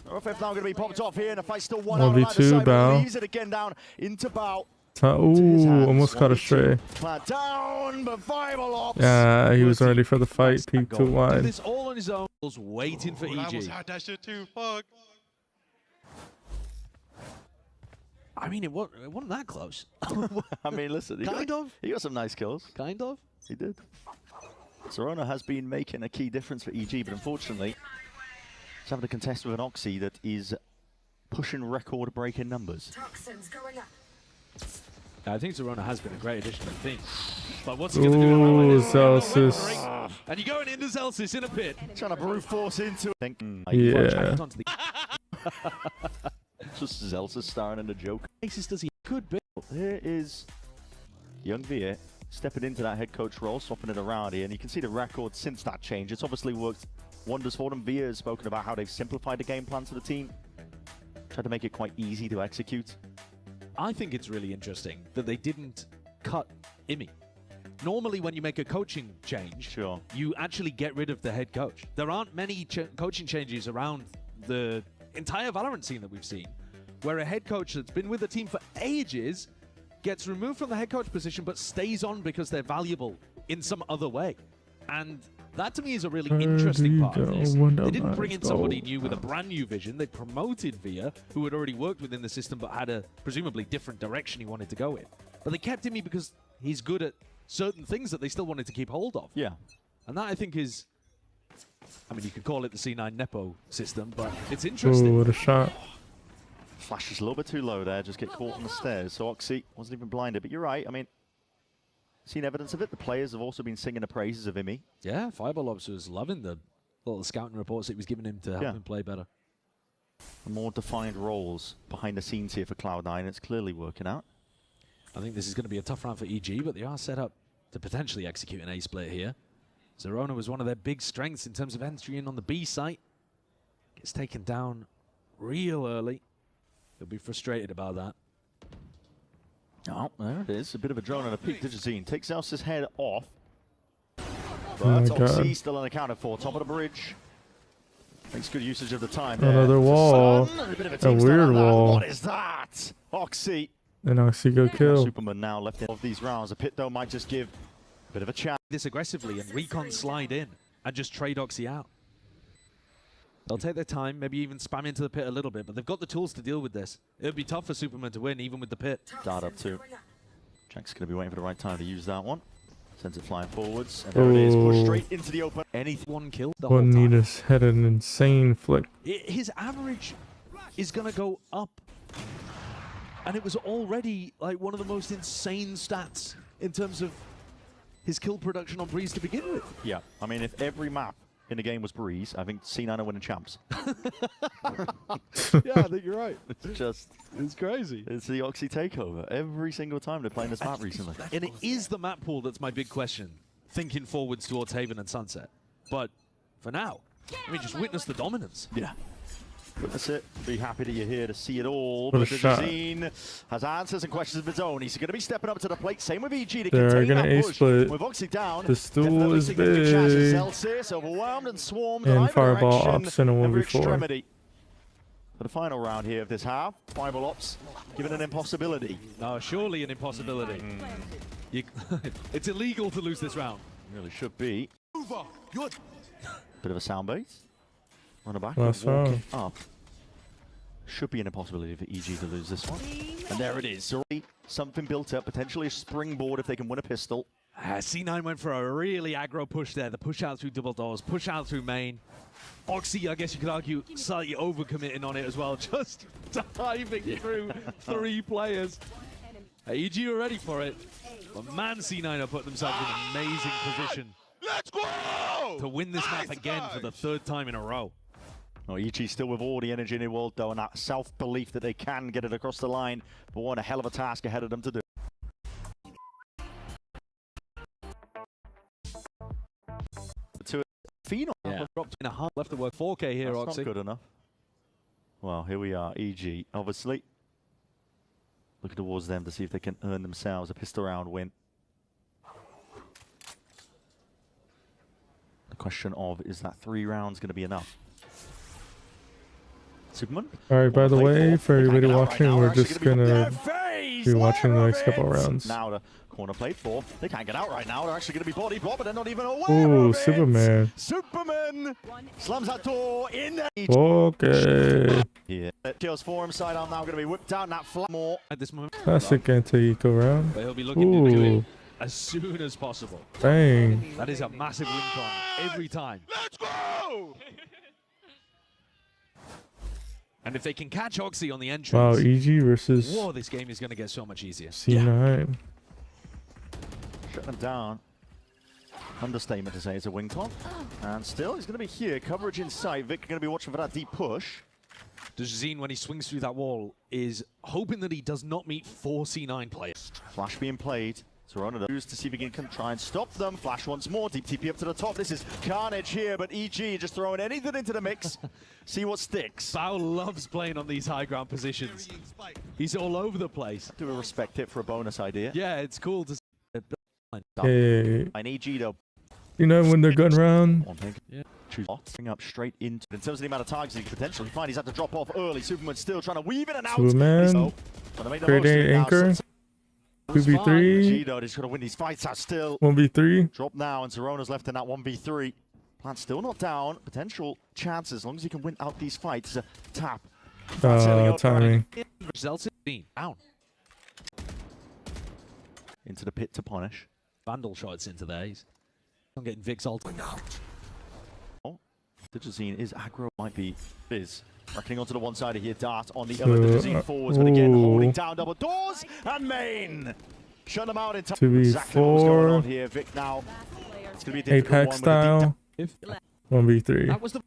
RFF now going to be popped off here, and the fight still 1v2, Bao. Leaves it again down into Bao. Ooh, almost caught a stray. Down, but Fireball Ops. Yeah, he was ready for the fight. Peeked too wide. This all on his own. Was waiting for I almost EG. had that shit too. Fuck. I mean, it wasn't that close. I mean, listen. He got some nice kills. Kind of. He did. Zerona has been making a key difference for EG, but unfortunately, he's having to contest with an Oxy that is pushing record-breaking numbers. I think Zerona has been a great addition to the team. But what's he going to do? Ooh, Celsius. And you're going into Celsius in a pit. Trying to brute force into it. Yeah. Just Celsius starring in a joke. Aces does he could be. Here is young Via stepping into that head coach role, swapping it around here, and you can see the record since that change. It's obviously worked wonders for them. Via has spoken about how they've simplified the game plan to the team, tried to make it quite easy to execute. I think it's really interesting that they didn't cut Imi. Normally, when you make a coaching change, you actually get rid of the head coach. There aren't many coaching changes around the entire Valorant scene that we've seen, where a head coach that's been with the team for ages gets removed from the head coach position but stays on because they're valuable in some other way. And that to me is a really interesting part of this. They didn't bring in somebody new with a brand new vision. They promoted Via, who had already worked within the system but had a presumably different direction he wanted to go in. But they kept him because he's good at certain things that they still wanted to keep hold of. Yeah. And that, I think, is... I mean, you could call it the C9 Nepo system, but it's interesting. Ooh, what a shot. Flash is a little bit too low there, just get caught on the stairs. So Oxy wasn't even blinded, but you're right. I mean, seen evidence of it. The players have also been singing the praises of Imi. Yeah, Fireball Ops was loving the little scouting reports that he was giving him to help him play better. More defined roles behind the scenes here for Cloud9. It's clearly working out. I think this is going to be a tough round for EG, but they are set up to potentially execute an A-split here. Zerona was one of their big strengths in terms of entry in on the B site. Gets taken down real early. They'll be frustrated about that. Oh, there it is. A bit of a drone and a peek. Digitine takes Elsa's head off. Oh But Oxy still unaccounted for. Top of the bridge. Makes good usage of the time there. Another wall. A weird wall. What is that? Oxy. And Oxy go kill. Superman now left in of these rounds. A pit though might just give a bit of a chance. This aggressively and Recon slide in and just trade Oxy out. They'll take their time, maybe even spam into the pit a little bit, but they've got the tools to deal with this. It would be tough for Superman to win, even with the pit. Dart up too. Jack's going to be waiting for the right time to use that one. Sends it flying forwards. And there it is. Push straight into the open. One kill the whole One time. Nita's had an insane flick. His average is going to go up. And it was already like one of the most insane stats in terms of his kill production on Breeze to begin with. Yeah, I mean, if every map in the game was Breeze, I think C9 are winning champs. Yeah, I think you're right. It's crazy. It's the Oxy takeover every single time they're playing this map recently. And it is the map pool that's my big question, thinking forwards towards Haven and Sunset. But for now, I mean, just witness the dominance. Yeah. Witness it. Be happy that you're here to see it all. What a But shot. Zine has answers and questions of his own. He's going to be stepping up to the plate. Same with EG to They're contain gonna that push. A-split. With Oxy down. The stool definitely is significant chances. big. Celsius overwhelmed and swarmed in And either Fireball direction, Ops in a every 1v4. extremity. For the final round here of this half, Fireball Ops given an impossibility. No, surely an impossibility. It's illegal to lose this round. Really should be. Bit of a sound base. Run it back. Last Walking round. up. Should be an impossibility for EG to lose this one. And there it is. Already something built up, potentially a springboard if they can win a pistol. C9 went for a really aggro push there. The push out through double doors, push out through main. Oxy, I guess you could argue, slightly overcommitting on it as well. Just diving through 3 players. EG are ready for it. But man, C9 have put themselves in an amazing position. Let's go! To win this map again for the 3rd time in a row. Oh, EG still with all the energy in the world, though, and that self-belief that they can get it across the line. But what a hell of a task ahead of them to do. To Phenom. Yeah. Dropped in a half left to work 4K here, That's Oxy. not good enough. Well, here we are, EG, obviously. Looking towards them to see if they can earn themselves a pistol round win. The question of, is that 3 rounds going to be enough? Superman? Alright, by the way, for everybody watching, we're just gonna Be watching the next couple rounds. Now the corner played for. They can't get out right now. They're actually going to be body blocked, but they're not even aware Ooh, of it. Superman. Superman slams that door in there. Okay. Yeah. Kills for him. Side arm now going to be whipped out. That flat more At this moment, Classic anti-eco round. but he'll be looking to do Ooh. it as soon as possible. Bang. That is a massive win con every time. Let's go! And if they can catch Oxy on the entrance, Wow, EG versus whoa, this game is going to get so much easier. C9. Shut them down. Understatement to say it's a wing con. And still, he's going to be here. Coverage in sight. Vic going to be watching for that deep push. Dezeen, when he swings through that wall, is hoping that he does not meet 4 C9 players. Flash being played. Serona to see if he can try and stop them. Flash once more. Deep TP up to the top. This is carnage here, but EG just throwing anything into the mix. See what sticks. Bao loves playing on these high ground positions. He's all over the place. Do we respect it for a bonus idea? Yeah, it's cool to see. Hey. And EG though. You know when they're going round? Yeah. Choose bring up straight into. In terms of the amount of targets he could potentially find, he's had to drop off early. Superman's still trying to weave in and out. Superman. Grade 8 anchor. 2v3. G though, he's got to win these fights out still. 1v3. Drop now, and Zerona's left in that 1v3. Plant still not down. Potential chances as long as he can win out these fights. Tap. Timing. Results down. Into the pit to punish. Vandal shots into there. He's not getting Vic's ult. Oh, Digizine is aggro. Might be Fizz. Reckoning onto the one side here. Dart on the other. Digizine forwards, but again holding down double doors. And main. Shut them out in time. 2v4. Exactly what's going on here. Vic now. It's going to be a difficult Apex style. 1v3. That was the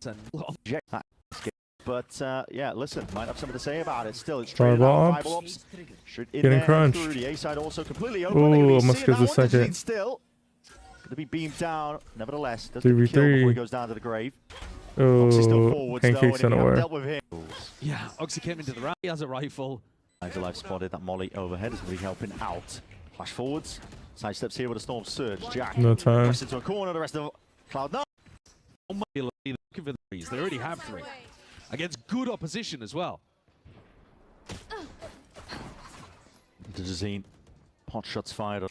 But yeah, listen, might have something to say about it. Still, it's Fireball straight out. ops. In Getting there crunched. through the A side also completely open. Ooh, almost gives a second. Still going to be beamed down. Nevertheless, does 3v3. the kill before he goes down to the grave. Oh, pancakes unaware. Dealt with him. Yeah, Oxy came into the round. He has a rifle. Nice alive spotted. That molly overhead is going to be helping out. Flash forwards. Side steps here with a storm surge. Jack. No time. Pressed into a corner. The rest of Cloud9. Looking for the threes. They already have 3. Against good opposition as well. Digizine. Pot shots fired.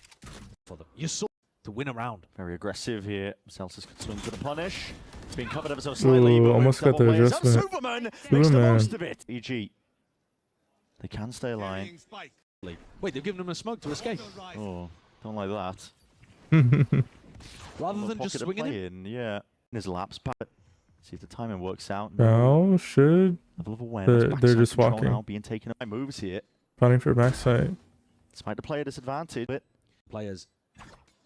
For them. You saw to win a round. Very aggressive here. Celsius could swing to the punish. It's been covered ever so slightly. Ooh, but almost got the players. adjustment. Superman makes the most of it. EG. They can stay alive. Wait, they've given him a smoke to escape. Oh, don't like that. Rather than just swinging it. In, yeah. In his laps, but see if the timing works out. Now should. Level of awareness. They're just control walking. now, being taken by moves here. Planning for backside. Despite the player disadvantage. Players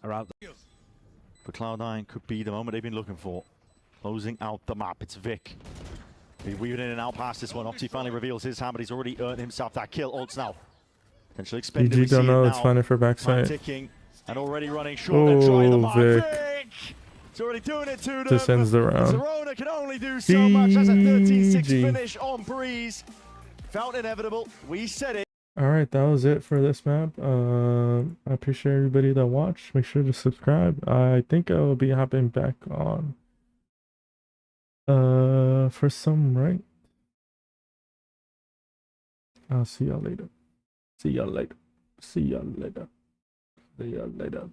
are out there. But Cloud9 could be the moment they've been looking for. Closing out the map. It's Vic. He's weaving in and out past this one. Oxy finally reveals his hand, but he's already earned himself that kill. Ults now. Potentially expended. EG don't know it's planning for backside. Ticking and already running short and trying the mark. Vic. It's already doing it to them. Just ends the round. Zerona can only do so much. That's a 13-6 finish on Breeze. Felt inevitable. We said it. All right, that was it for this map. I appreciate everybody that watched. Make sure to subscribe. I think I will be hopping back on for some ranked. I'll see y'all later. See y'all later. See y'all later. See y'all later.